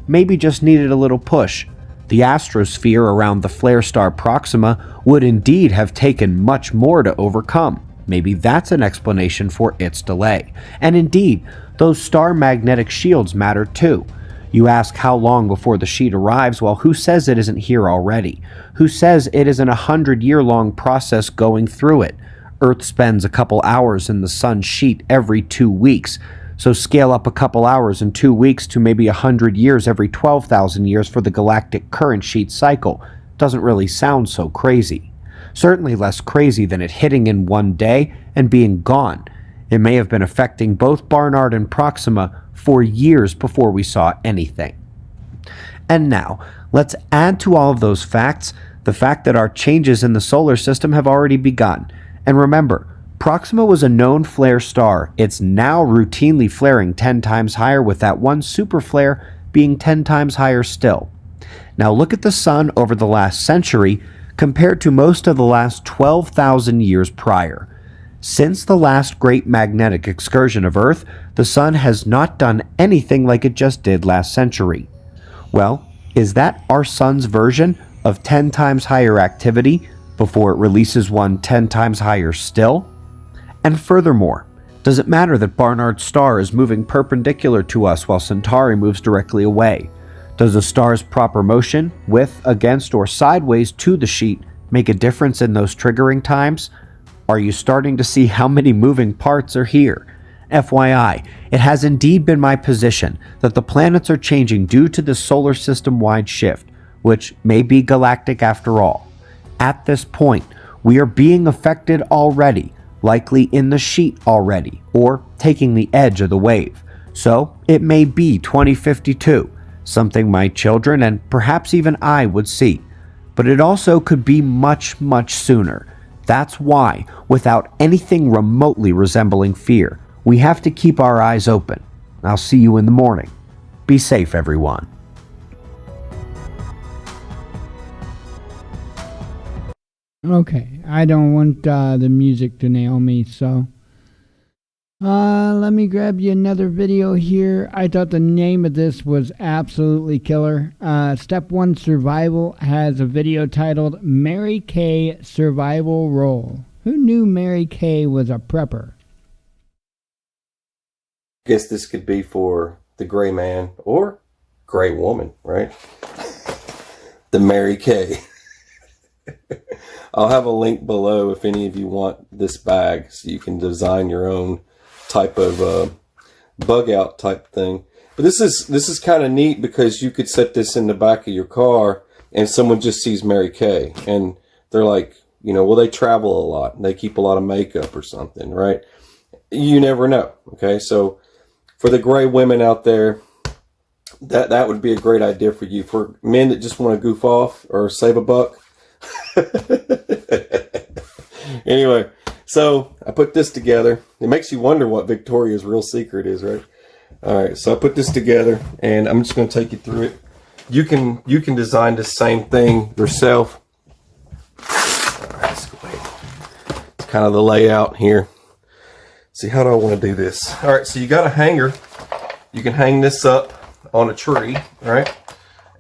maybe just needed a little push. The astrosphere around the flare star Proxima would indeed have taken much more to overcome. Maybe that's an explanation for its delay. And indeed, those star magnetic shields matter too. You ask how long before the sheet arrives. Well, who says it isn't here already? Who says it isn't a 100-year-long process going through it? Earth spends a couple hours in the sun's sheet every 2 weeks. So scale up a couple hours in 2 weeks to maybe 100 years every 12,000 years for the galactic current sheet cycle. Doesn't really sound so crazy. Certainly less crazy than it hitting in one day and being gone. It may have been affecting both Barnard and Proxima for years before we saw anything. And now, let's add to all of those facts the fact that our changes in the solar system have already begun. And remember, Proxima was a known flare star. It's now routinely flaring 10 times higher, with that one super flare being 10 times higher still. Now look at the sun over the last century compared to most of the last 12,000 years prior. Since the last great magnetic excursion of Earth, the sun has not done anything like it just did last century. Well, is that our sun's version of 10 times higher activity before it releases one 10 times higher still? And furthermore, does it matter that Barnard's star is moving perpendicular to us while Centauri moves directly away? Does a star's proper motion, with, against, or sideways to the sheet make a difference in those triggering times? Are you starting to see how many moving parts are here? FYI, it has indeed been my position that the planets are changing due to the solar system-wide shift, which may be galactic after all. At this point, we are being affected already, likely in the sheet already, or taking the edge of the wave. So it may be 2052, something my children and perhaps even I would see. But it also could be much, much sooner. That's why, without anything remotely resembling fear, we have to keep our eyes open. I'll see you in the morning. Be safe, everyone. Okay, I don't want the music to nail me, so let me grab you another video here. I thought the name of this was absolutely killer. Step 1 Survival has a video titled Mary Kay Survival Role. Who knew Mary Kay was a prepper? Guess this could be for the gray man or gray woman, right? The Mary Kay. I'll have a link below if any of you want this bag so you can design your own type of bug out type thing. But this is kind of neat because you could set this in the back of your car and someone just sees Mary Kay and they're like, you know, well, they travel a lot and they keep a lot of makeup or something, right? You never know. Okay, so for the gray women out there, that would be a great idea for you. For men that just want to goof off or save a buck. Anyway, so I put this together. It makes you wonder what Victoria's real secret is, right? All right, so I put this together, and I'm just going to take you through it. You can design the same thing yourself. All right, let's go ahead. It's kind of the layout here. See, how do I want to do this? All right, so you got a hanger. You can hang this up on a tree, right?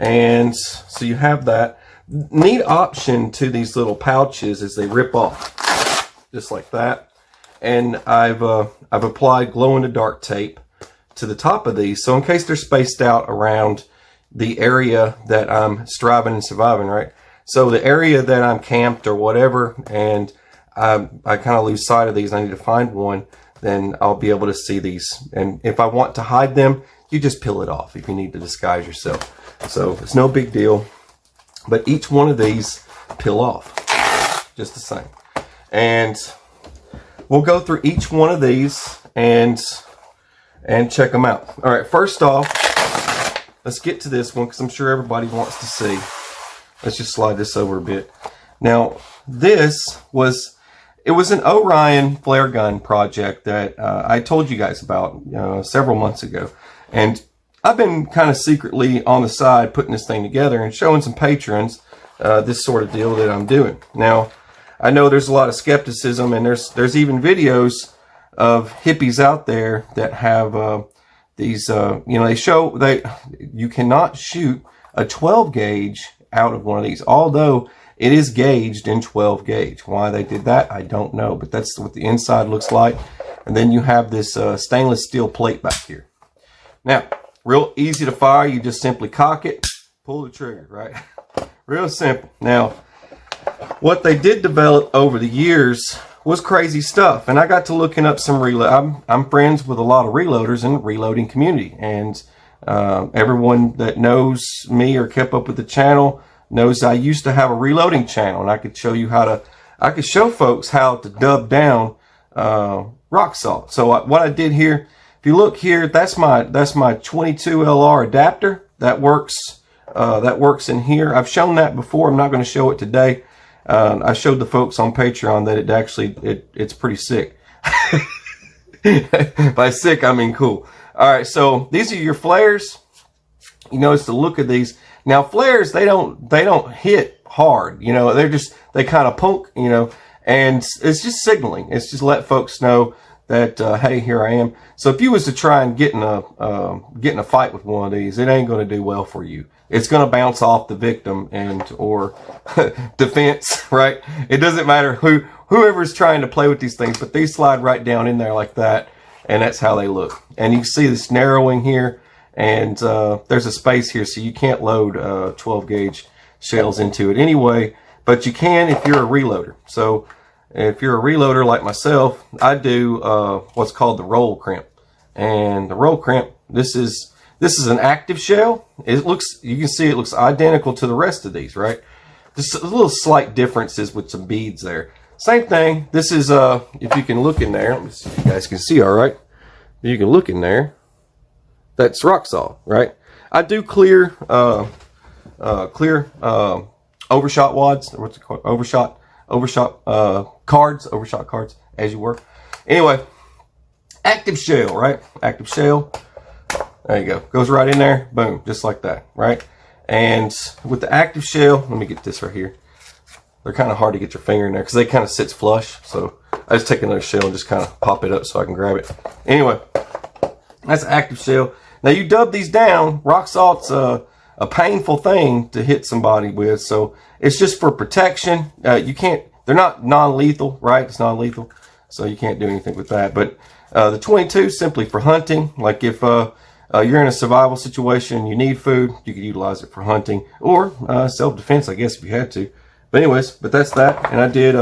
And so you have that. Neat option to these little pouches is they rip off just like that. And I've applied glow-in-the-dark tape to the top of these, so in case they're spaced out around the area that I'm striving and surviving, right? So the area that I'm camped or whatever, and I kind of lose sight of these, I need to find one, then I'll be able to see these. And if I want to hide them, you just peel it off if you need to disguise yourself. So it's no big deal. But each one of these peel off just the same. And we'll go through each one of these and check them out. All right, first off, let's get to this one because I'm sure everybody wants to see. Let's just slide this over a bit. Now, this was an Orion flare gun project that I told you guys about several months ago. And I've been kind of secretly on the side putting this thing together and showing some patrons this sort of deal that I'm doing. Now, I know there's a lot of skepticism, and there's even videos of hippies out there that have these, you cannot shoot a 12 gauge out of one of these, although it is gauged in 12 gauge. Why they did that, I don't know, but that's what the inside looks like. And then you have this stainless steel plate back here. Now, real easy to fire. You just simply cock it, pull the trigger, right? Real simple. Now, what they did develop over the years was crazy stuff. And I got to looking up some reload. I'm friends with a lot of reloaders in the reloading community. And everyone that knows me or kept up with the channel knows I used to have a reloading channel. And I could show you I could show folks how to dub down rock salt. So what I did here, if you look here, that's my 22 LR adapter that works in here. I've shown that before. I'm not going to show it today. I showed the folks on Patreon that it's pretty sick. By sick, I mean cool. All right, so these are your flares. You notice the look of these. Now flares, they don't hit hard. They kind of poke. And it's just signaling. It's just let folks know that hey, here I am. So if you was to try and get in a fight with one of these, it ain't going to do well for you. It's going to bounce off the victim or defense, right? It doesn't matter whoever's trying to play with these things, but these slide right down in there like that, and that's how they look. And you can see this narrowing here, and there's a space here, so you can't load 12 gauge shells into it anyway, but you can if you're a reloader. So if you're a reloader like myself, I do what's called the roll crimp. And the roll crimp, this is an active shell. You can see it looks identical to the rest of these, right? Just a little slight differences with some beads there. Same thing. This is if you can look in there, let me see if you guys can see all right. If you can look in there, that's rock salt, right? I do clear overshot wads, or what's it called? Overshot cards as you work. Anyway, active shell, right? Active shell. There you go. Goes right in there. Boom. Just like that, right? And with the active shell, let me get this right here. They're kind of hard to get your finger in there because they kind of sits flush. So I just take another shell and just kind of pop it up so I can grab it. Anyway, that's an active shell. Now you dub these down. Rock salt's a painful thing to hit somebody with. So it's just for protection. You can't, they're not non-lethal, right? It's non-lethal. So you can't do anything with that. But the 22 simply for hunting. Like if you're in a survival situation, you need food, you could utilize it for hunting or self-defense, I guess, if you had to. But anyways, that's that. And I did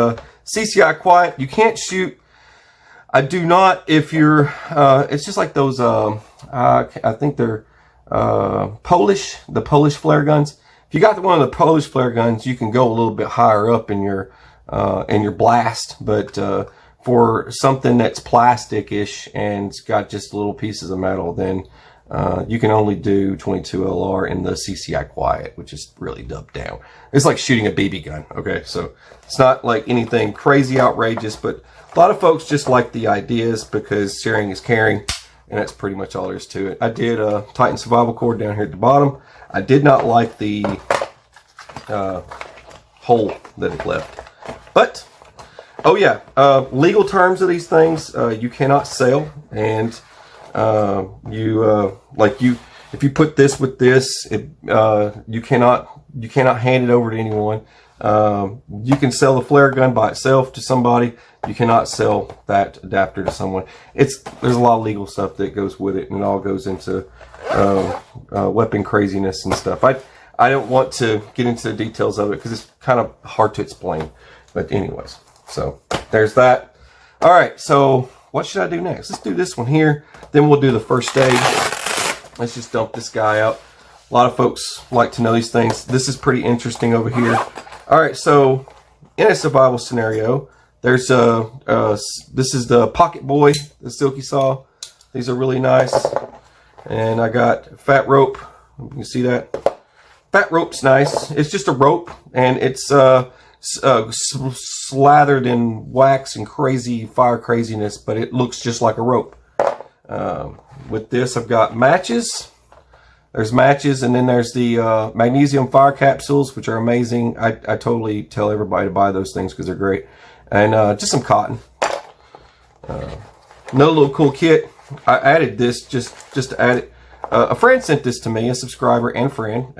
CCI quiet. You can't shoot. I do not if you're, it's just like those, I think they're the Polish flare guns. If you got one of the Polish flare guns, you can go a little bit higher up in your blast. But for something that's plastic-ish and it's got just little pieces of metal, then You can only do 22 LR in the CCI Quiet, which is really dubbed down. It's like shooting a BB gun. Okay, so it's not like anything crazy outrageous, but a lot of folks just like the ideas because sharing is caring, and that's pretty much all there is to it. I did a Titan survival cord down here at the bottom. I did not like the hole that it left, but oh yeah, legal terms of these things, you cannot sell, and if you put this with this, you cannot hand it over to anyone. You can sell the flare gun by itself to somebody. You cannot sell that adapter to someone. There's a lot of legal stuff that goes with it, and it all goes into weapon craziness and stuff. I don't want to get into the details of it because it's kind of hard to explain. But anyways, so there's that. All right, so what should I do next? Let's do this one here. Then we'll do the first aid. Let's just dump this guy out. A lot of folks like to know these things. This is pretty interesting over here. All right, so in a survival scenario, there's this is the Pocket Boy, the Silky Saw. These are really nice. And I got fat rope. You can see that. Fat rope's nice. It's just a rope, and it's slathered in wax and crazy fire craziness, but it looks just like a rope. With this, I've got matches. There's matches, and then there's the magnesium fire capsules, which are amazing. I totally tell everybody to buy those things because they're great. And just some cotton. Another little cool kit. I added this just to add it. A friend sent this to me, a subscriber and friend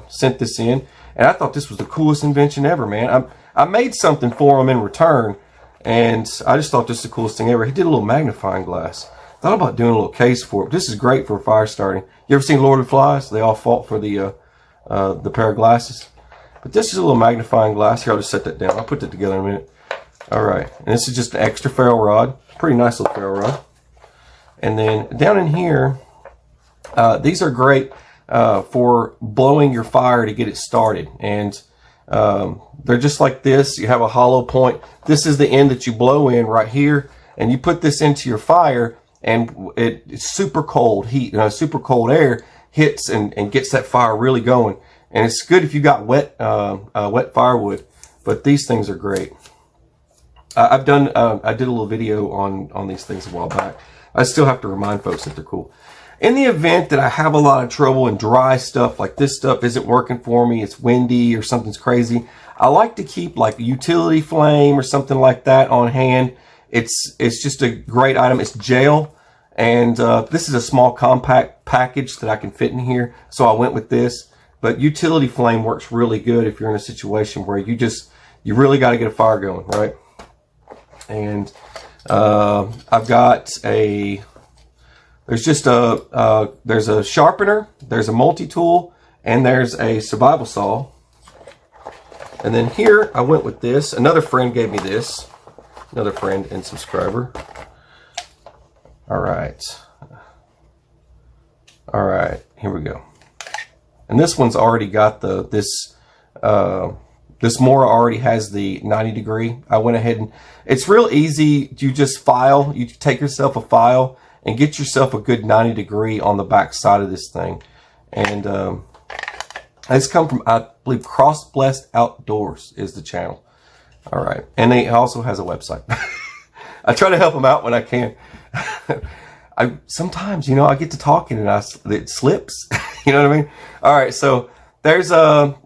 sent this in, and I thought this was the coolest invention ever, man. I made something for him in return, and I just thought this was the coolest thing ever. He did a little magnifying glass. Thought about doing a little case for it. This is great for fire starting. You ever seen Lord of the Flies? They all fought for the pair of glasses. But this is a little magnifying glass. Here, I'll just set that down. I'll put that together in a minute. All right, and this is just an extra ferrule rod. Pretty nice little ferrule rod. And then down in here, these are great for blowing your fire to get it started. And they're just like this. You have a hollow point. This is the end that you blow in right here. And you put this into your fire, and it's super cold heat, super cold air hits and gets that fire really going. And it's good if you got wet firewood. But these things are great. I did a little video on these things a while back. I still have to remind folks that they're cool. In the event that I have a lot of trouble and dry stuff, like this stuff isn't working for me, it's windy or something's crazy, I like to keep like a utility flame or something like that on hand. It's just a great item. It's gel, and this is a small compact package that I can fit in here, so I went with this. But utility flame works really good if you're in a situation where you really got to get a fire going, right? And I've got there's a sharpener, there's a multi-tool, and there's a survival saw. And then here I went with this. Another friend gave me this. Another friend and subscriber. All right, here we go. And this one's already got this Mora already has the 90 degree. I went ahead and it's real easy. You just file, you take yourself a file and get yourself a good 90 degree on the back side of this thing. And it's come from, I believe, Cross Blessed Outdoors is the channel. All right. And it also has a website. I try to help them out when I can. Sometimes, I get to talking and it slips. You know what I mean? All right. So there's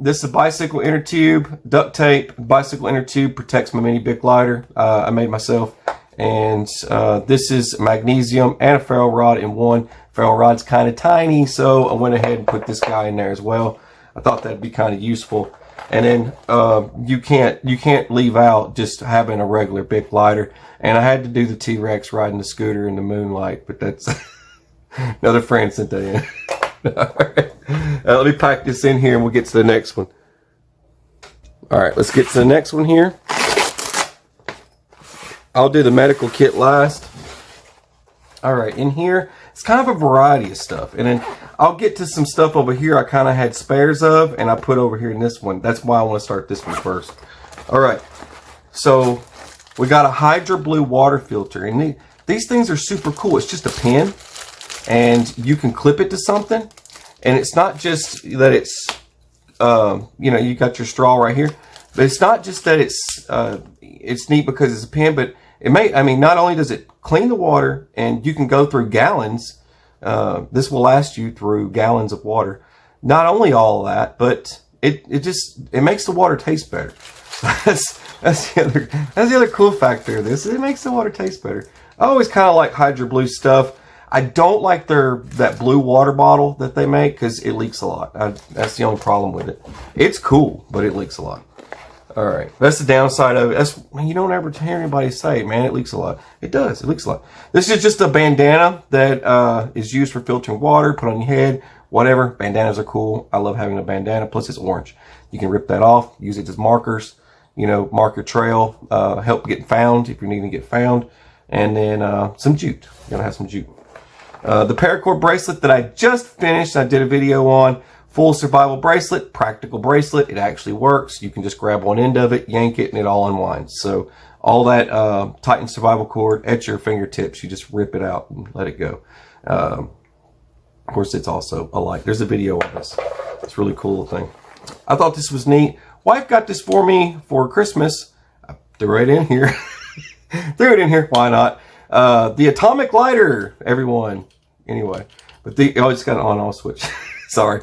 this is a bicycle inner tube, duct tape. Bicycle inner tube protects my mini Bic lighter. I made myself. And this is magnesium and a ferrule rod in one. Ferrule rod's kind of tiny, so I went ahead and put this guy in there as well. I thought that'd be kind of useful. And then you can't leave out just having a regular Bic lighter. And I had to do the T-Rex riding the scooter in the moonlight, but that's another friend sent that in. All right. Let me pack this in here and we'll get to the next one. All right, let's get to the next one here. I'll do the medical kit last. All right, in here, it's kind of a variety of stuff. And then I'll get to some stuff over here I kind of had spares of, and I put over here in this one. That's why I want to start this one first. All right, so we got a Hydra Blue water filter. And these things are super cool. It's just a pen. and you can clip it to something. And it's not just that it's, you know, you got your straw right here, but it's not just that it's neat because it's a pen, but it may, I mean, not only does it clean the water, and you can go through gallons. This will last you through gallons of water. Not only all of that, but it makes the water taste better. That's the other cool factor of this. It makes the water taste better. I always kind of like Hydro Blue stuff. I don't like that blue water bottle that they make because it leaks a lot. That's the only problem with it. It's cool, but it leaks a lot. All right, that's the downside of it. You don't ever hear anybody say, man, it leaks a lot. It does. It leaks a lot. This is just a bandana that is used for filtering water. Put on your head, whatever. Bandanas are cool. I love having a bandana. Plus, it's orange. You can rip that off. Use it as markers. You know, mark your trail. Help getting found if you need to get found. And then some jute. You're gonna have some jute. The paracord bracelet that I just finished. I did a video on. Full survival bracelet, practical bracelet. It actually works. You can just grab one end of it, yank it, and it all unwinds. So all that Titan survival cord at your fingertips. You just rip it out and let it go. Of course, it's also a light. There's a video on this. It's a really cool thing. I thought this was neat. Wife got this for me for Christmas. I threw it in here. Threw it in here. Why not? The atomic lighter, everyone. Anyway, but it's got an on-off switch. Sorry.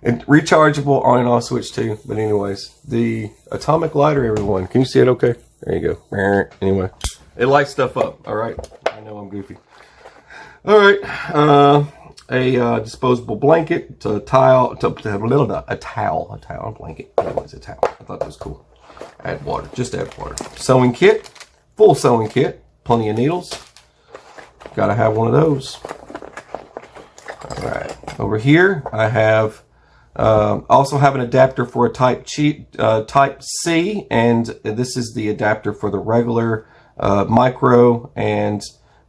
And rechargeable on and off switch too. But anyways, the atomic lighter, everyone. Can you see it okay? There you go. Anyway, it lights stuff up. All right. I know I'm goofy. All right. A disposable blanket, a towel, a towel, blanket. Anyways, a towel. I thought that was cool. Add water. Just add water. Sewing kit. Full sewing kit. Plenty of needles. Gotta have one of those. All right. Over here, I have also have an adapter for a type C, and this is the adapter for the regular micro, and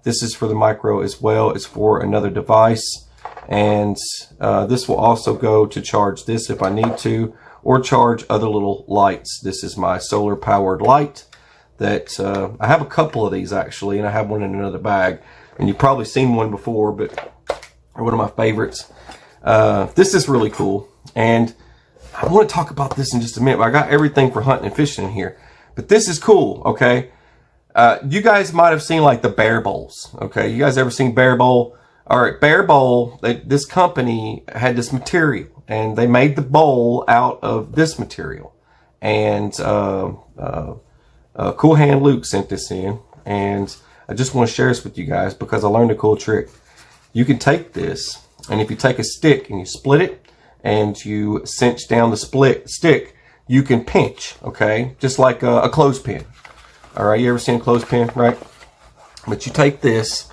this is for the micro as well. It's for another device, and this will also go to charge this if I need to, or charge other little lights. This is my solar powered light that I have a couple of these actually, and I have one in another bag, and you've probably seen one before, but one of my favorites. This is really cool, and I want to talk about this in just a minute, but I got everything for hunting and fishing in here. But this is cool, okay? You guys might have seen like the Bear Bowls, okay? You guys ever seen Bear Bowl? All right, Bear Bowl, this company had this material, and they made the bowl out of this material. And Cool Hand Luke sent this in, and I just want to share this with you guys because I learned a cool trick. You can take this, and if you take a stick and you split it and you cinch down the stick, you can pinch, okay? Just like a clothespin. All right, you ever seen a clothespin, right? But you take this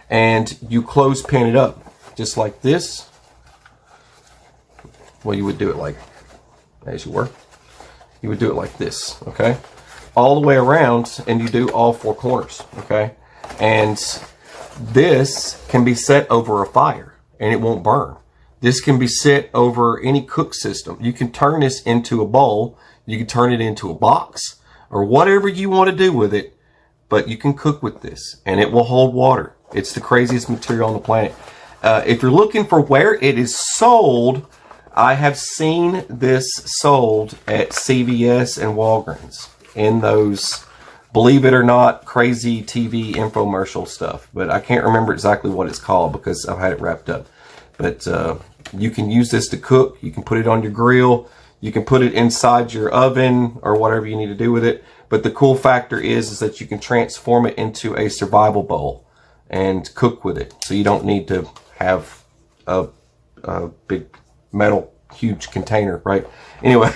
and you clothespin it up just like this. Well, you would do it like, as you were. You would do it like this, okay? All the way around, and you do all four corners, okay? And this can be set over a fire and it won't burn. This can be set over any cook system. You can turn this into a bowl. You can turn it into a box or whatever you want to do with it, but you can cook with this and it will hold water. It's the craziest material on the planet. If you're looking for where it is sold, I have seen this sold at CVS and Walgreens in those, believe it or not, crazy TV infomercial stuff. But I can't remember exactly what it's called because I've had it wrapped up. But you can use this to cook. You can put it on your grill. You can put it inside your oven or whatever you need to do with it. But the cool factor is that you can transform it into a survival bowl and cook with it. So you don't need to have a big metal huge container, right? Anyway,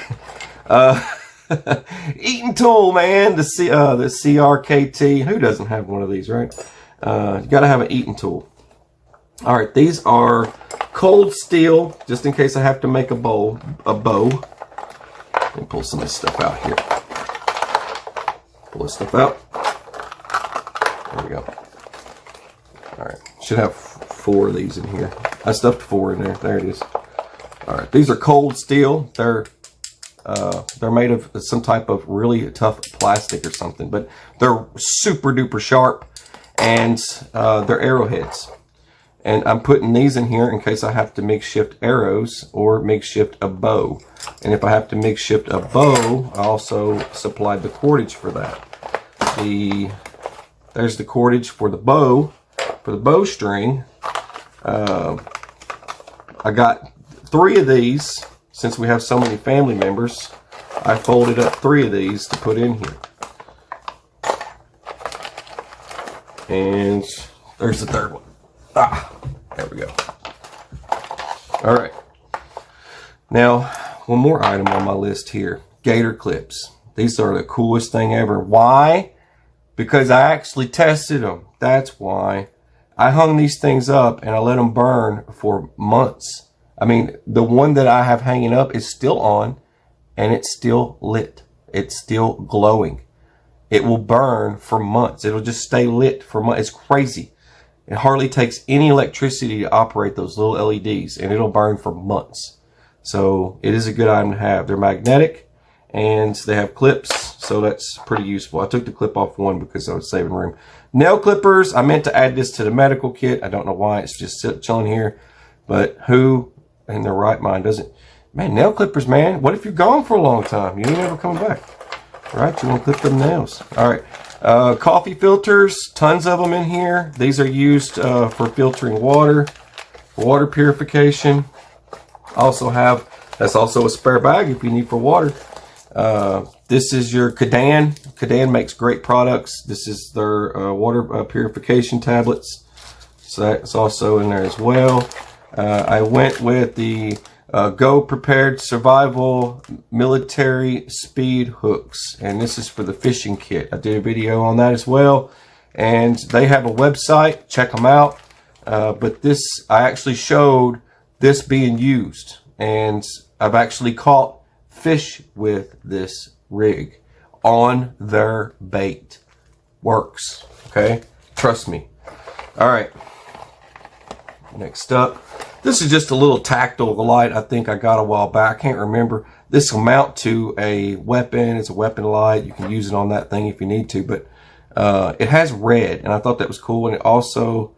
eating tool, man. The CRKT. Who doesn't have one of these, right? You got to have an eating tool. All right, these are cold steel, just in case I have to make a bow. Let me pull some of this stuff out here. Pull this stuff out. There we go. All right, should have 4 of these in here. I stuffed 4 in there. There it is. All right, these are cold steel. They're made of some type of really tough plastic or something, but they're super duper sharp, and they're arrowheads. And I'm putting these in here in case I have to makeshift arrows or makeshift a bow. And if I have to makeshift a bow, I also supplied the cordage for that. There's the cordage for the bow, for the bowstring. I got 3 of these. Since we have so many family members, I folded up 3 of these to put in here. And there's the 3rd one. There we go. All right. Now, one more item on my list here. Gator clips. These are the coolest thing ever. Why? Because I actually tested them. That's why. I hung these things up and I let them burn for months. I mean, the one that I have hanging up is still on and it's still lit. It's still glowing. It will burn for months. It'll just stay lit for months. It's crazy. It hardly takes any electricity to operate those little LEDs and it'll burn for months. So it is a good item to have. They're magnetic and they have clips, so that's pretty useful. I took the clip off one because I was saving room. Nail clippers. I meant to add this to the medical kit. I don't know why. It's just chilling here. But who in their right mind doesn't? Man, nail clippers, man. What if you're gone for a long time? You ain't never coming back. Right? You want to clip them nails. All right. Coffee filters. Tons of them in here. These are used for filtering water. Water purification. Also have, that's also a spare bag if you need for water. This is your Kadan. Kadan makes great products. This is their water purification tablets. So that's also in there as well. I went with the Go Prepared Survival Military Speed Hooks. And this is for the fishing kit. I did a video on that as well. And they have a website. Check them out. But this, I actually showed this being used. And I've actually caught fish with this rig on their bait. Works. Okay? Trust me. All right. Next up. This is just a little tactile light I think I got a while back. I can't remember. This will mount to a weapon. It's a weapon light. You can use it on that thing if you need to. But it has red, and I thought that was cool. And it also,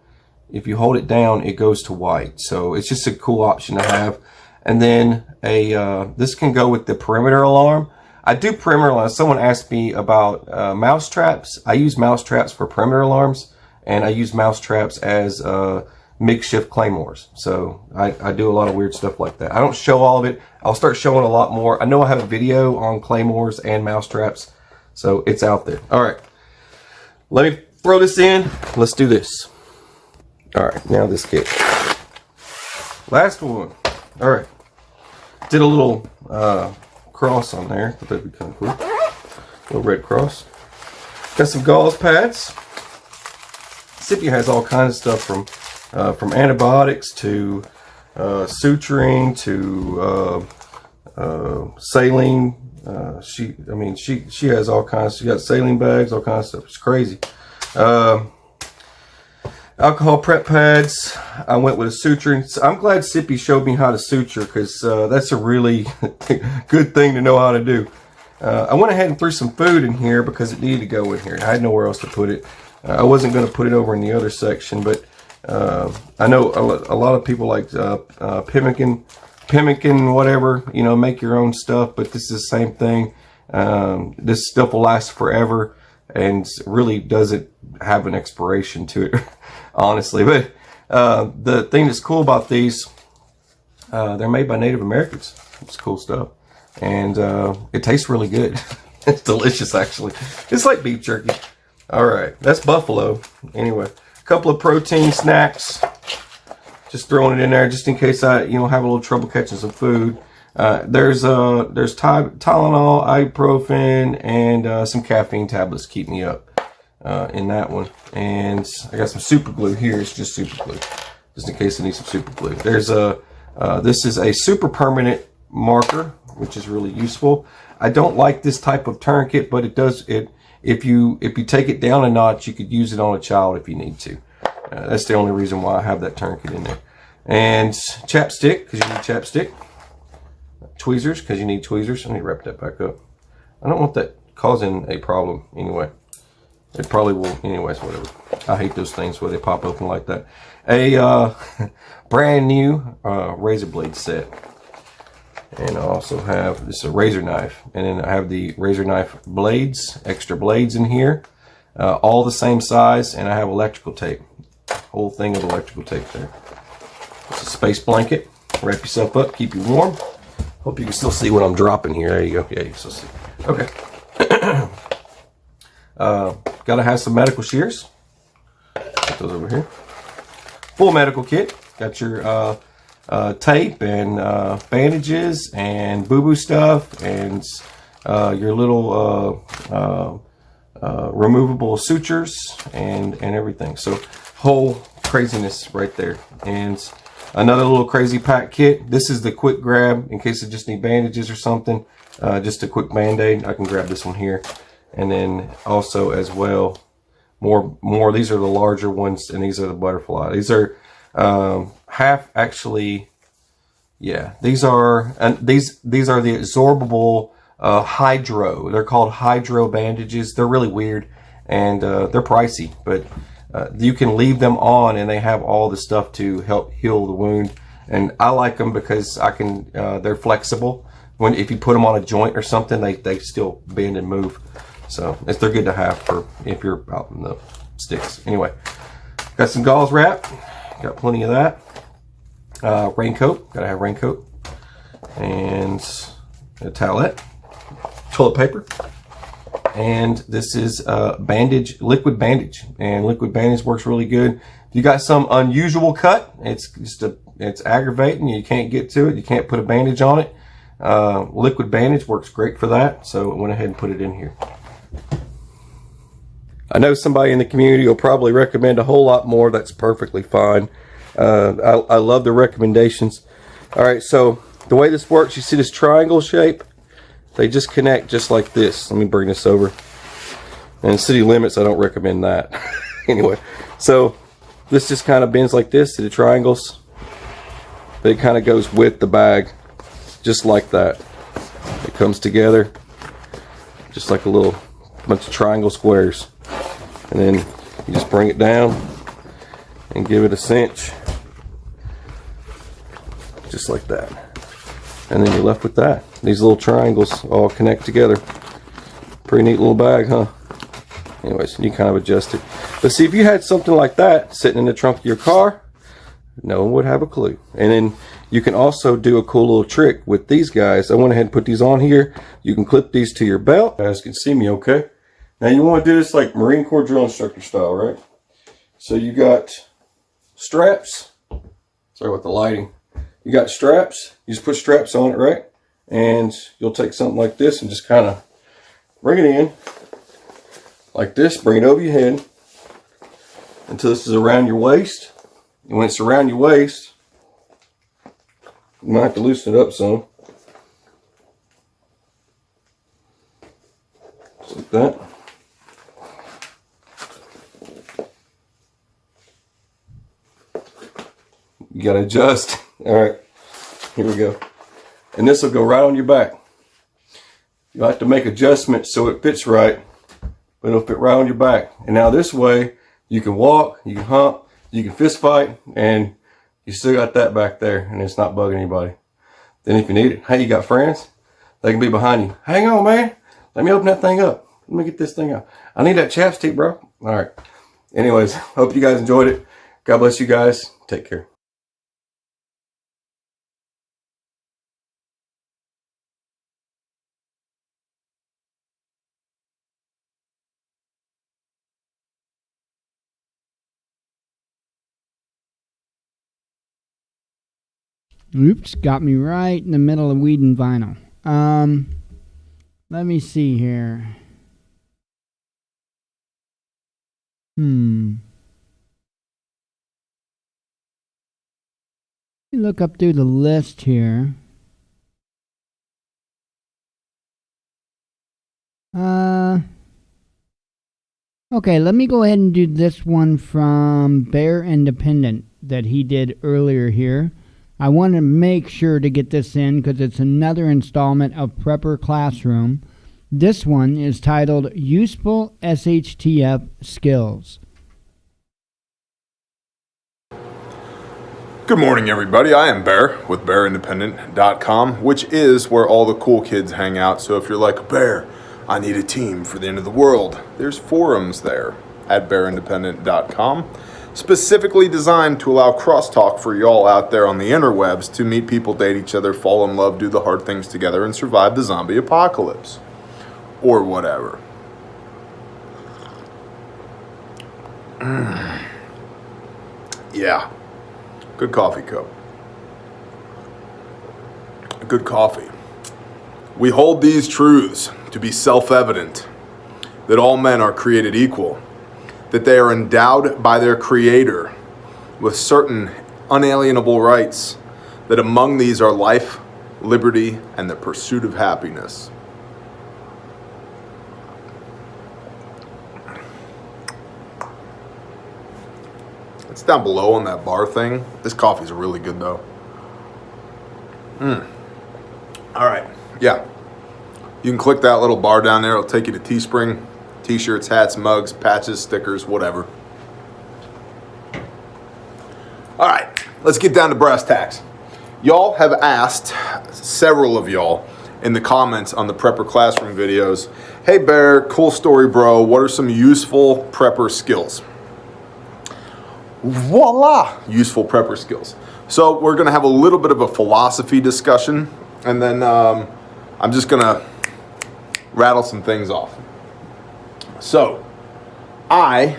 if you hold it down, it goes to white. So it's just a cool option to have. And then this can go with the perimeter alarm. I do perimeter alarms. Someone asked me about mouse traps. I use mouse traps for perimeter alarms, and I use mouse traps as makeshift claymores. So I do a lot of weird stuff like that. I don't show all of it. I'll start showing a lot more. I know I have a video on claymores and mouse traps, so it's out there. All right, let me throw this in. Let's do this. All right, now this kit. Last one. All right, did a little cross on there. Thought that'd be kind of cool. Little red cross. Got some gauze pads. Sippy has all kinds of stuff from antibiotics to suturing to saline. She has all kinds. She got saline bags, all kinds of stuff. It's crazy. Alcohol prep pads. I went with a suturing. I'm glad Sippy showed me how to suture because that's a really good thing to know how to do. I went ahead and threw some food in here because it needed to go in here. I had nowhere else to put it. I wasn't going to put it over in the other section, but I know a lot of people like pemmican, whatever, you know, make your own stuff, but this is the same thing. This stuff will last forever and really doesn't have an expiration to it, honestly. But the thing that's cool about these, they're made by Native Americans. It's cool stuff. And it tastes really good. It's delicious, actually. It's like beef jerky. All right, that's buffalo. Anyway, a couple of protein snacks. Just throwing it in there just in case I, have a little trouble catching some food. There's Tylenol, ibuprofen, and some caffeine tablets to keep me up in that one. And I got some super glue here. It's just super glue, just in case I need some super glue. There's this is a super permanent marker, which is really useful. I don't like this type of tourniquet, but it does it. If you take it down a notch, you could use it on a child if you need to. That's the only reason why I have that tourniquet in there. And chapstick, because you need chapstick. Tweezers, because you need tweezers. Let me wrap that back up. I don't want that causing a problem anyway. It probably will. Anyways, whatever. I hate those things where they pop open like that. A brand new razor blade set. And I also have, this is a razor knife. And then I have the razor knife blades, extra blades in here. All the same size. And I have electrical tape. Whole thing of electrical tape there. It's a space blanket. Wrap yourself up, keep you warm. Hope you can still see what I'm dropping here. There you go. Yeah, you can still see. Okay. Gotta have some medical shears. Put those over here. Full medical kit. Got your tape and bandages and boo-boo stuff and your little removable sutures and everything. So whole craziness right there. And another little crazy pack kit. This is the quick grab in case I just need bandages or something. Just a quick band-aid. I can grab this one here. And then also as well, more. These are the larger ones, and these are the butterfly. These are half actually. Yeah, these are the absorbable hydro. They're called hydro bandages. They're really weird, and they're pricey, but you can leave them on, and they have all the stuff to help heal the wound. And I like them because I can. They're flexible. If you put them on a joint or something, they still bend and move. So they're good to have for if you're out in the sticks. Anyway, got some gauze wrap. Got plenty of that. Raincoat. Gotta have raincoat. And a towelette. Toilet paper. And this is bandage, liquid bandage. And liquid bandage works really good. If you got some unusual cut, it's aggravating. You can't get to it. You can't put a bandage on it. Liquid bandage works great for that. So I went ahead and put it in here. I know somebody in the community will probably recommend a whole lot more. That's perfectly fine. I love the recommendations. All right, so the way this works, you see this triangle shape? They just connect just like this. Let me bring this over. And city limits, I don't recommend that. Anyway, so this just kind of bends like this to the triangles. But it kind of goes with the bag, just like that. It comes together, just like a little bunch of triangle squares. And then you just bring it down and give it a cinch. Just like that. And then you're left with that. These little triangles all connect together. Pretty neat little bag, huh? Anyways, you kind of adjust it. But see, if you had something like that sitting in the trunk of your car, no one would have a clue. And then you can also do a cool little trick with these guys. I went ahead and put these on here. You can clip these to your belt. You guys can see me okay. Now you want to do this like Marine Corps drill instructor style, right? So you got straps. Sorry about the lighting. You got straps. You just put straps on it, right? And you'll take something like this and just kind of bring it in like this. Bring it over your head until this is around your waist. And when it's around your waist, you might have to loosen it up some. Just like that. You gotta adjust. All right, here we go. And this will go right on your back. You'll have to make adjustments so it fits right, but it'll fit right on your back. And now this way, you can walk, you can hump, you can fist fight, and you still got that back there, and it's not bugging anybody. Then if you need it, hey, you got friends? They can be behind you. Hang on, man. Let me open that thing up. Let me get this thing out. I need that chapstick, bro. All right. Anyways, hope you guys enjoyed it. God bless you guys. Take care. Oops, got me right in the middle of weeding vinyl. Let me see here. Look up through the list here. Okay, let me go ahead and do this one from Bear Independent that he did earlier here. I want to make sure to get this in because it's another installment of Prepper Classroom. This one is titled Useful SHTF Skills. Good morning, everybody. I am Bear with BearIndependent.com, which is where all the cool kids hang out. So if you're like, Bear, I need a team for the end of the world, there's forums there at BearIndependent.com, specifically designed to allow crosstalk for y'all out there on the interwebs to meet people, date each other, fall in love, do the hard things together, and survive the zombie apocalypse. Or whatever. Yeah. Good coffee cup. Good coffee. We hold these truths to be self-evident, that all men are created equal, that they are endowed by their Creator with certain unalienable rights, that among these are life, liberty, and the pursuit of happiness. It's down below on that bar thing. This coffee's really good though. All right, yeah. You can click that little bar down there. It'll take you to Teespring. T-shirts, hats, mugs, patches, stickers, whatever. All right, let's get down to brass tacks. Y'all have asked, several of y'all, in the comments on the Prepper Classroom videos, hey Bear, cool story bro, what are some useful prepper skills? Voila, useful prepper skills. So we're gonna have a little bit of a philosophy discussion, and then I'm just gonna rattle some things off. So I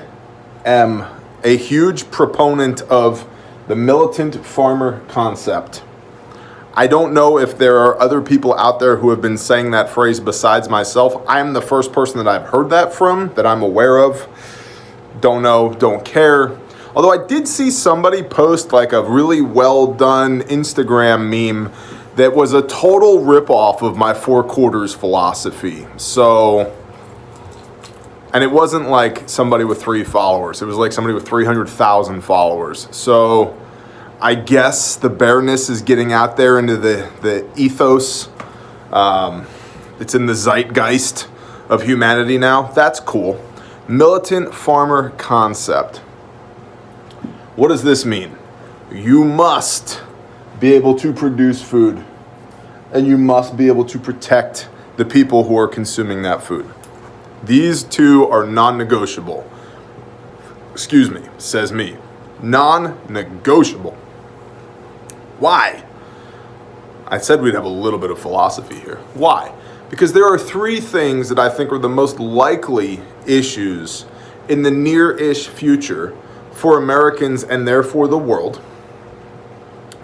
am a huge proponent of the militant farmer concept. I don't know if there are other people out there who have been saying that phrase besides myself. I am the first person that I've heard that from, that I'm aware of. Don't know, don't care. Although I did see somebody post like a really well done Instagram meme that was a total ripoff of my 4 quarters philosophy. So, and it wasn't like somebody with 3 followers. It was like somebody with 300,000 followers. So I guess the bareness is getting out there into the ethos. It's in the zeitgeist of humanity now. That's cool. Militant farmer concept. What does this mean? You must be able to produce food, and you must be able to protect the people who are consuming that food. These two are non-negotiable. Excuse me, says me. Non-negotiable. Why? I said we'd have a little bit of philosophy here. Why? Because there are 3 things that I think are the most likely issues in the near-ish future for Americans and therefore the world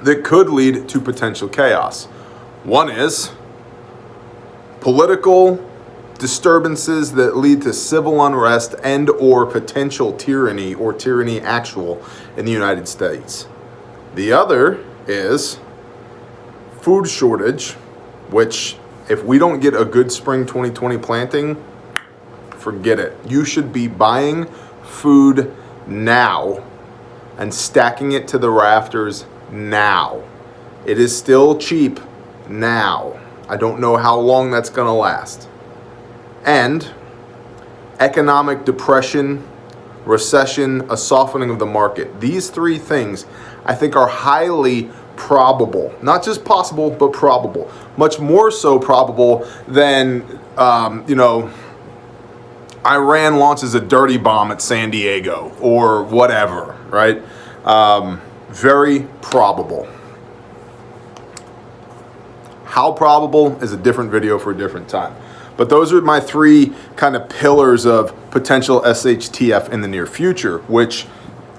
that could lead to potential chaos. One is political disturbances that lead to civil unrest and or potential tyranny or tyranny actual in the United States. The other is food shortage, which if we don't get a good spring 2020 planting, forget it. You should be buying food now and stacking it to the rafters now. It is still cheap now. I don't know how long that's gonna last. And economic depression, recession, a softening of the market. These 3 things I think are highly probable, not just possible, but probable. Much more so probable than, Iran launches a dirty bomb at San Diego or whatever, right? Very probable. How probable is a different video for a different time. But those are my 3 kind of pillars of potential SHTF in the near future, which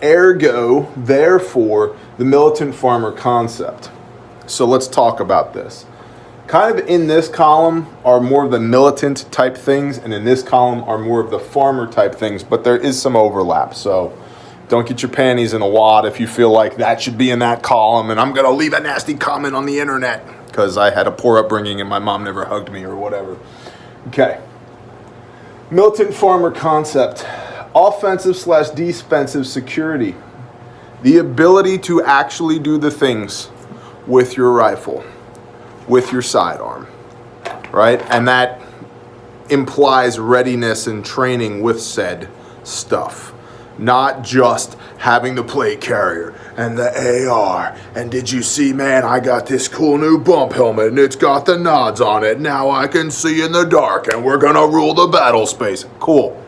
ergo, therefore, the militant farmer concept. So let's talk about this. Kind of in this column are more of the militant type things, and in this column are more of the farmer type things, but there is some overlap. So don't get your panties in a wad if you feel like that should be in that column, and I'm going to leave a nasty comment on the internet because I had a poor upbringing and my mom never hugged me or whatever. Okay. Militant farmer concept. Offensive/defensive security. The ability to actually do the things with your rifle, with your sidearm, right? And that implies readiness and training with said stuff. Not just having the plate carrier and the AR. And did you see, man, I got this cool new bump helmet and it's got the nods on it. Now I can see in the dark and we're gonna rule the battle space. Cool.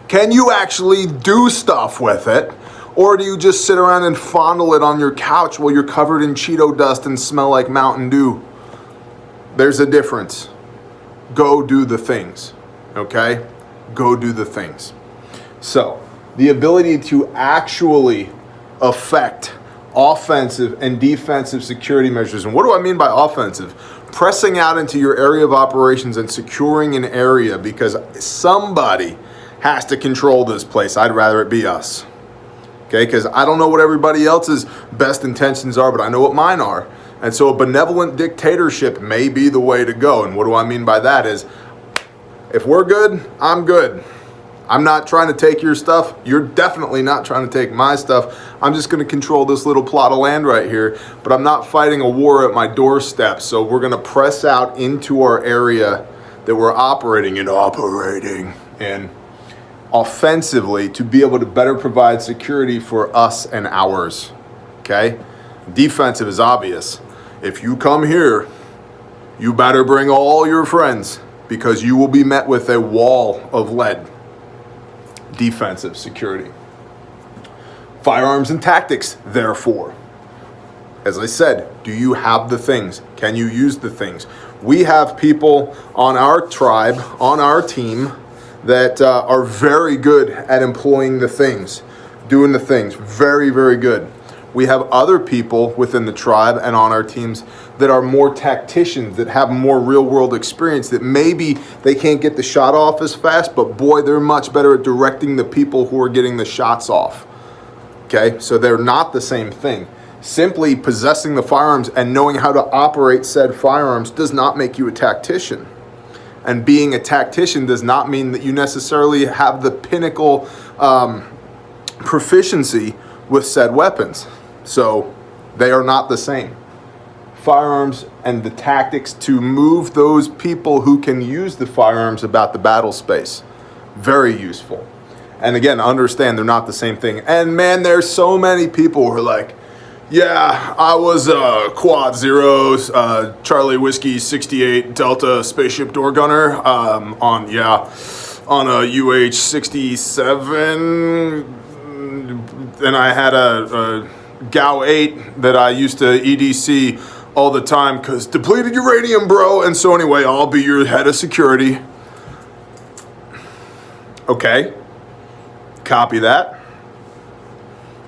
Can you actually do stuff with it? Or do you just sit around and fondle it on your couch while you're covered in Cheeto dust and smell like Mountain Dew? There's a difference. Go do the things, okay? Go do the things. So, the ability to actually affect offensive and defensive security measures. And what do I mean by offensive? Pressing out into your area of operations and securing an area because somebody has to control this place. I'd rather it be us. Okay, because I don't know what everybody else's best intentions are, but I know what mine are. And so a benevolent dictatorship may be the way to go. And what do I mean by that is, if we're good, I'm good. I'm not trying to take your stuff. You're definitely not trying to take my stuff. I'm just going to control this little plot of land right here. But I'm not fighting a war at my doorstep. So we're going to press out into our area that we're operating in offensively to be able to better provide security for us and ours. Okay? Defensive is obvious. If you come here, you better bring all your friends because you will be met with a wall of lead. Defensive security. Firearms and tactics, therefore. As I said, do you have the things? Can you use the things? We have people on our tribe, on our team, that are very good at employing the things, doing the things. Very, very good. We have other people within the tribe and on our teams that are more tacticians, that have more real-world experience, that maybe they can't get the shot off as fast, but boy, they're much better at directing the people who are getting the shots off. Okay, so they're not the same thing. Simply possessing the firearms and knowing how to operate said firearms does not make you a tactician. And being a tactician does not mean that you necessarily have the pinnacle proficiency with said weapons. So they are not the same. Firearms and the tactics to move those people who can use the firearms about the battle space. Very useful. And again, understand they're not the same thing. And man, there's so many people who are like, yeah, I was Quad Zeros, Charlie Whiskey 68 Delta spaceship door gunner on a UH 67. And I had a GAU 8 that I used to EDC all the time because depleted uranium, bro. And so anyway, I'll be your head of security. Okay. Copy that.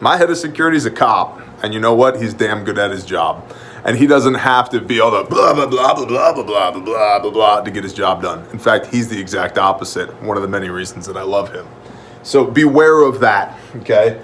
My head of security is a cop. And you know what? He's damn good at his job. And he doesn't have to be all the blah, blah, blah, blah, blah, blah, blah, blah, blah, blah, blah to get his job done. In fact, he's the exact opposite. One of the many reasons that I love him. So beware of that, okay?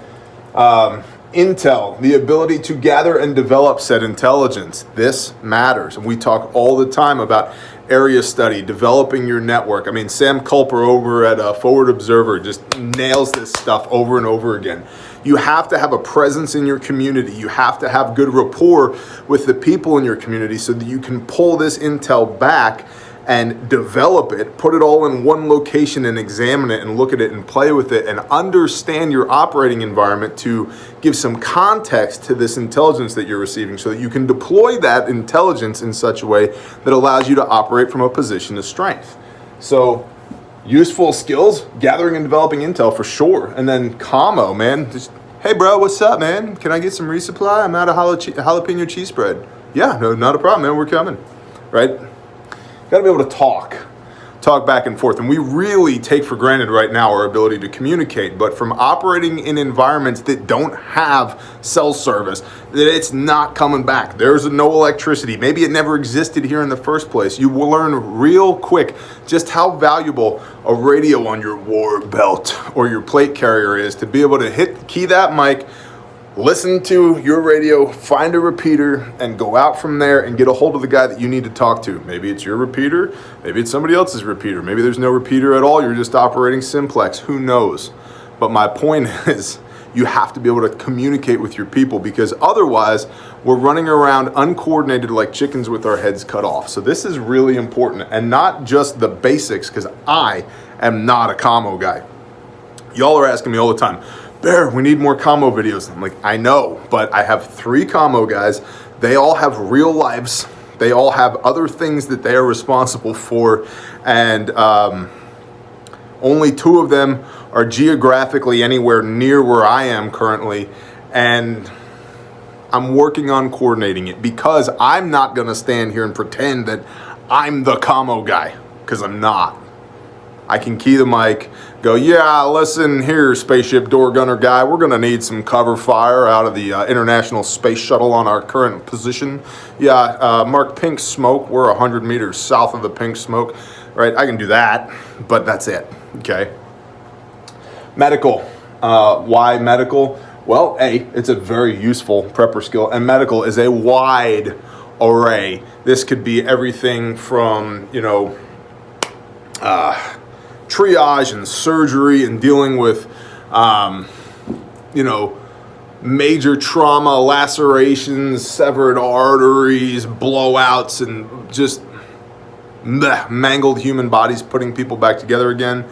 Intel, the ability to gather and develop said intelligence. This matters. And we talk all the time about area study, developing your network. I mean, Sam Culper over at Forward Observer just nails this stuff over and over again. You have to have a presence in your community. You have to have good rapport with the people in your community so that you can pull this intel back and develop it, put it all in one location and examine it and look at it and play with it and understand your operating environment to give some context to this intelligence that you're receiving so that you can deploy that intelligence in such a way that allows you to operate from a position of strength. So useful skills, gathering and developing intel for sure. And then commo, man, just, hey bro, what's up, man? Can I get some resupply? I'm out of jalapeno cheese spread. Yeah, no, not a problem, man, we're coming, right? Got to be able to talk back and forth. And we really take for granted right now our ability to communicate. But from operating in environments that don't have cell service, that it's not coming back. There's no electricity. Maybe it never existed here in the first place. You will learn real quick just how valuable a radio on your war belt or your plate carrier is to be able to key that mic, listen to your radio, find a repeater, and go out from there and get a hold of the guy that you need to talk to. Maybe it's your repeater, maybe it's somebody else's repeater, maybe there's no repeater at all, you're just operating simplex, who knows? But my point is, You have to be able to communicate with your people, because otherwise we're running around uncoordinated like chickens with our heads cut off. So this is really important, and not just the basics, because I am not a commo guy. Y'all are asking me all the time, Bear, we need more commo videos. I'm like, I know, but I have 3 commo guys. They all have real lives. They all have other things that they are responsible for, and only 2 of them are geographically anywhere near where I am currently, and I'm working on coordinating it, because I'm not going to stand here and pretend that I'm the commo guy, because I'm not. I can key the mic, go, yeah, listen here, spaceship door gunner guy, we're going to need some cover fire out of the International Space Shuttle on our current position. Yeah, mark pink smoke, we're 100 meters south of the pink smoke. Right, I can do that, but that's it, okay? Medical, why medical? Well, A, it's a very useful prepper skill, and medical is a wide array. This could be everything from, you know, triage and surgery and dealing with, you know, major trauma, lacerations, severed arteries, blowouts, and just mangled human bodies, putting people back together again,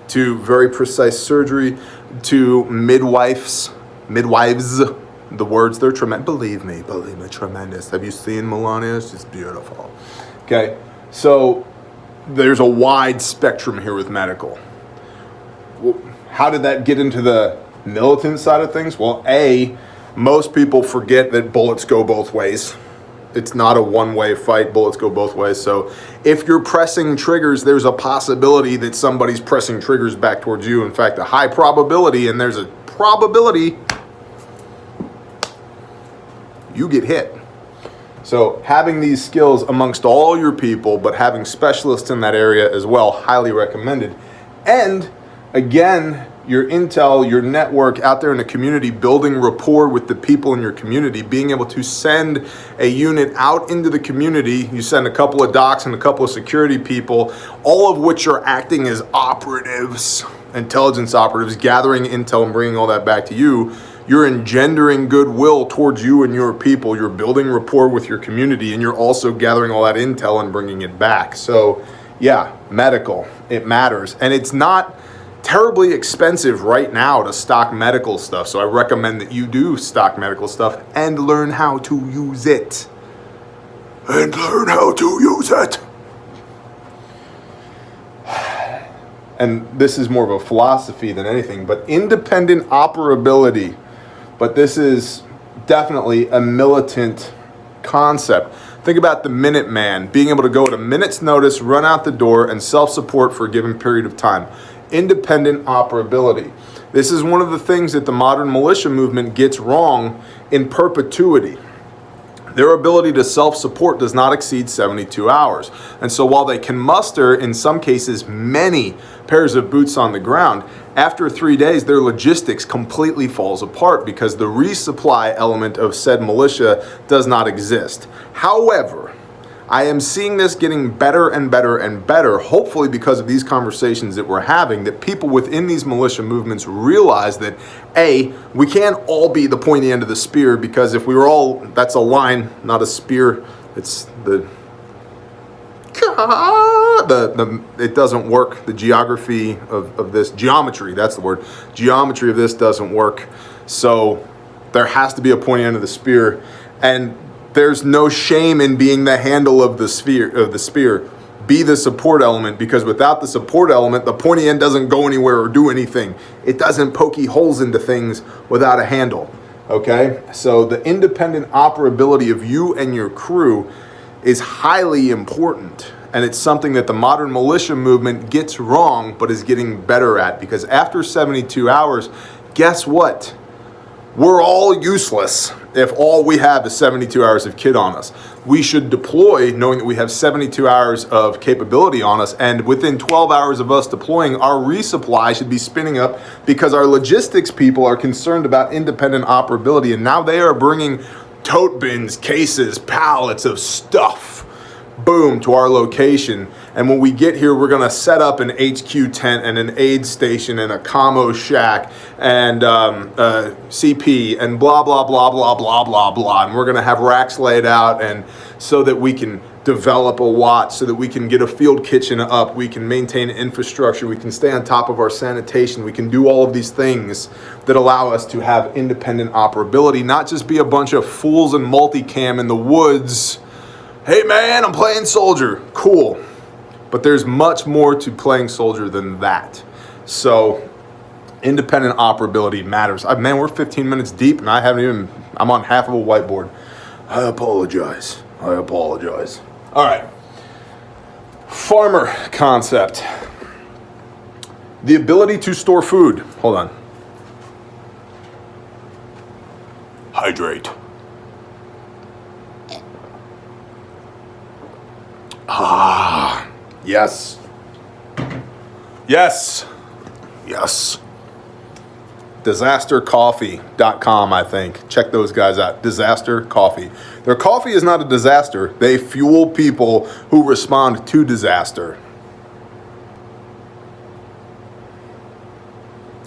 to very precise surgery, to midwives, the words, they're tremendous. Believe me, tremendous. Have you seen Melania? She's beautiful. Okay, so there's a wide spectrum here with medical. How did that get into the militant side of things? Well, A, most people forget that bullets go both ways. It's not a one-way fight. Bullets go both ways. So if you're pressing triggers, there's a possibility that somebody's pressing triggers back towards you. In fact, a high probability, and there's a probability you get hit. So having these skills amongst all your people, but having specialists in that area as well, highly recommended. And again, your intel, your network out there in the community, building rapport with the people in your community, being able to send a unit out into the community. You send a couple of docs and a couple of security people, all of which are acting as operatives, intelligence operatives, gathering intel and bringing all that back to you. You're engendering goodwill towards you and your people. You're building rapport with your community, and you're also gathering all that intel and bringing it back. So yeah, medical, it matters. And it's not terribly expensive right now to stock medical stuff. So I recommend that you do stock medical stuff and learn how to use it. And this is more of a philosophy than anything, but independent operability. But this is definitely a militant concept. Think about the Minuteman, being able to go at a minute's notice, run out the door, and self-support for a given period of time. Independent operability. This is one of the things that the modern militia movement gets wrong in perpetuity. Their ability to self-support does not exceed 72 hours. And so while they can muster, in some cases, many pairs of boots on the ground, after 3 days, their logistics completely falls apart because the resupply element of said militia does not exist. However, I am seeing this getting better and better and better, hopefully because of these conversations that we're having, that people within these militia movements realize that, A, we can't all be the pointy end of the spear, because if we were all, that's a line, not a spear, it's it doesn't work. The geography of this, geometry, that's the word, geometry of this doesn't work. So there has to be a pointy end of the spear, and there's no shame in being the handle of the spear. Be the support element, because without the support element, the pointy end doesn't go anywhere or do anything. It doesn't pokey holes into things without a handle. Okay? So the independent operability of you and your crew is highly important. And it's something that the modern militia movement gets wrong, but is getting better at. Because after 72 hours, guess what? We're all useless if all we have is 72 hours of kit on us. We should deploy knowing that we have 72 hours of capability on us, and within 12 hours of us deploying, our resupply should be spinning up, because our logistics people are concerned about independent operability, and now they are bringing tote bins, cases, pallets of stuff boom, to our location. And when we get here, we're going to set up an HQ tent and an aid station and a commo shack and CP and blah, blah, blah, blah, blah, blah, blah. And we're going to have racks laid out, and so that we can develop a watch, so that we can get a field kitchen up, we can maintain infrastructure, we can stay on top of our sanitation, we can do all of these things that allow us to have independent operability, not just be a bunch of fools in multicam in the woods. Hey man, I'm playing soldier. Cool. But there's much more to playing soldier than that. So independent operability matters. Man, we're 15 minutes deep and I'm on half of a whiteboard. I apologize. All right. Farmer concept. The ability to store food. Hold on. Hydrate. Yes. Disastercoffee.com, I think. Check those guys out. Disaster Coffee. Their coffee is not a disaster. They fuel people who respond to disaster.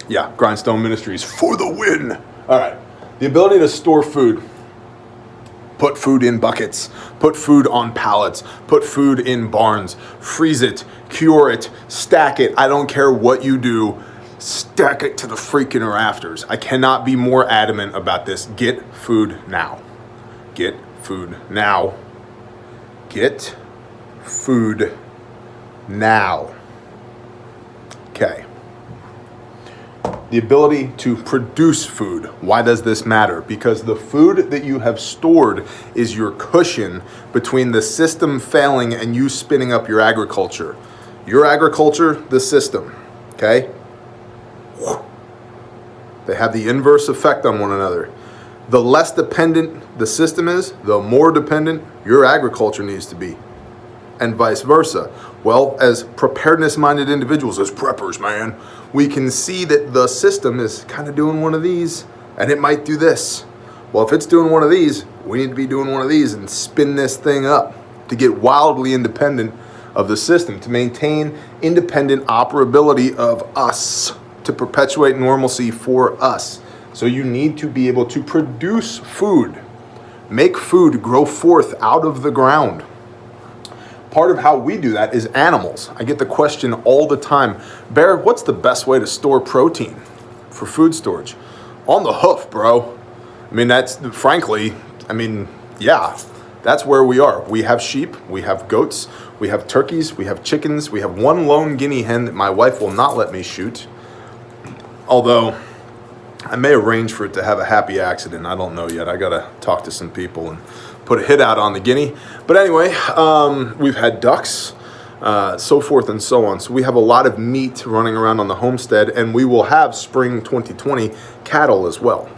Yeah, Grindstone Ministries for the win. All right. The ability to store food. Put food in buckets, put food on pallets, put food in barns, freeze it, cure it, stack it. I don't care what you do, stack it to the freaking rafters. I cannot be more adamant about this. Get food now. Get food now. Get food now. Okay. The ability to produce food. Why does this matter? Because the food that you have stored is your cushion between the system failing and you spinning up your agriculture. Your agriculture, the system. Okay? They have the inverse effect on one another. The less dependent the system is, the more dependent your agriculture needs to be. And vice versa. Well, as preparedness-minded individuals, as preppers, man, we can see that the system is kind of doing one of these, and it might do this. Well, if it's doing one of these, we need to be doing one of these and spin this thing up to get wildly independent of the system, to maintain independent operability of us, to perpetuate normalcy for us. So you need to be able to produce food, make food grow forth out of the ground. Part of how we do that is animals. I get the question all the time, Bear, what's the best way to store protein for food storage? On the hoof, bro. I mean, that's frankly, yeah, that's where we are. We have sheep, we have goats, we have turkeys, we have chickens, we have one lone guinea hen that my wife will not let me shoot. Although, I may arrange for it to have a happy accident. I don't know yet. I gotta talk to some people and put a hit out on the guinea. But anyway, we've had ducks, so forth and so on. So we have a lot of meat running around on the homestead, and we will have spring 2020 cattle as well.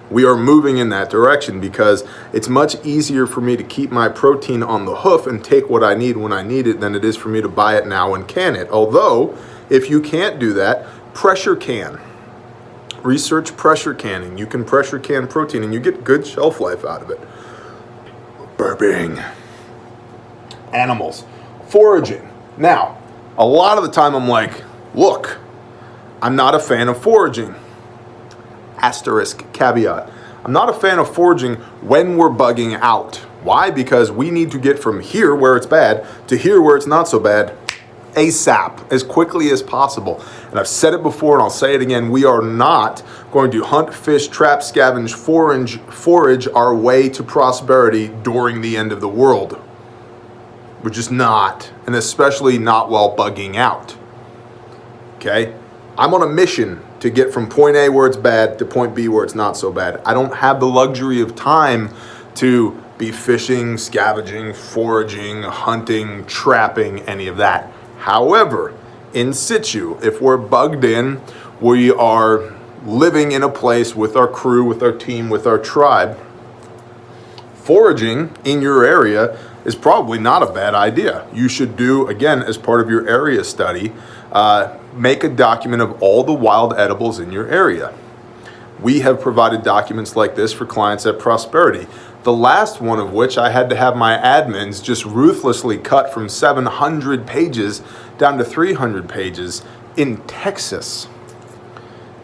We are moving in that direction because it's much easier for me to keep my protein on the hoof and take what I need when I need it than it is for me to buy it now and can it. Although, if you can't do that, pressure can. Research pressure canning. You can pressure can protein and you get good shelf life out of it. Burping. Animals. Foraging. Now, a lot of the time I'm like, look, I'm not a fan of foraging. Asterisk caveat. I'm not a fan of foraging when we're bugging out. Why? Because we need to get from here where it's bad to here where it's not so bad ASAP, as quickly as possible. And I've said it before and I'll say it again, we are not going to hunt, fish, trap, scavenge, forage our way to prosperity during the end of the world. We're just not, and especially not while bugging out. Okay? I'm on a mission to get from point A where it's bad to point B where it's not so bad. I don't have the luxury of time to be fishing, scavenging, foraging, hunting, trapping, any of that. However, in situ, if we're bugged in, we are living in a place with our crew, with our team, with our tribe. Foraging in your area is probably not a bad idea. You should do, again, as part of your area study, make a document of all the wild edibles in your area. We have provided documents like this for clients at Prosperity. The last one of which I had to have my admins just ruthlessly cut from 700 pages down to 300 pages in Texas.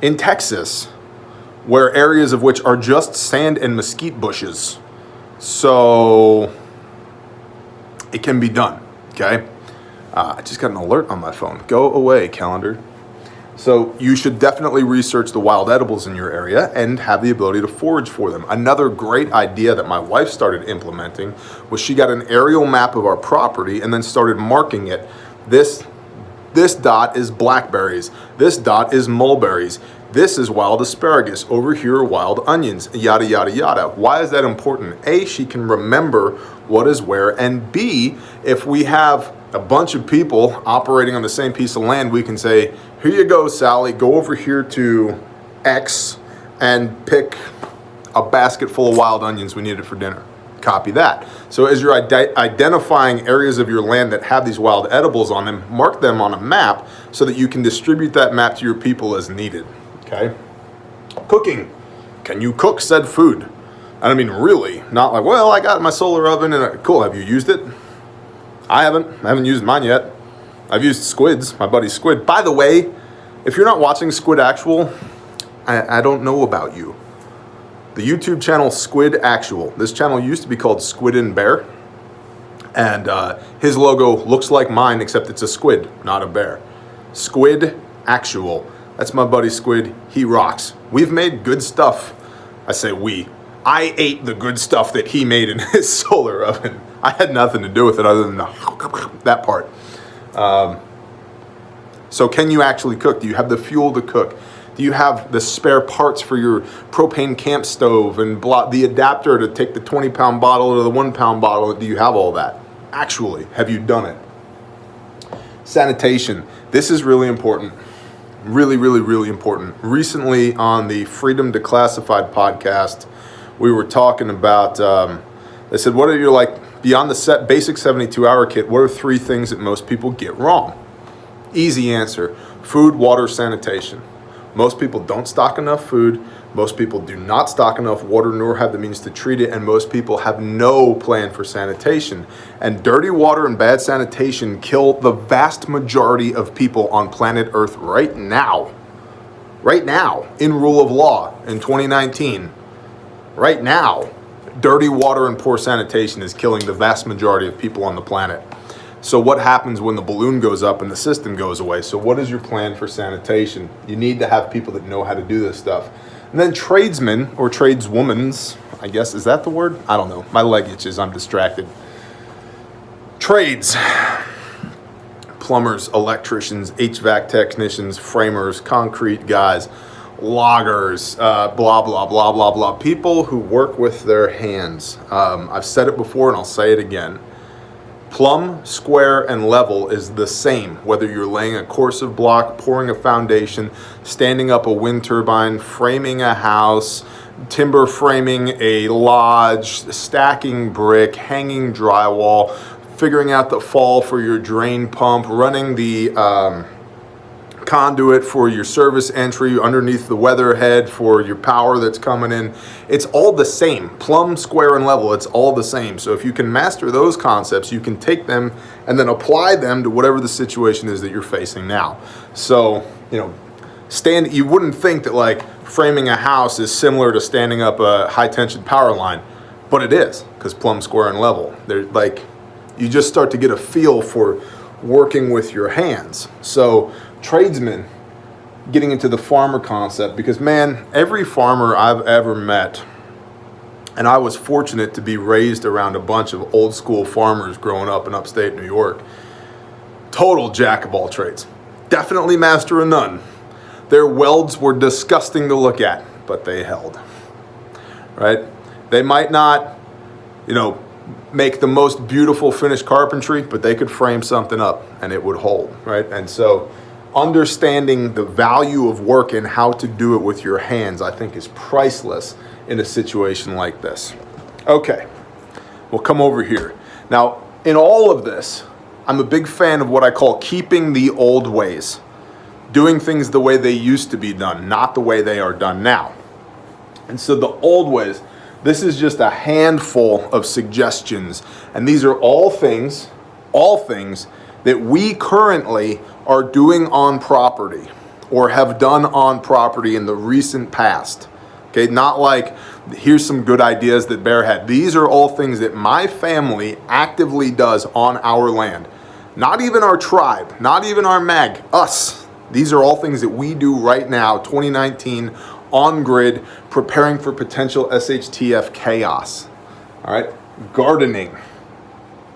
In Texas, where areas of which are just sand and mesquite bushes. So it can be done, okay? I just got an alert on my phone. Go away, calendar. So you should definitely research the wild edibles in your area and have the ability to forage for them. Another great idea that my wife started implementing was she got an aerial map of our property and then started marking it. This dot is blackberries. This dot is mulberries. This is wild asparagus. Over here are wild onions, yada, yada, yada. Why is that important? A, she can remember what is where, and B, if we have a bunch of people operating on the same piece of land, we can say, here you go, Sally, go over here to X and pick a basket full of wild onions we needed for dinner. Copy that. So as you're identifying areas of your land that have these wild edibles on them, mark them on a map so that you can distribute that map to your people as needed. Okay? Cooking. Can you cook said food? I mean, really, not like, well, I got my solar oven and cool, have you used it? I haven't used mine yet. I've used Squid's, my buddy Squid. By the way, if you're not watching Squid Actual, I don't know about you. The YouTube channel Squid Actual. This channel used to be called Squid and Bear. And his logo looks like mine, except it's a squid, not a bear. Squid Actual. That's my buddy Squid. He rocks. We've made good stuff. I say we. I ate the good stuff that he made in his solar oven. I had nothing to do with it other than that part. So can you actually cook? Do you have the fuel to cook? Do you have the spare parts for your propane camp stove and the adapter to take the 20-pound bottle or the 1-pound bottle? Do you have all that? Actually, have you done it? Sanitation. This is really important. Really, really, really important. Recently on the Freedom Declassified podcast, we were talking about, they said, what are your, beyond the basic 72-hour kit, what are 3 things that most people get wrong? Easy answer. Food, water, sanitation. Most people don't stock enough food. Most people do not stock enough water nor have the means to treat it. And most people have no plan for sanitation. And dirty water and bad sanitation kill the vast majority of people on planet Earth right now. Right now, in rule of law in 2019. Right now, dirty water and poor sanitation is killing the vast majority of people on the planet. So what happens when the balloon goes up and the system goes away? So what is your plan for sanitation? You need to have people that know how to do this stuff. And then tradesmen or tradeswomans, I guess, is that the word? I don't know. My leg itches, I'm distracted. Trades. Plumbers, electricians, HVAC technicians, framers, concrete guys, loggers, blah, blah, blah, blah, blah. People who work with their hands. I've said it before and I'll say it again. Plumb, square, and level is the same, whether you're laying a coercive block, pouring a foundation, standing up a wind turbine, framing a house, timber framing a lodge, stacking brick, hanging drywall, figuring out the fall for your drain pump, running the conduit for your service entry underneath the weatherhead for your power that's coming in. It's all the same. Plumb, square, and level, it's all the same. So if you can master those concepts, you can take them and then apply them to whatever the situation is that you're facing now. So, you wouldn't think that framing a house is similar to standing up a high tension power line, but it is, because plumb, square, and level. They're you just start to get a feel for working with your hands. So tradesmen, getting into the farmer concept, because man, every farmer I've ever met, and I was fortunate to be raised around a bunch of old school farmers growing up in upstate New York, total jack of all trades, definitely master of none. Their welds were disgusting to look at, but they held, right? They might not, make the most beautiful finished carpentry, but they could frame something up and it would hold, right? And so understanding the value of work and how to do it with your hands, I think, is priceless in a situation like this. Okay, we'll come over here. Now, in all of this, I'm a big fan of what I call keeping the old ways, doing things the way they used to be done, not the way they are done now. And so the old ways, This is just a handful of suggestions. And these are all things that we currently are doing on property or have done on property in the recent past. Okay, not like here's some good ideas that Bear had. These are all things that my family actively does on our land. Not even our tribe, not even our mag, us. These are all things that we do right now, 2019, on grid, preparing for potential SHTF chaos. All right, gardening,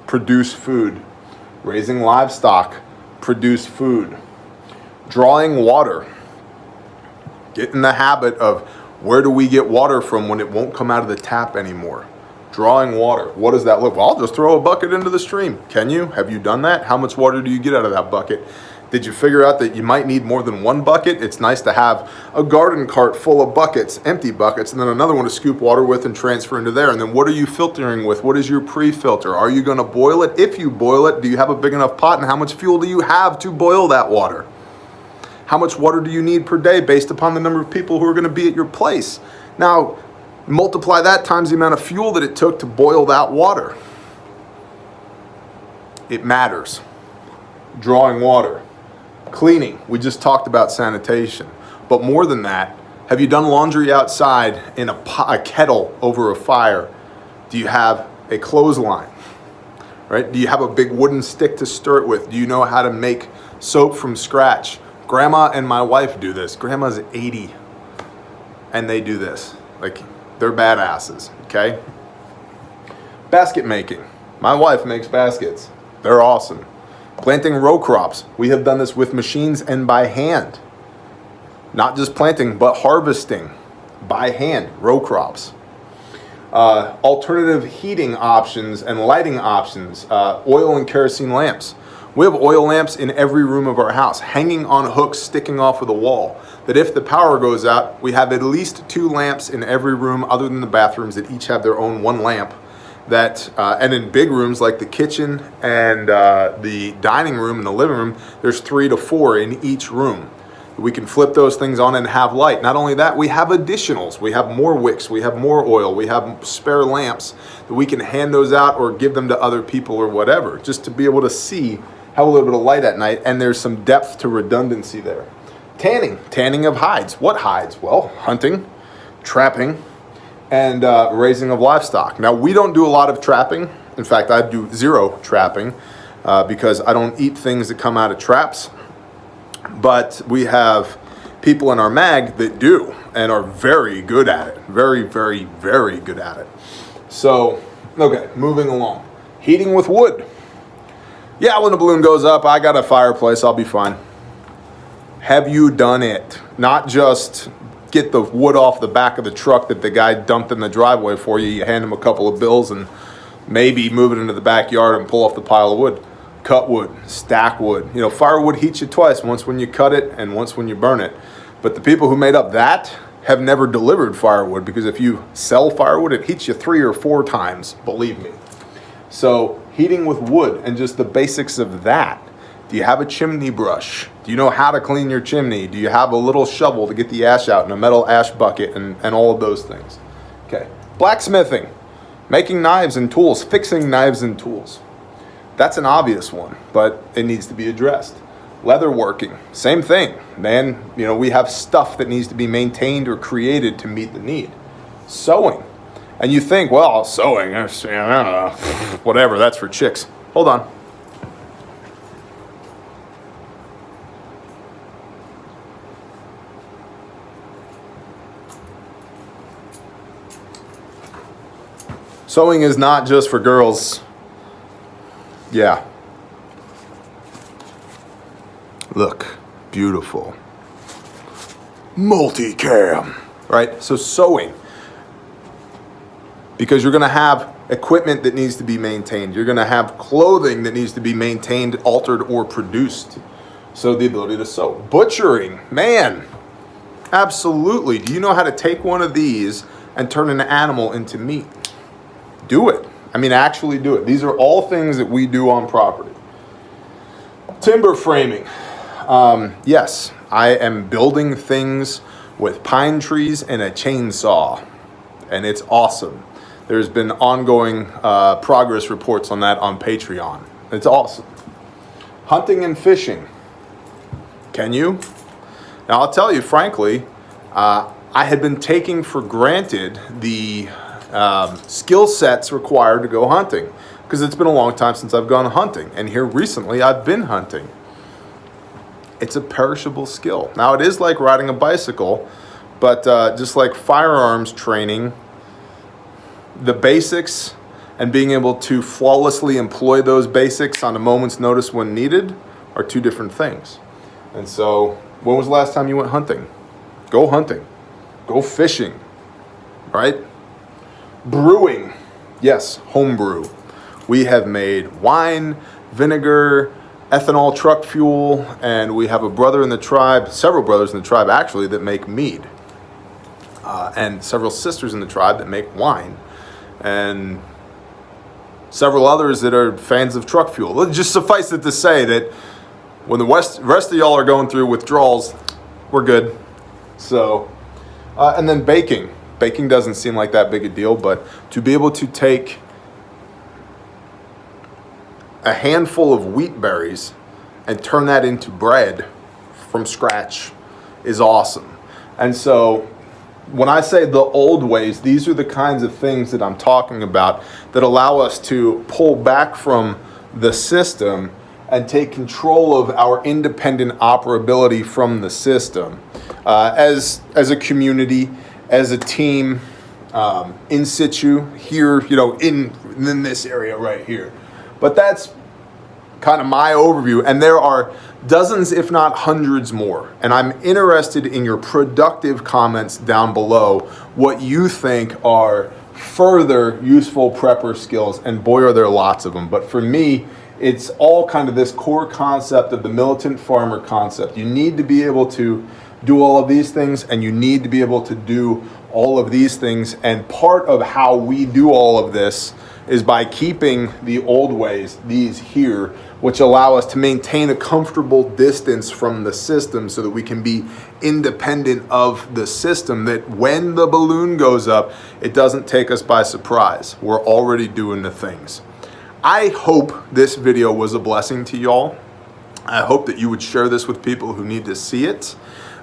produce food. Raising livestock, produce food. Drawing water. Get in the habit of where do we get water from when it won't come out of the tap anymore? Drawing water. What does that look like? Well, I'll just throw a bucket into the stream. Can you? Have you done that? How much water do you get out of that bucket? Did you figure out that you might need more than one bucket? It's nice to have a garden cart full of buckets, empty buckets, and then another one to scoop water with and transfer into there. And then what are you filtering with? What is your pre-filter? Are you going to boil it? If you boil it, do you have a big enough pot? And how much fuel do you have to boil that water? How much water do you need per day based upon the number of people who are going to be at your place? Now, multiply that times the amount of fuel that it took to boil that water. It matters. Drawing water. Cleaning, we just talked about sanitation. But more than that, have you done laundry outside in a kettle over a fire? Do you have a clothesline? Right? Do you have a big wooden stick to stir it with? Do you know how to make soap from scratch? Grandma and my wife do this. Grandma's 80 and they do this. Like, they're badasses, okay? Basket making. My wife makes baskets. They're awesome. Planting row crops. We have done this with machines and by hand. Not just planting, but harvesting by hand, row crops. Alternative heating options and lighting options, oil and kerosene lamps. We have oil lamps in every room of our house, hanging on hooks, sticking off of the wall, that if the power goes out, we have at least 2 lamps in every room other than the bathrooms that each have their own 1 lamp. That and in big rooms like the kitchen and the dining room and the living room, there's 3 to 4 in each room. We can flip those things on and have light. Not only that, we have additionals. We have more wicks, we have more oil, we have spare lamps that we can hand those out or give them to other people or whatever, just to be able to see, have a little bit of light at night, and there's some depth to redundancy there. Tanning of hides. What hides? Well, hunting, trapping, and raising of livestock. Now, we don't do a lot of trapping. In fact, I do 0 trapping because I don't eat things that come out of traps. But we have people in our mag that do and are very good at it. Very, very, very good at it. So, okay, moving along. Heating with wood. Yeah, when the balloon goes up, I got a fireplace, I'll be fine. Have you done it? Not just get the wood off the back of the truck that the guy dumped in the driveway for you. You hand him a couple of bills and maybe move it into the backyard and pull off the pile of wood. Cut wood, stack wood. You know, firewood heats you twice, once when you cut it and once when you burn it. But the people who made up that have never delivered firewood, because if you sell firewood, it heats you 3 or 4 times, believe me. So heating with wood and just the basics of that. Do you have a chimney brush? Do you know how to clean your chimney? Do you have a little shovel to get the ash out and a metal ash bucket and all of those things? Okay. Blacksmithing, making knives and tools, fixing knives and tools. That's an obvious one, but it needs to be addressed. Leather working, same thing. Man, you know, we have stuff that needs to be maintained or created to meet the need. Sewing. And you think, well, sewing, I don't know, whatever, that's for chicks. Hold on. Sewing is not just for girls. Yeah. Look, beautiful. Multicam, right? So sewing. Because you're going to have equipment that needs to be maintained. You're going to have clothing that needs to be maintained, altered, or produced. So the ability to sew. Butchering, man, absolutely. Do you know how to take one of these and turn an animal into meat? Do it. I mean, actually do it. These are all things that we do on property. Timber framing. Yes, I am building things with pine trees and a chainsaw. and it's awesome. There's been ongoing progress reports on that on Patreon. It's awesome. Hunting and fishing. Can you? Now, I'll tell you, frankly, I had been taking for granted the skill sets required to go hunting, because it's been a long time since I've gone hunting. And here recently, I've been hunting. It's a perishable skill. Now, it is like riding a bicycle, but just like firearms training, the basics and being able to flawlessly employ those basics on a moment's notice when needed are two different things. And so, when was the last time you went hunting? Go hunting. Go fishing, right? Brewing. Yes, homebrew. We have made wine, vinegar, ethanol truck fuel, and we have a brother in the tribe, several brothers in the tribe actually, that make mead. And several sisters in the tribe that make wine. And several others that are fans of truck fuel. Let's just suffice it to say that when the rest of y'all are going through withdrawals, we're good. So, and then baking. Baking doesn't seem like that big a deal, but to be able to take a handful of wheat berries and turn that into bread from scratch is awesome. And so, when I say the old ways, these are the kinds of things that I'm talking about that allow us to pull back from the system and take control of our independent operability from the system. As a community, as a team, in situ, here, in this area right here. But that's kind of my overview, and there are dozens, if not hundreds more. And I'm interested in your productive comments down below, what you think are further useful prepper skills, and boy are there lots of them. But for me, it's all kind of this core concept of the militant farmer concept. You need to be able to do all of these things, and you need to be able to do all of these things. And part of how we do all of this is by keeping the old ways, these here, which allow us to maintain a comfortable distance from the system so that we can be independent of the system, that when the balloon goes up, it doesn't take us by surprise. We're already doing the things. I hope this video was a blessing to y'all. I hope that you would share this with people who need to see it.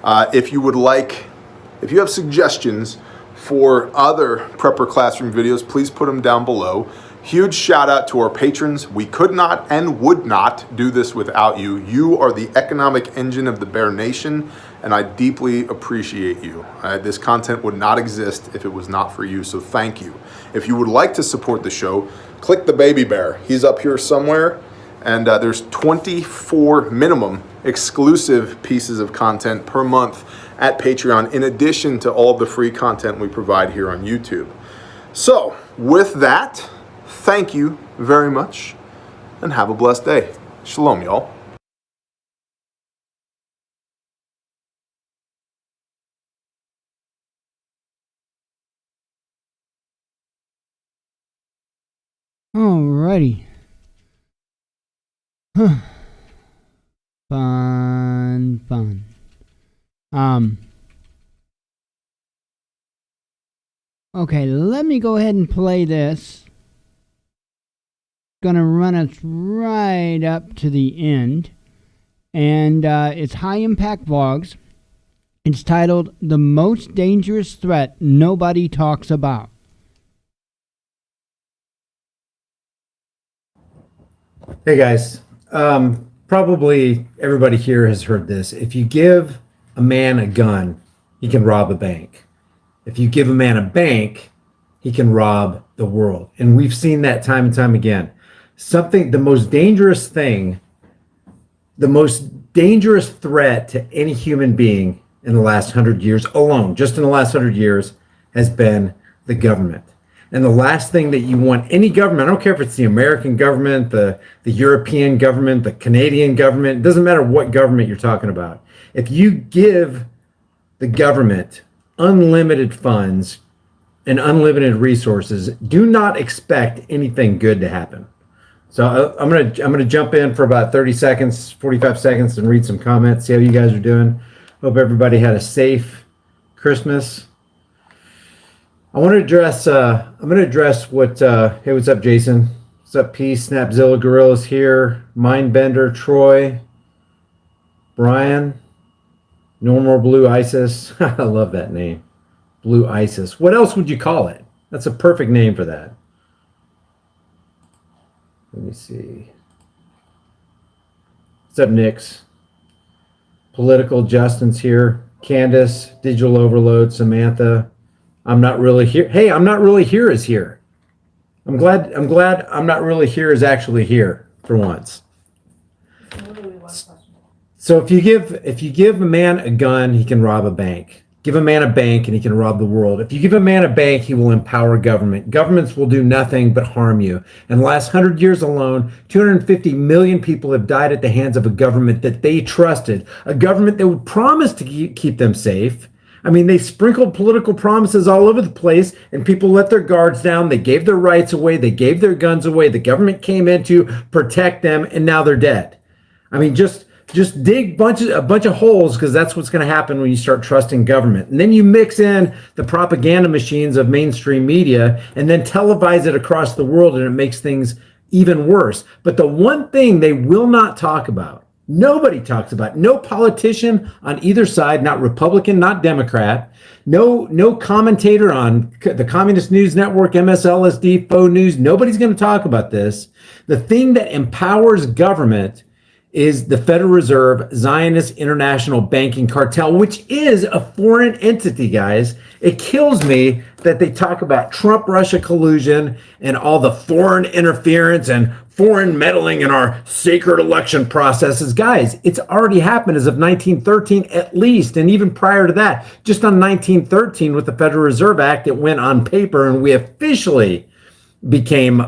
If you have suggestions for other Prepper Classroom videos, please put them down below. Huge shout out to our patrons. We could not and would not do this without you. You are the economic engine of the Bear Nation, and I deeply appreciate you. This content would not exist if it was not for you, so thank you. If you would like to support the show, click the baby bear. He's up here somewhere, and there's 24 minimum exclusive pieces of content per month at Patreon, in addition to all the free content we provide here on YouTube. So, with that, thank you very much, and have a blessed day. Shalom, y'all. Alrighty. Huh. Fun. Okay, let me go ahead and play this. Gonna run us right up to the end. And it's High Impact Vlogs. It's titled The Most Dangerous Threat Nobody Talks About. Hey guys, probably everybody here has heard this. If you give a man a gun, he can rob a bank. If you give a man a bank, he can rob the world. And we've seen that time and time again. The most dangerous thing, the most dangerous threat to any human being in the last 100 years alone, just in the last 100 years, has been the government. And the last thing that you want any government, I don't care if it's the American government, the European government, the Canadian government, it doesn't matter what government you're talking about. If you give the government unlimited funds and unlimited resources, do not expect anything good to happen. So I'm gonna jump in for about 30 seconds, 45 seconds, and read some comments, see how you guys are doing. Hope everybody had a safe Christmas. I want to address. I'm going to address what. Hey, what's up, Jason? What's up, Peace? Snapzilla Gorillas here. Mindbender, Troy, Brian, Normal Blue Isis. I love that name, Blue Isis. What else would you call it? That's a perfect name for that. Let me see. What's up, Nix? Political Justin's here. Candace, Digital Overload, Samantha. I'm not really here. Hey, I'm not really here is here. I'm glad I'm not really here is actually here for once. So if you give a man a gun, he can rob a bank. Give a man a bank and he can rob the world. If you give a man a bank, he will empower government. Governments will do nothing but harm you. In the last 100 years alone, 250 million people have died at the hands of a government that they trusted, a government that would promise to keep them safe. I mean, they sprinkled political promises all over the place and people let their guards down. They gave their rights away. They gave their guns away. The government came in to protect them and now they're dead. I mean, just dig a bunch of holes, because that's what's going to happen when you start trusting government. And then you mix in the propaganda machines of mainstream media and then televise it across the world, and it makes things even worse. But the one thing they will not talk about, nobody talks about, no politician on either side, not Republican, not Democrat, no commentator on the Communist News Network, MSLSD, Faux News, nobody's going to talk about this. The thing that empowers government is the Federal Reserve Zionist International Banking Cartel, which is a foreign entity, guys. It kills me that they talk about Trump-Russia collusion and all the foreign interference and foreign meddling in our sacred election processes. Guys, it's already happened as of 1913 at least, and even prior to that. Just on 1913 with the Federal Reserve Act, it went on paper and we officially became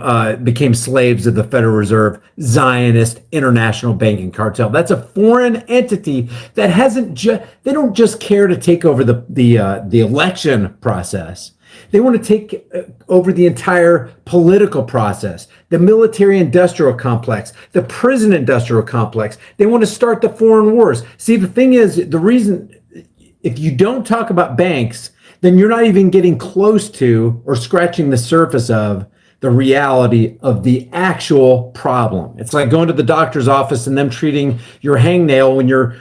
slaves of the Federal Reserve Zionist International Banking Cartel. That's a foreign entity that they don't just care to take over the election process. They want to take over the entire political process, the military industrial complex, the prison industrial complex. They want to start the foreign wars. See, the thing is, the reason, if you don't talk about banks, then you're not even getting close to or scratching the surface of the reality of the actual problem. It's like going to the doctor's office and them treating your hangnail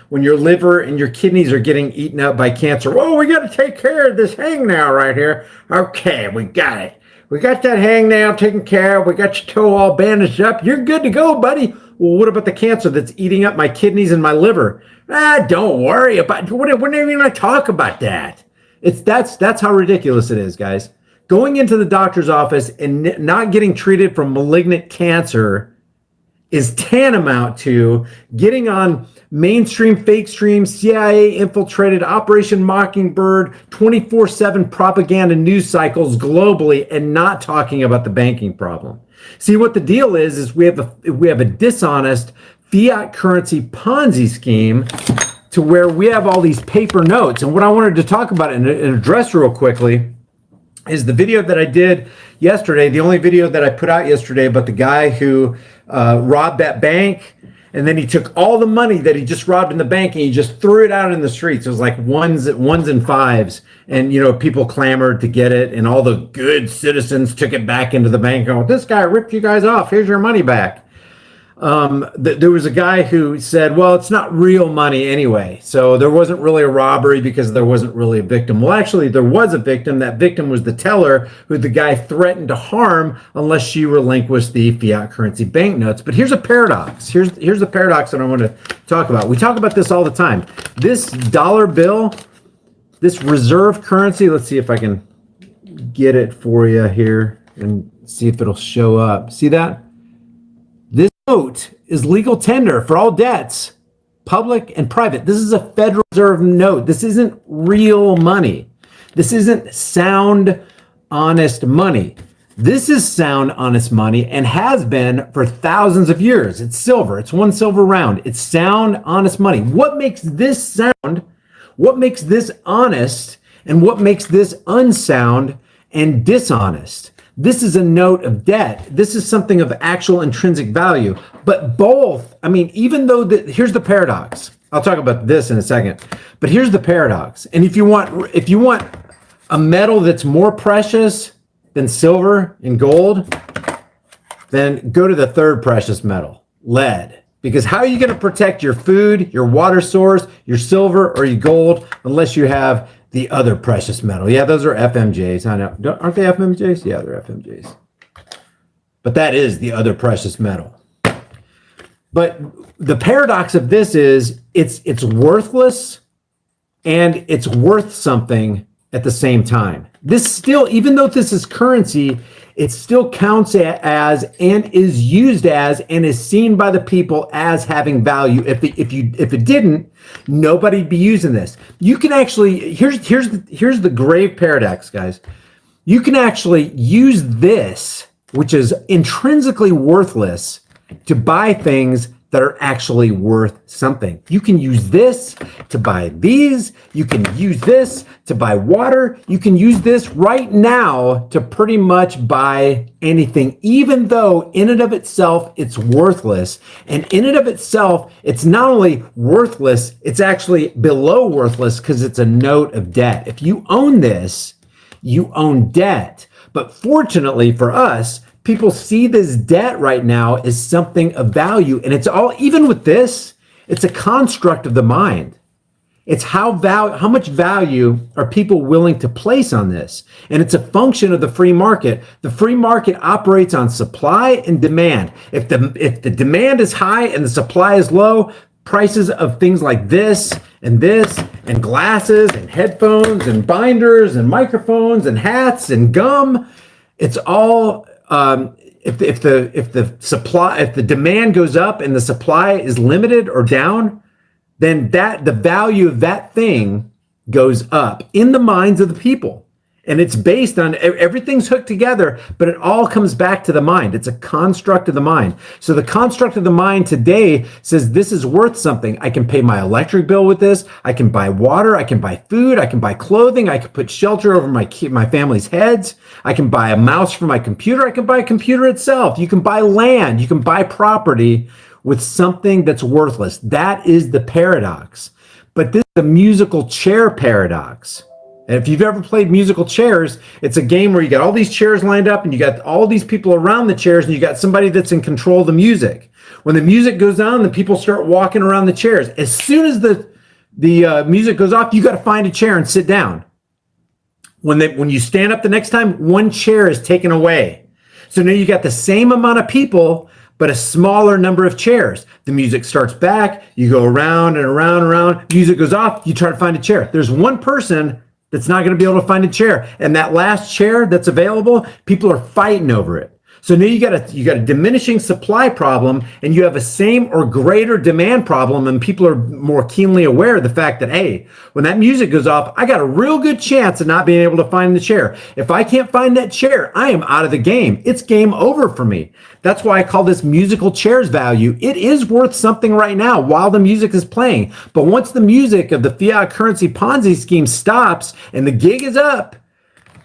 when your liver and your kidneys are getting eaten up by cancer. Whoa, we got to take care of this hangnail right here. Okay, we got it. We got that hangnail taken care of. We got your toe all bandaged up. You're good to go, buddy. Well, what about the cancer that's eating up my kidneys and my liver? Don't worry about it. We're not even going to talk about that. That's how ridiculous it is, guys. Going into the doctor's office and not getting treated for malignant cancer is tantamount to getting on mainstream fake streams, CIA infiltrated Operation Mockingbird, 24/7 propaganda news cycles globally, and not talking about the banking problem. See, what the deal is we have a dishonest fiat currency Ponzi scheme to where we have all these paper notes. And what I wanted to talk about and address real quickly is the video that I did yesterday, the only video that I put out yesterday about the guy who robbed that bank, and then he took all the money that he just robbed in the bank and he just threw it out in the streets. It was like ones and fives, and people clamored to get it, and all the good citizens took it back into the bank going, this guy ripped you guys off, here's your money back. There was a guy who said, well, it's not real money anyway, so there wasn't really a robbery because there wasn't really a victim. Well, actually, there was a victim. That victim was the teller who the guy threatened to harm unless she relinquished the fiat currency banknotes. But here's a paradox. Here's the paradox that I want to talk about. We talk about this all the time. This dollar bill, this reserve currency, let's see if I can get it for you here and see if it'll show up. See that? This note is legal tender for all debts, public and private. This is a Federal Reserve note. This isn't real money. This isn't sound, honest money. This is sound, honest money and has been for thousands of years. It's silver. It's one silver round. It's sound, honest money. What makes this sound? What makes this honest? And what makes this unsound and dishonest? This is a note of debt. This is something of actual intrinsic value. But both, even though here's the paradox. I'll talk about this in a second. But here's the paradox. And if you want a metal that's more precious than silver and gold, then go to the third precious metal, lead. Because how are you going to protect your food, your water source, your silver, or your gold unless you have the other precious metal? Yeah, those are FMJs. I know. Aren't they FMJs? Yeah, they're FMJs. But that is the other precious metal. But the paradox of this is it's worthless and it's worth something at the same time. This still, even though this is currency, it still counts as and is used as and is seen by the people as having value. If it didn't, nobody'd be using this. You can actually, here's the grave paradox, guys. You can actually use this, which is intrinsically worthless, to buy things that are actually worth something. You can use this to buy these. You can use this to buy water. You can use this right now to pretty much buy anything, even though in and of itself, it's worthless. And in and of itself, it's not only worthless, it's actually below worthless because it's a note of debt. If you own this, you own debt. But fortunately for us, people see this debt right now as something of value. And it's all, even with this, it's a construct of the mind. It's how much value are people willing to place on this? And it's a function of the free market. The free market operates on supply and demand. If the demand is high and the supply is low, prices of things like this and glasses and headphones and binders and microphones and hats and gum, it's all if the demand goes up and the supply is limited or down, then the value of that thing goes up in the minds of the people. And it's based on, everything's hooked together, but it all comes back to the mind. It's a construct of the mind. So the construct of the mind today says this is worth something. I can pay my electric bill with this. I can buy water. I can buy food. I can buy clothing. I can put shelter over my family's heads. I can buy a mouse for my computer. I can buy a computer itself. You can buy land. You can buy property with something that's worthless. That is the paradox. But this is the musical chair paradox. And if you've ever played musical chairs, it's a game where you got all these chairs lined up and you got all these people around the chairs and you got somebody that's in control of the music. When the music goes on, the people start walking around the chairs. As soon as the music goes off, you got to find a chair and sit down. When you stand up the next time, one chair is taken away. So now you got the same amount of people, but a smaller number of chairs. The music starts back, you go around and around and around, music goes off, you try to find a chair. There's one person that's not going to be able to find a chair. And that last chair that's available, people are fighting over it. So now you got a diminishing supply problem and you have a same or greater demand problem, and people are more keenly aware of the fact that, hey, when that music goes off, I got a real good chance of not being able to find the chair. If I can't find that chair, I am out of the game. It's game over for me. That's why I call this musical chairs value. It is worth something right now while the music is playing. But once the music of the fiat currency Ponzi scheme stops and the gig is up,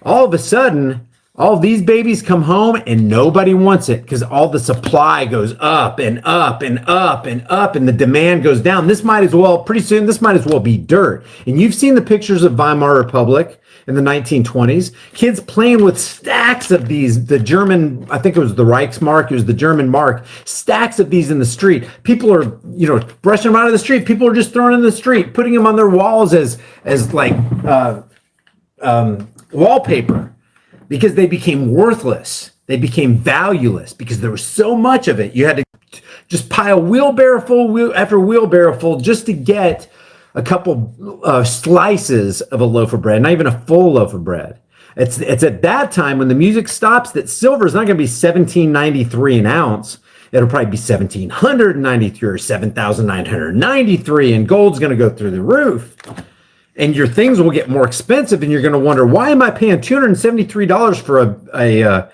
all of a sudden, all these babies come home and nobody wants it because all the supply goes up and up and up and up and the demand goes down. Pretty soon, this might as well be dirt. And you've seen the pictures of Weimar Republic in the 1920s. Kids playing with stacks of these, the German, I think it was the Reichsmark, it was the German mark, stacks of these in the street. People are, brushing them out of the street. People are just throwing them in the street, putting them on their walls as like wallpaper. Because they became worthless. They became valueless because there was so much of it. You had to just pile wheelbarrow full after wheelbarrow full just to get a couple slices of a loaf of bread, not even a full loaf of bread. It's at that time when the music stops that silver is not going to be $17.93 an ounce. It'll probably be $1,793 or $7,993, and gold's going to go through the roof. And your things will get more expensive, and you're going to wonder, why am I paying $273 for a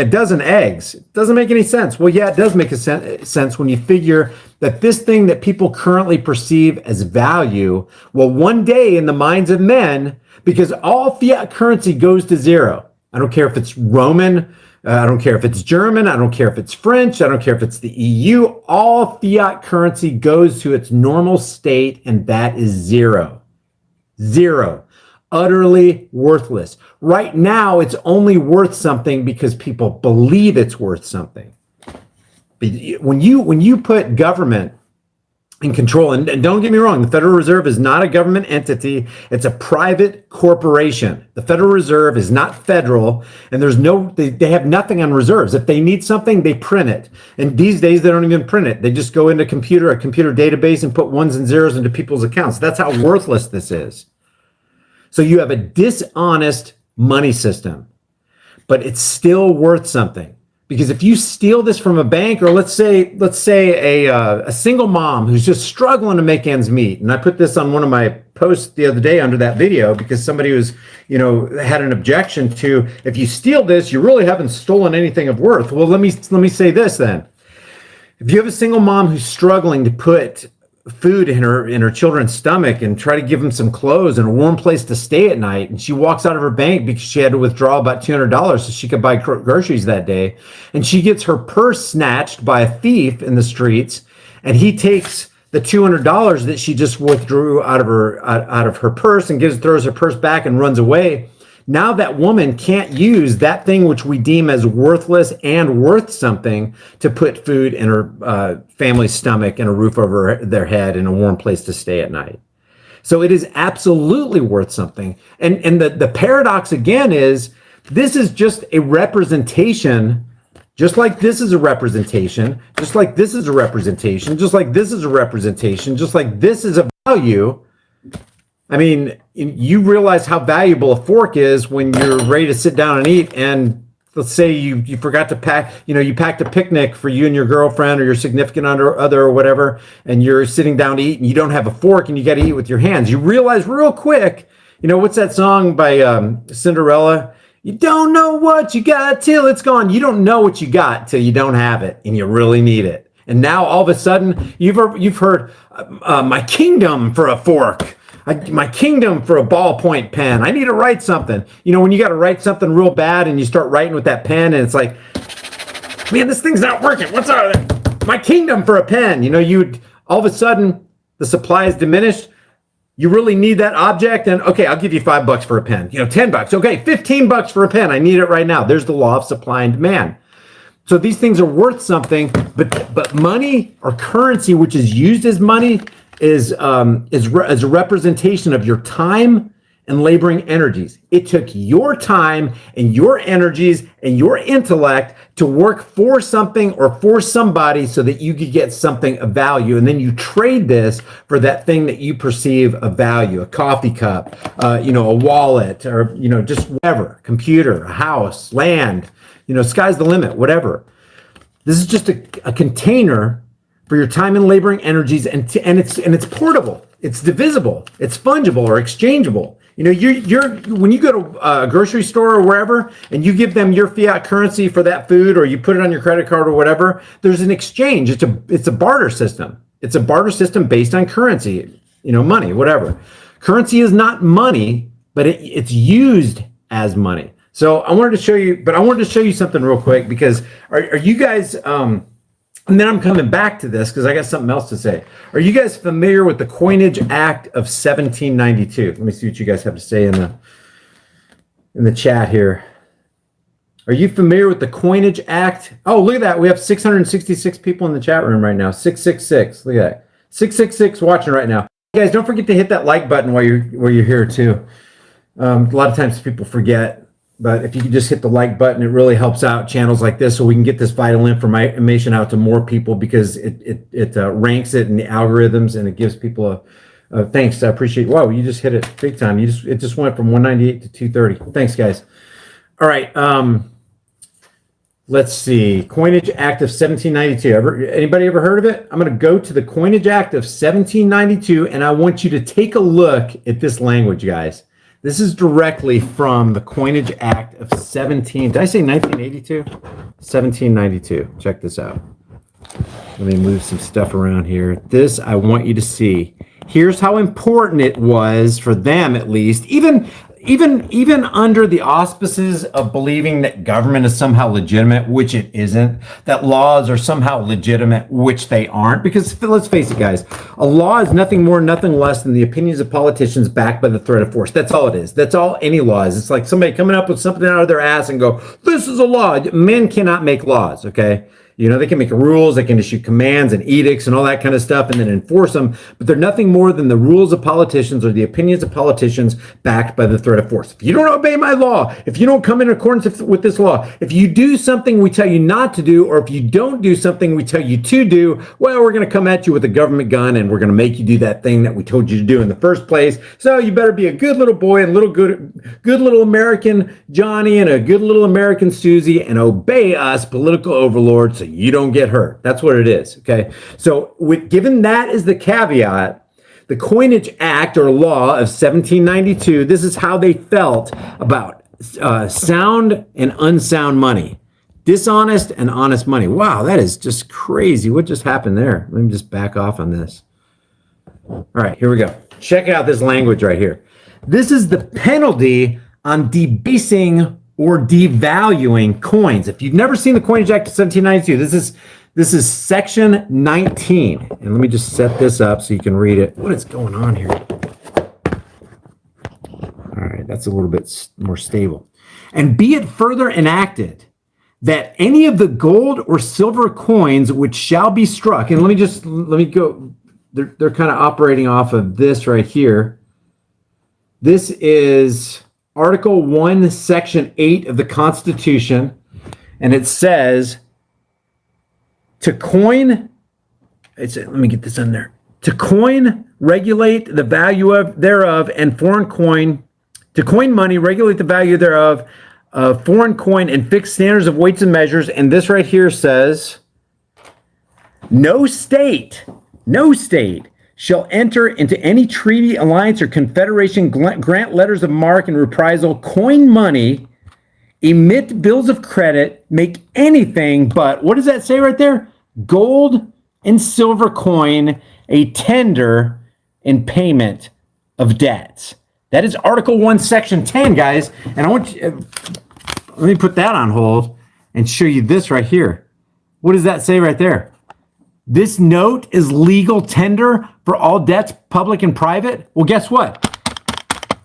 dozen eggs? It doesn't make any sense. Well, yeah, it does make sense when you figure that this thing that people currently perceive as value will one day in the minds of men, because all fiat currency goes to zero. I don't care if it's Roman, I don't care if it's German, I don't care if it's French, I don't care if it's the EU. All fiat currency goes to its normal state, and that is zero. Zero. utterly worthless. Right now, it's only worth something because people believe it's worth something. But when you put government in control, and don't get me wrong, the Federal Reserve is not a government entity. It's a private corporation. The Federal Reserve is not federal, and they have nothing on reserves. If they need something, they print it. And these days, they don't even print it. They just go into a computer database and put ones and zeros into people's accounts. That's how worthless this is. So you have a dishonest money system, but it's still worth something. Because if you steal this from a bank, or let's say a single mom who's just struggling to make ends meet, and I put this on one of my posts the other day under that video because somebody was, had an objection to, if you steal this, you really haven't stolen anything of worth. Well, let me say this then. If you have a single mom who's struggling to put food in her children's stomach and try to give them some clothes and a warm place to stay at night, and she walks out of her bank because she had to withdraw about $200 so she could buy groceries that day, and she gets her purse snatched by a thief in the streets, and he takes the $200 that she just withdrew out of her purse and throws her purse back and runs away. Now that woman can't use that thing which we deem as worthless and worth something to put food in her family's stomach and a roof over their head and a warm place to stay at night. So it is absolutely worth something. And the paradox again is this is just a representation, just like this is a representation, just like this is a representation, just like this is a representation, just like this is a value. I mean, you realize how valuable a fork is when you're ready to sit down and eat. And let's say you forgot to pack, you packed a picnic for you and your girlfriend or your significant other or whatever, and you're sitting down to eat and you don't have a fork and you got to eat with your hands. You realize real quick, what's that song by Cinderella? You don't know what you got till it's gone. You don't know what you got till you don't have it and you really need it. And now all of a sudden you've heard my kingdom for a fork. My kingdom for a ballpoint pen. I need to write something. When you got to write something real bad and you start writing with that pen and it's like, man, this thing's not working. What's my kingdom for a pen? You all of a sudden the supply is diminished. You really need that object, and okay, I'll give you $5 for a pen. $10. Okay, $15 for a pen. I need it right now. There's the law of supply and demand. So these things are worth something, but money or currency, which is used as money, is a representation of your time and laboring energies. It took your time and your energies and your intellect to work for something or for somebody so that you could get something of value. And then you trade this for that thing that you perceive of value, a coffee cup, a wallet, or, just whatever, computer, a house, land, sky's the limit, whatever. This is just a container for your time and laboring energies, and it's portable, it's divisible, it's fungible or exchangeable. You're when you go to a grocery store or wherever, and you give them your fiat currency for that food, or you put it on your credit card or whatever, there's an exchange. It's a barter system. It's a barter system based on currency, money, whatever. Currency is not money, but it's used as money. So I wanted to show you something real quick, because are you guys? And then I'm coming back to this because I got something else to say. Are you guys familiar with the Coinage Act of 1792? Let me see what you guys have to say in the chat here. Are you familiar with the Coinage Act? Oh, look at that. We have 666 people in the chat room right now. 666. Look at that. 666 watching right now. Guys, don't forget to hit that like button while you're here too. A lot of times people forget. But if you can just hit the like button, it really helps out channels like this so we can get this vital information out to more people, because it ranks it in the algorithms, and it gives people a thanks. I appreciate. Wow, you just hit it big time. It just went from 198 to 230. Thanks, guys. All right. Let's see. Coinage Act of 1792. Anybody ever heard of it? I'm going to go to the Coinage Act of 1792, and I want you to take a look at this language, guys. This is directly from the Coinage Act of 1982? 1792. Check this out. Let me move some stuff around here. This I want you to see. Here's how important it was for them, at least. Even even under the auspices of believing that government is somehow legitimate, which it isn't, that laws are somehow legitimate, which they aren't, because let's face it, guys, a law is nothing more, nothing less than the opinions of politicians backed by the threat of force. That's all it is. That's all any law is. It's like somebody coming up with something out of their ass and go, this is a law. Men cannot make laws, okay? You know, they can make rules, they can issue commands and edicts and all that kind of stuff and then enforce them, but they're nothing more than the rules of politicians or the opinions of politicians backed by the threat of force. If you don't obey my law, if you don't come in accordance with this law, if you do something we tell you not to do, or if you don't do something we tell you to do, well, we're going to come at you with a government gun and we're going to make you do that thing that we told you to do in the first place. So you better be a good little boy and good little American Johnny and a good little American Susie and obey us, political overlords, so you don't get hurt. That's what it is, okay? So given that is the caveat, the Coinage Act or law of 1792, this is how they felt about sound and unsound money. Dishonest and honest money. Wow, that is just crazy. What just happened there? Let me just back off on this. All right, here we go. Check out this language right here. This is the penalty on debasing or devaluing coins. If you've never seen the Coinage Act of 1792, this is section 19. And let me just set this up so you can read it. What is going on here? All right, that's a little bit more stable. And be it further enacted that any of the gold or silver coins which shall be struck, and let me go, they're kind of operating off of this right here. This is Article 1, Section 8 of the Constitution, and it says, to coin, let me get this in there. To coin, regulate the value thereof, and foreign coin, to coin money, regulate the value thereof, foreign coin, and fix standards of weights and measures. And this right here says, no state shall enter into any treaty, alliance, or confederation, grant letters of marque and reprisal, coin money, emit bills of credit, make anything but, what does that say right there? Gold and silver coin, a tender in payment of debts. That is Article 1, Section 10, guys. And I want you, let me put that on hold and show you this right here. What does that say right there? This note is legal tender for all debts, public and private. Well, guess what?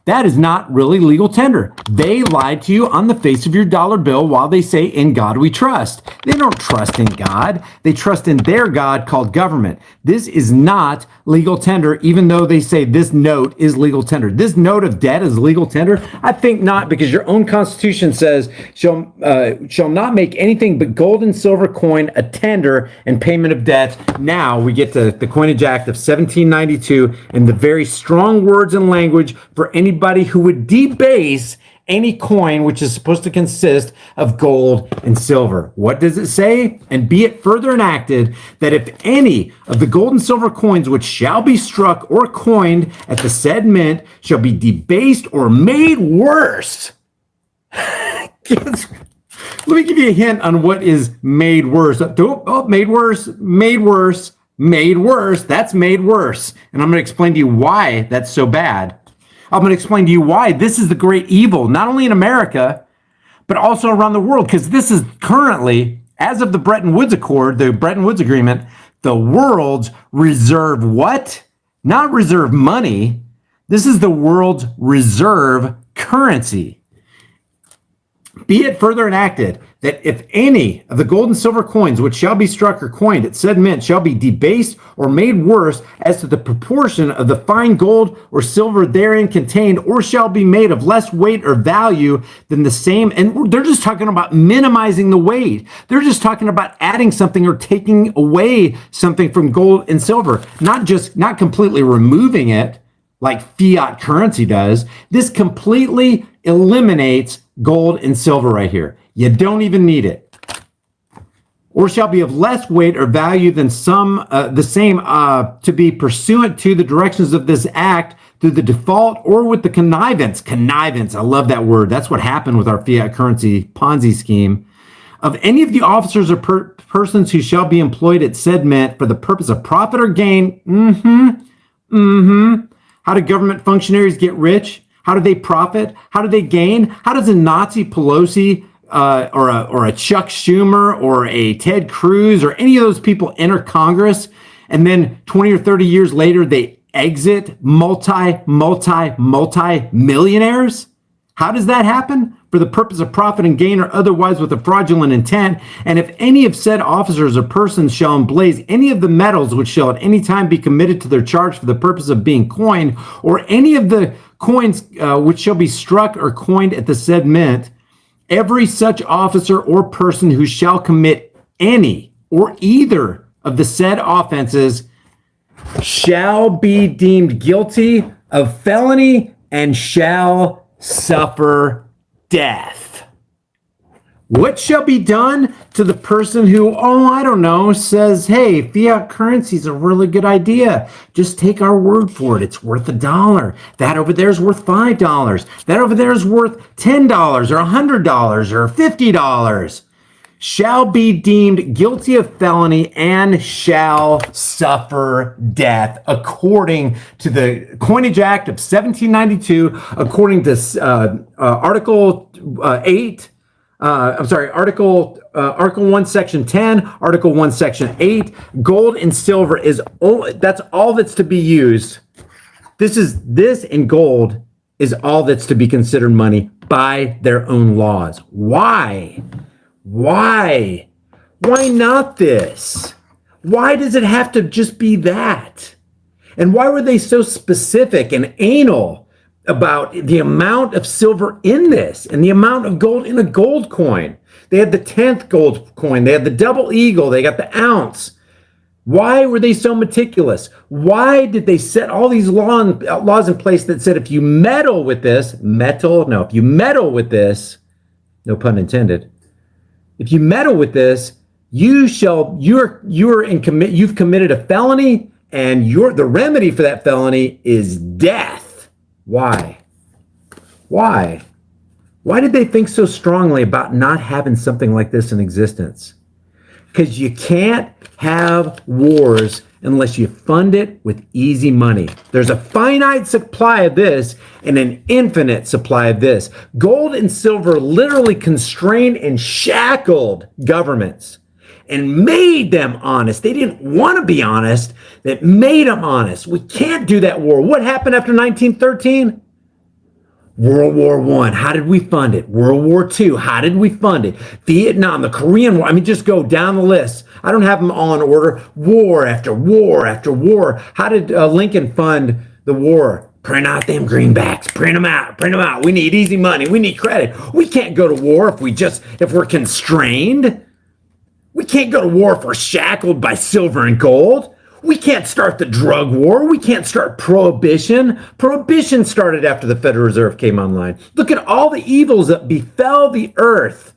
That is not really legal tender. They lied to you on the face of your dollar bill while they say, in God we trust. They don't trust in God. They trust in their God called government. This is not legal tender, even though they say this note is legal tender. This note of debt is legal tender? I think not, because your own Constitution says, shall not make anything but gold and silver coin a tender in payment of debt. Now we get to the Coinage Act of 1792 and the very strong words and language for anybody who would debase any coin which is supposed to consist of gold and silver. What does it say? And be it further enacted that if any of the gold and silver coins which shall be struck or coined at the said mint shall be debased or made worse. Let me give you a hint on what is made worse. Made worse, made worse, made worse. That's made worse. And I'm going to explain to you why that's so bad. I'm going to explain to you why this is the great evil, not only in America, but also around the world, because this is currently, as of the Bretton Woods Accord, the Bretton Woods Agreement, the world's reserve what? Not reserve money. This is the world's reserve currency. Be it further enacted that if any of the gold and silver coins which shall be struck or coined at said mint shall be debased or made worse as to the proportion of the fine gold or silver therein contained, or shall be made of less weight or value than the same. And they're just talking about minimizing the weight. They're just talking about adding something or taking away something from gold and silver, not completely removing it like fiat currency does. This completely eliminates gold and silver right here. You don't even need it. Or shall be of less weight or value than the same to be pursuant to the directions of this act through the default or with the connivance. Connivance, I love that word. That's what happened with our fiat currency Ponzi scheme. Of any of the officers or persons who shall be employed at said mint for the purpose of profit or gain. How do government functionaries get rich? How do they profit? How do they gain? How does a Nazi Pelosi or a Chuck Schumer or a Ted Cruz or any of those people enter Congress, and then 20 or 30 years later they exit multi millionaires? How does that happen? For the purpose of profit and gain or otherwise with a fraudulent intent. And if any of said officers or persons shall emblaze any of the metals which shall at any time be committed to their charge for the purpose of being coined, or any of the coins which shall be struck or coined at the said mint, every such officer or person who shall commit any or either of the said offenses shall be deemed guilty of felony and shall suffer death. What shall be done to the person who, I don't know, says, hey, fiat currency is a really good idea. Just take our word for it. It's worth $1. That over there is worth $5. That over there is worth $10 or $100 or $50. Shall be deemed guilty of felony and shall suffer death, according to the Coinage Act of 1792, according to Article 1, Section 10, Article 1, Section 8. Gold and silver that's all that's to be used. This and gold is all that's to be considered money by their own laws. Why? Why not this? Why does it have to just be that? And why were they so specific and anal about the amount of silver in this and the amount of gold in a gold coin? They had the 10th gold coin. They had the double eagle. They got the ounce. Why were they so meticulous? Why did they set all these laws in place that said if you meddle with this, if you meddle with this, no pun intended, if you meddle with this, you've committed a felony, and the remedy for that felony is death. Why? Why did they think so strongly about not having something like this in existence? Because you can't have wars unless you fund it with easy money. There's a finite supply of this and an infinite supply of this. Gold and silver literally constrained and shackled governments and made them honest. They didn't want to be honest. That made them honest. We can't do that war. What happened after 1913? World War I, how did we fund it? World War II, how did we fund it? Vietnam, the Korean War, just go down the list. I don't have them all in order. War after war after war. How did Lincoln fund the war? Print out them greenbacks, print them out. We need easy money, we need credit. We can't go to war if we're constrained. We can't go to war if we're shackled by silver and gold. We can't start the drug war. We can't start prohibition. Prohibition started after the Federal Reserve came online. Look at all the evils that befell the earth.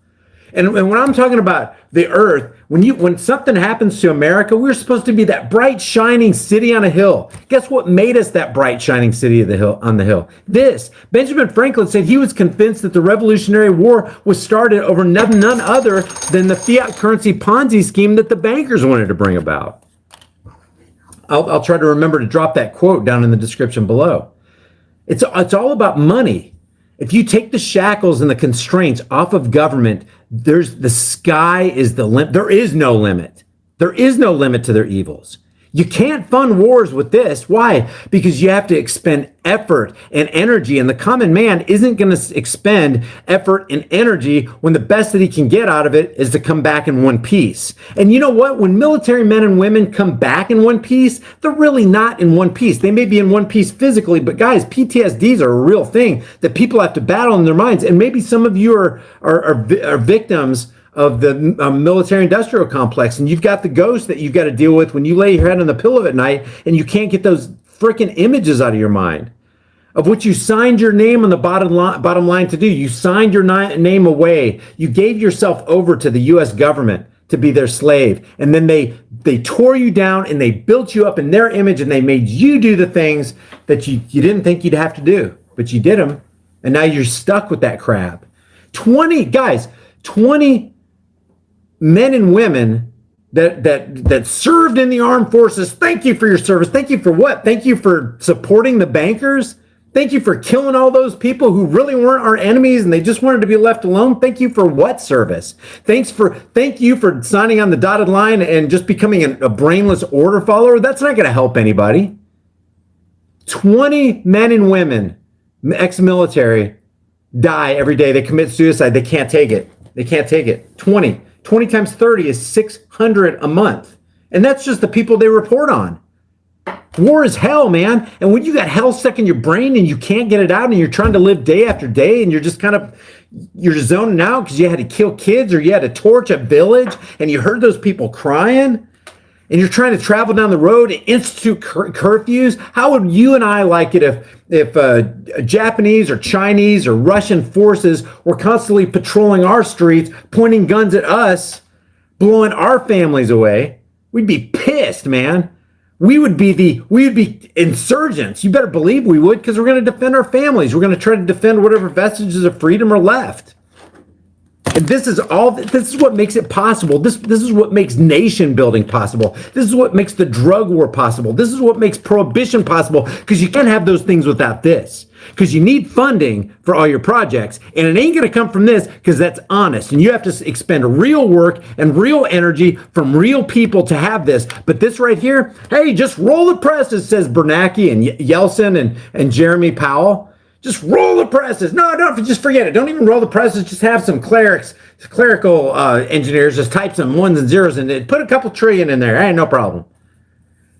And when I'm talking about the earth, when something happens to America, we're supposed to be that bright, shining city on a hill. Guess what made us that bright, shining city on the hill? This. Benjamin Franklin said he was convinced that the Revolutionary War was started over none other than the fiat currency Ponzi scheme that the bankers wanted to bring about. I'll try to remember to drop that quote down in the description below. It's all about money. If you take the shackles and the constraints off of government, the sky is the limit. There is no limit. There is no limit to their evils. You can't fund wars with this. Why? Because you have to expend effort and energy, and the common man isn't going to expend effort and energy when the best that he can get out of it is to come back in one piece. And you know what? When military men and women come back in one piece, they're really not in one piece. They may be in one piece physically, but guys, PTSDs are a real thing that people have to battle in their minds. And maybe some of you are victims of the military industrial complex, and you've got the ghost that you've got to deal with when you lay your head on the pillow at night and you can't get those freaking images out of your mind of what you signed your name on the bottom line to do. You signed your name away. You gave yourself over to the U.S. government to be their slave, and then they tore you down and they built you up in their image, and they made you do the things that you didn't think you'd have to do, but you did them, and now you're stuck with that crap. 20 men and women that served in the armed forces. Thank you for your service. Thank you for what? Thank you for supporting the bankers. Thank you for killing all those people who really weren't our enemies and they just wanted to be left alone. Thank you for what service? Thank you for signing on the dotted line and just becoming a brainless order follower. That's not going to help anybody. 20 men and women, ex-military, die every day. They commit suicide. They can't take it. They can't take it. 20 times 30 is 600 a month. And that's just the people they report on. War is hell, man. And when you got hell stuck in your brain and you can't get it out and you're trying to live day after day and you're just you're zoning out because you had to kill kids or you had to torch a village and you heard those people crying and you're trying to travel down the road and institute curfews, how would you and I like it if Japanese or Chinese or Russian forces were constantly patrolling our streets, pointing guns at us, blowing our families away? We'd be pissed, man. We would be insurgents. You better believe we would, because we're going to defend our families. We're going to try to defend whatever vestiges of freedom are left. And this is what makes it possible. This is what makes nation building possible. This is what makes the drug war possible. This is what makes prohibition possible, because you can't have those things without this. Because you need funding for all your projects, and it ain't going to come from this, because that's honest. And you have to expend real work and real energy from real people to have this. But this right here, hey, just roll the presses, says Bernanke and Yeltsin and Jeremy Powell. Just roll the presses. No, don't, just forget it. Don't even roll the presses. Just have some clerical engineers just type some ones and zeros and put a couple trillion in there. Hey, no problem.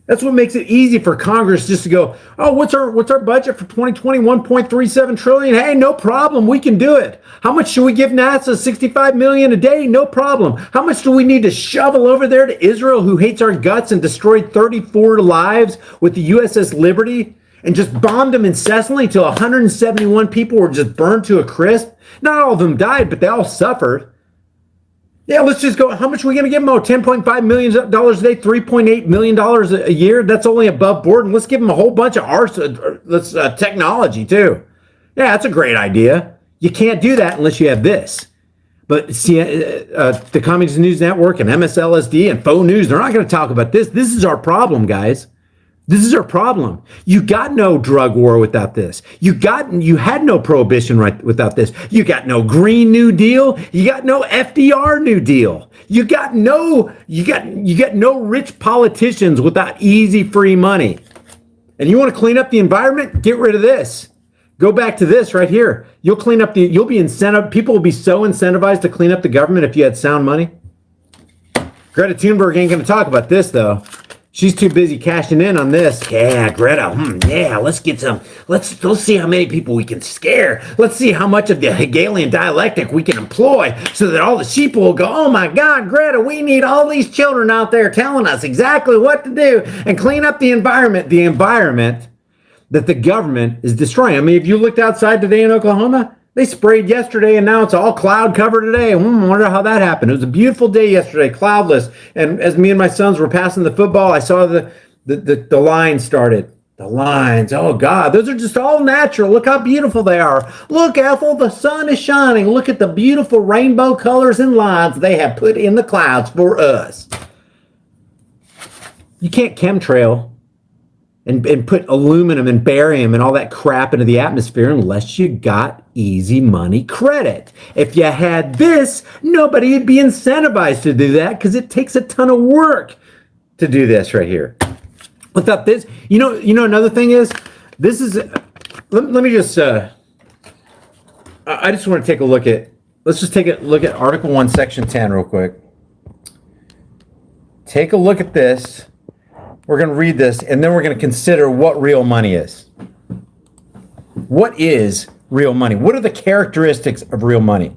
That's what makes it easy for Congress just to go, oh, what's our budget for 2020? 1.37 trillion. Hey, no problem. We can do it. How much should we give NASA? 65 million a day? No problem. How much do we need to shovel over there to Israel, who hates our guts and destroyed 34 lives with the USS Liberty and just bombed them incessantly till 171 people were just burned to a crisp? Not all of them died, but they all suffered. Yeah, let's just go. How much are we going to give them? Oh, $10.5 million a day, $3.8 million a year. That's only above board. And let's give them a whole bunch of technology too. Yeah, that's a great idea. You can't do that unless you have this. But see, the Communist News Network and MSLSD and Faux News, they're not going to talk about this. This is our problem, guys. This is our problem. You got no drug war without this. You had no prohibition without this. You got no Green New Deal. You got no FDR New Deal. You got no rich politicians without easy free money. And you want to clean up the environment? Get rid of this. Go back to this right here. You'll be incentivized. People will be so incentivized to clean up the government if you had sound money. Greta Thunberg ain't going to talk about this though. She's too busy cashing in on this. Yeah, Greta. Yeah, let's get some. Let's see how many people we can scare. Let's see how much of the Hegelian dialectic we can employ so that all the sheep will go, oh my God, Greta, we need all these children out there telling us exactly what to do and clean up the environment that the government is destroying. I mean, if you looked outside today in Oklahoma, they sprayed yesterday and now it's all cloud cover today. I wonder how that happened. It was a beautiful day yesterday, cloudless. And as me and my sons were passing the football, I saw the lines started. The lines, oh God, those are just all natural. Look how beautiful they are. Look, Ethel, the sun is shining. Look at the beautiful rainbow colors and lines they have put in the clouds for us. You can't chemtrail and put aluminum and barium and all that crap into the atmosphere unless you got easy money credit. If you had this, nobody would be incentivized to do that because it takes a ton of work to do this right here. Without this, you know, another thing is, this is, let me just, I just want to take a look at, let's just take a look at Article 1, Section 10 real quick. Take a look at this. We're going to read this, and then we're going to consider what real money is. What is real money? What are the characteristics of real money?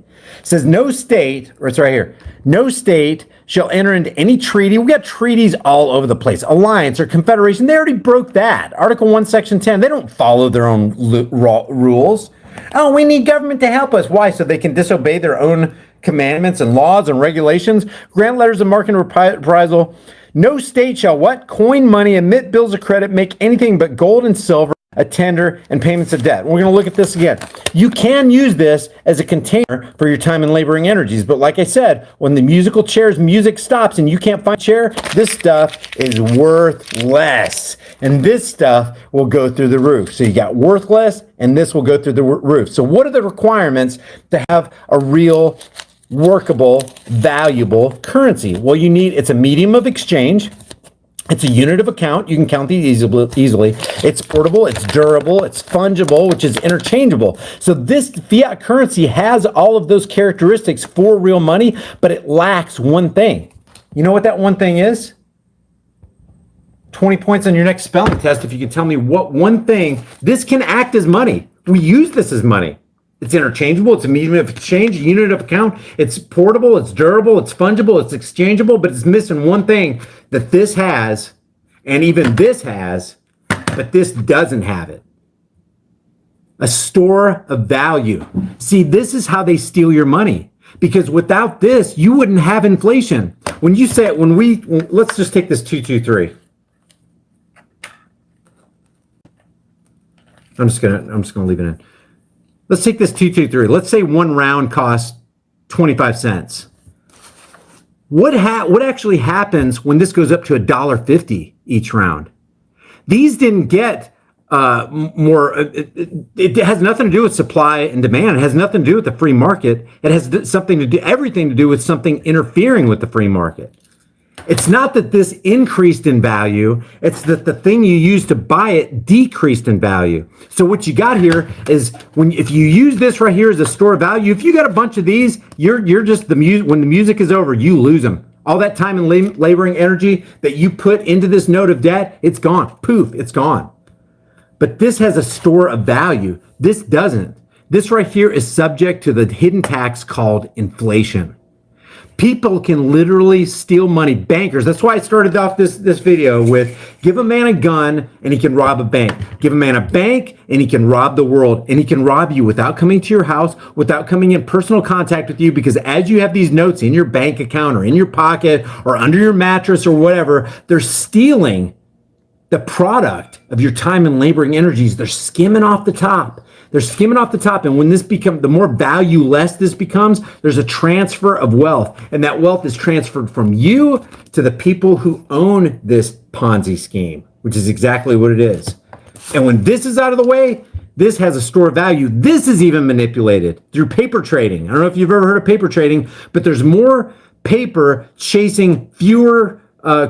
It says no state, or it's right here, no state shall enter into any treaty. We got treaties all over the place. Alliance or confederation, they already broke that. Article 1, Section 10, they don't follow their own rules. Oh, we need government to help us. Why? So they can disobey their own commandments and laws and regulations, grant letters of marque and reprisal. No state shall what? Coin money, emit bills of credit, make anything but gold and silver, a tender, and payments of debt. We're going to look at this again. You can use this as a container for your time and laboring energies, but like I said, when the musical chair's music stops and you can't find a chair, this stuff is worth less. And this stuff will go through the roof. So you got worthless, and this will go through the roof. So what are the requirements to have a real, workable, valuable currency? Well, it's a medium of exchange. It's a unit of account. You can count these easily. It's portable, it's durable, it's fungible, which is interchangeable. So this fiat currency has all of those characteristics for real money, but it lacks one thing. You know what that one thing is? 20 points on your next spelling test if you can tell me what one thing. This can act as money. We use this as money. It's interchangeable. It's a medium of exchange, a unit of account. It's portable. It's durable. It's fungible. It's exchangeable. But it's missing one thing that this has, and even this has, but this doesn't have it. A store of value. See, this is how they steal your money. Because without this, you wouldn't have inflation. When you say, let's just take this 223. I'm just gonna leave it in. Let's take this 223. Let's say one round costs 25 cents. What actually happens when this goes up to $1.50 each round? These didn't get more. It has nothing to do with supply and demand. It has nothing to do with the free market. It has everything to do with something interfering with the free market. It's not that this increased in value, it's that the thing you used to buy it decreased in value. So what you got here is if you use this right here as a store of value, if you got a bunch of these, you're just when the music is over, you lose them. All that time and laboring energy that you put into this note of debt, it's gone. Poof, it's gone. But this has a store of value. This doesn't. This right here is subject to the hidden tax called inflation. People can literally steal money. Bankers. That's why I started off this video with give a man a gun and he can rob a bank. Give a man a bank and he can rob the world. And he can rob you without coming to your house, without coming in personal contact with you, because as you have these notes in your bank account or in your pocket or under your mattress or whatever, they're stealing the product of your time and laboring energies. They're skimming off the top. They're skimming off the top. And when the more valueless this becomes, there's a transfer of wealth. And that wealth is transferred from you to the people who own this Ponzi scheme, which is exactly what it is. And when this is out of the way, this has a store of value. This is even manipulated through paper trading. I don't know if you've ever heard of paper trading, but there's more paper chasing fewer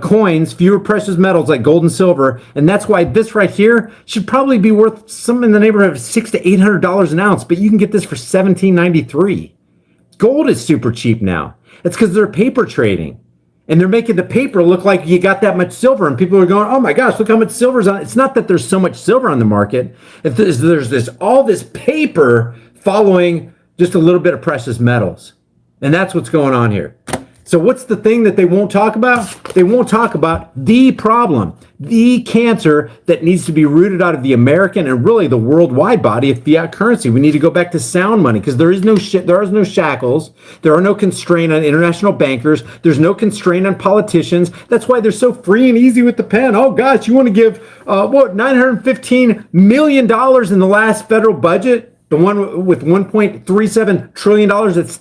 coins, fewer precious metals like gold and silver, and that's why this right here should probably be worth something in the neighborhood of $600 to $800 an ounce. But you can get this for $17.93. Gold is super cheap now. It's because they're paper trading, and they're making the paper look like you got that much silver, and people are going, "Oh my gosh, look how much silver's on it." It's not that there's so much silver on the market. There's all this paper following just a little bit of precious metals, and that's what's going on here. So what's the thing that they won't talk about? They won't talk about the problem, the cancer that needs to be rooted out of the American and really the worldwide body of fiat currency. We need to go back to sound money because there are no shackles. There are no constraint on international bankers. There's no constraint on politicians. That's why they're so free and easy with the pen. Oh gosh, you want to give $915 million in the last federal budget? The one with $1.37 trillion, that's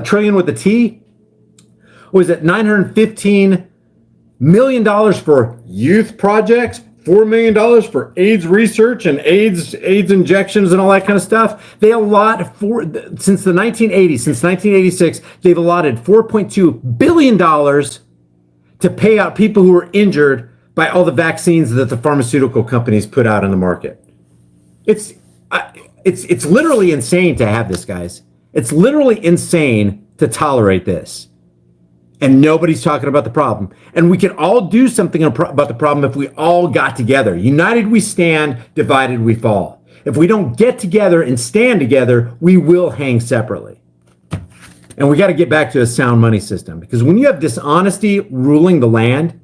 trillion with a T? Was it $915 million for youth projects, $4 million for AIDS research and AIDS injections and all that kind of stuff? They allot since the 1980s, since 1986, they've allotted $4.2 billion to pay out people who were injured by all the vaccines that the pharmaceutical companies put out on the market. It's literally insane to have this, guys. It's literally insane to tolerate this. And nobody's talking about the problem. And we can all do something about the problem if we all got together. United we stand, divided we fall. If we don't get together and stand together, we will hang separately. And we got to get back to a sound money system, because when you have dishonesty ruling the land,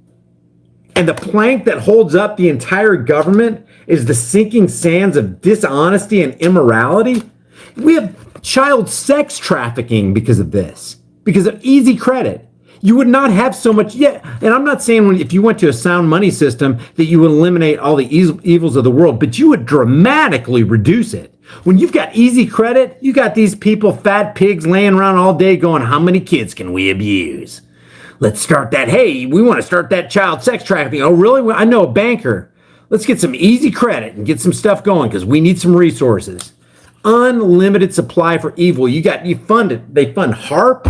and the plank that holds up the entire government is the sinking sands of dishonesty and immorality, we have child sex trafficking because of this, because of easy credit. You would not have so much yet. And I'm not saying if you went to a sound money system that you would eliminate all the evils of the world, but you would dramatically reduce it. When you've got easy credit, you got these people, fat pigs, laying around all day going, how many kids can we abuse? Let's start that. Hey, we want to start that child sex trafficking. Oh, really? I know a banker. Let's get some easy credit and get some stuff going because we need some resources. Unlimited supply for evil. You fund it. They fund HARP.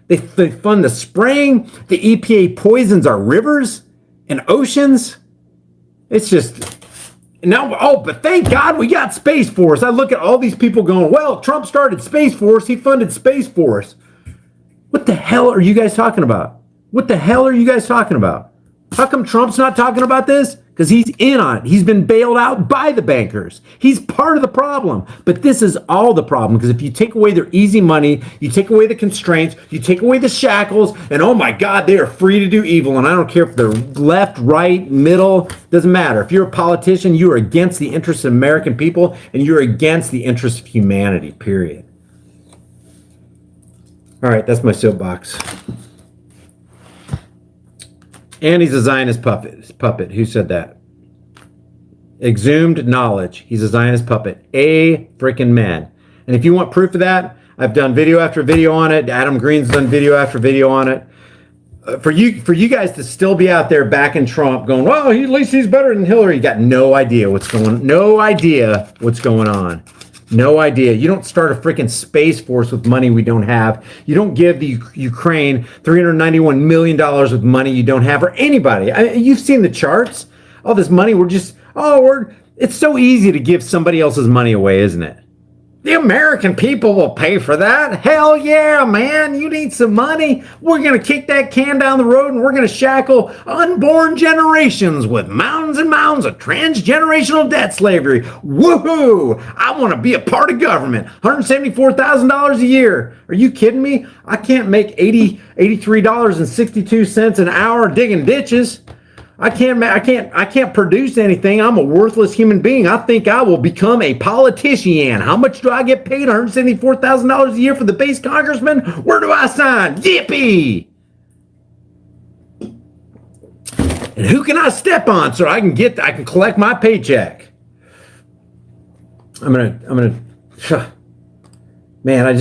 They fund the spraying. The EPA poisons our rivers and oceans. It's just... Now, but thank God we got Space Force. I look at all these people going, well, Trump started Space Force. He funded Space Force. What the hell are you guys talking about? What the hell are you guys talking about? How come Trump's not talking about this? Because he's in on it. He's been bailed out by the bankers. He's part of the problem. But this is all the problem. Because if you take away their easy money, you take away the constraints, you take away the shackles, and oh my God, they are free to do evil. And I don't care if they're left, right, middle, doesn't matter. If you're a politician, you are against the interests of American people, and you're against the interests of humanity, period. All right, that's my soapbox. And he's a Zionist puppet. Who said that? Exhumed knowledge. He's a Zionist puppet. A freaking man. And if you want proof of that, I've done video after video on it. Adam Green's done video after video on it. For you guys to still be out there backing Trump, going, well, at least he's better than Hillary. You got no idea what's going on. No idea what's going on. No idea. You don't start a freaking Space Force with money we don't have. You don't give the Ukraine $391 million with money you don't have, or anybody. You've seen the charts. All this money, it's so easy to give somebody else's money away, isn't it? The American people will pay for that. Hell yeah, man. You need some money. We're going to kick that can down the road and we're going to shackle unborn generations with mounds and mounds of transgenerational debt slavery. Woohoo! I want to be a part of government. $174,000 a year. Are you kidding me? I can't make $83.62 an hour digging ditches. I can't produce anything. I'm a worthless human being. I think I will become a politician. How much do I get paid? $174,000 a year for the base congressman? Where do I sign? Yippee! And who can I step on so I can collect my paycheck? I'm gonna man, don't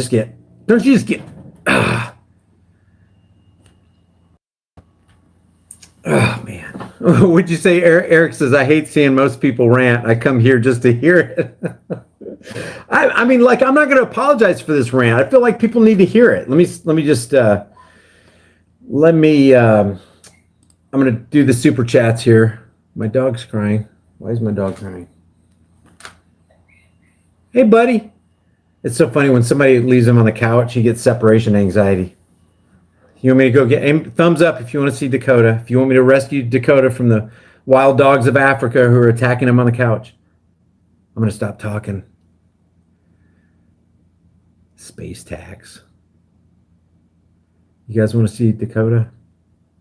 you just get oh man. Would you say, Eric says, I hate seeing most people rant. I come here just to hear it. I mean, like, I'm not going to apologize for this rant. I feel like people need to hear it. I'm going to do the super chats here. My dog's crying. Why is my dog crying? Hey, buddy. It's so funny when somebody leaves him on the couch, he gets separation anxiety. You want me to go get thumbs up if you want to see Dakota. If you want me to rescue Dakota from the wild dogs of Africa who are attacking him on the couch. I'm going to stop talking. Space tax. You guys want to see Dakota?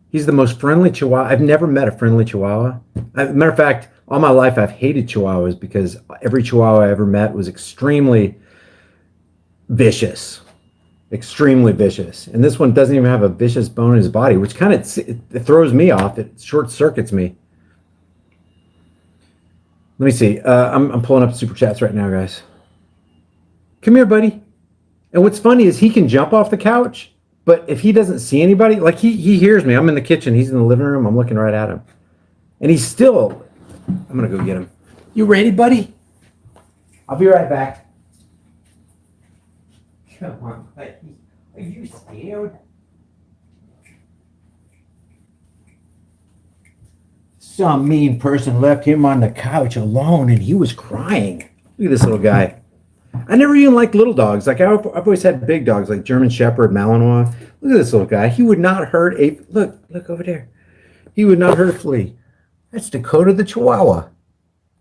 He's the most friendly Chihuahua. I've never met a friendly Chihuahua. Matter of fact, all my life I've hated Chihuahuas because every Chihuahua I ever met was extremely vicious. Extremely vicious. And this one doesn't even have a vicious bone in his body, which kind of it throws me off. It short circuits me. Let me see. I'm pulling up super chats right now, guys. Come here, buddy. And what's funny is he can jump off the couch, but if he doesn't see anybody, like he hears me. I'm in the kitchen. He's in the living room. I'm looking right at him. And he's still, I'm going to go get him. You ready, buddy? I'll be right back. Come on, buddy. Are you scared? Some mean person left him on the couch alone and he was crying. Look at this little guy. I never even liked little dogs. Like I've always had big dogs like German Shepherd, Malinois. Look at this little guy. He would not hurt a, look over there. He would not hurt a flea. That's Dakota the Chihuahua.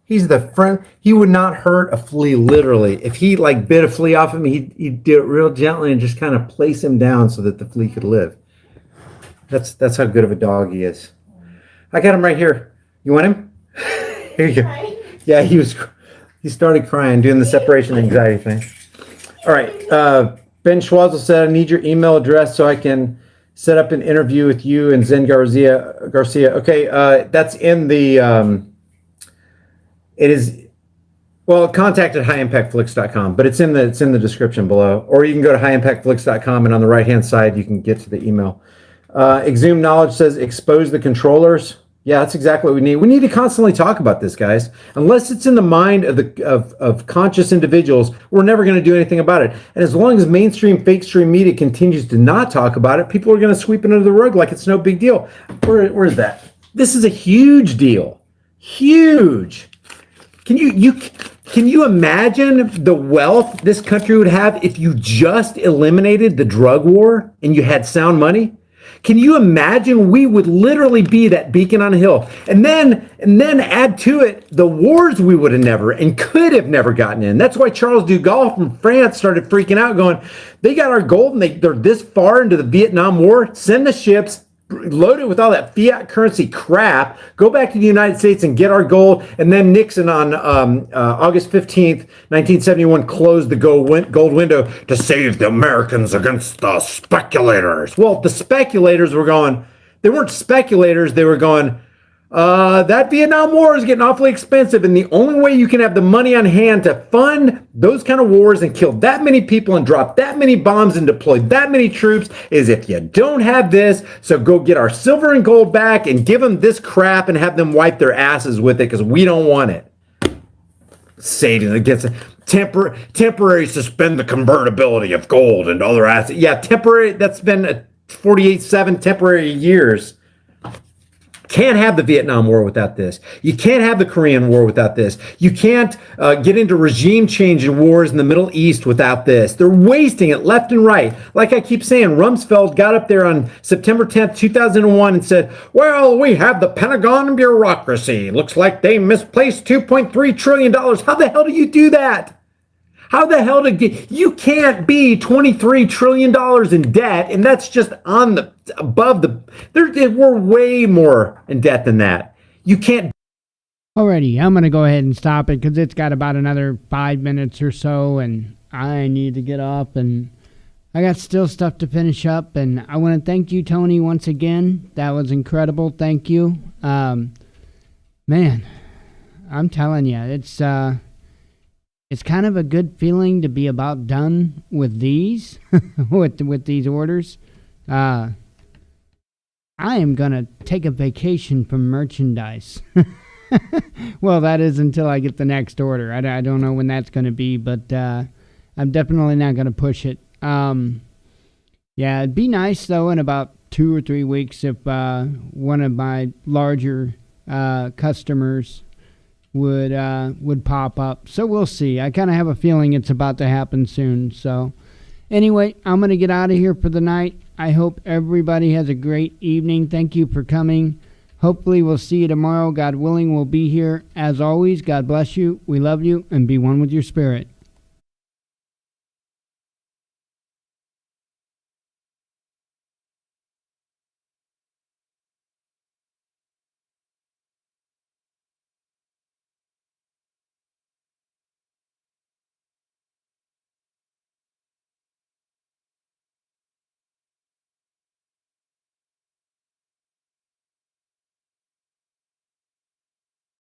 He's the friend. He would not hurt a flea, literally. If he like bit a flea off of me, he'd do it real gently and just kind of place him down so that the flea could live. That's how good of a dog he is. I got him right here. You want him? Here you go. Yeah, he started crying, doing the separation anxiety thing. All right. Ben Schwazel said, I need your email address so I can set up an interview with you and Zen Garcia. Okay, that's in the. It is. Well, contact at highimpactflix.com, but it's in the description below. Or you can go to highimpactflix.com, and on the right-hand side, you can get to the email. Exhumed Knowledge says expose the controllers. Yeah, that's exactly what we need. We need to constantly talk about this, guys. Unless it's in the mind of conscious individuals, we're never going to do anything about it. And as long as mainstream, fake stream media continues to not talk about it, people are going to sweep it under the rug like it's no big deal. Where is that? This is a huge deal. Huge. Can you imagine the wealth this country would have if you just eliminated the drug war and you had sound money? Can you imagine? We would literally be that beacon on a hill. And then add to it the wars we would have never and could have never gotten in. That's why Charles de Gaulle from France started freaking out, going, they got our gold and they're this far into the Vietnam War. Send the ships, load it with all that fiat currency crap, go back to the United States and get our gold. And then Nixon on August 15th, 1971, closed the gold window to save the Americans against the speculators. Well, the speculators were going, they weren't speculators, they were going, that Vietnam War is getting awfully expensive, and the only way you can have the money on hand to fund those kind of wars and kill that many people and drop that many bombs and deploy that many troops is if you don't have this. So go get our silver and gold back and give them this crap and have them wipe their asses with it because we don't want it. Satan against temporary suspend the convertibility of gold and other assets. Yeah, temporary. That's been 48/7 temporary years. Can't have the Vietnam War without this. You can't have the Korean War without this. You can't get into regime change and wars in the Middle East without this. They're wasting it left and right. Like I keep saying, Rumsfeld got up there on September 10th, 2001 and said, well, we have the Pentagon bureaucracy. Looks like they misplaced $2.3 trillion. How the hell do you do that? How the hell you can't be $23 trillion in debt, and that's just we're way more in debt than that. You can't. Alrighty, I'm going to go ahead and stop it because it's got about another 5 minutes or so, and I need to get up, and I got still stuff to finish up, and I want to thank you, Tony, once again. That was incredible. Thank you. Man, I'm telling you, it's kind of a good feeling to be about done with these, with these orders. I am going to take a vacation from merchandise. Well, that is until I get the next order. I don't know when that's going to be, but I'm definitely not going to push it. Yeah, it'd be nice, though, in about 2 or 3 weeks if one of my larger customers would pop up. So we'll see. I kind of have a feeling it's about to happen soon. So anyway, I'm going to get out of here for the night. I hope everybody has a great evening. Thank you for coming. Hopefully we'll see you tomorrow. God willing, we'll be here. As always, God bless you. We love you, and be one with your spirit.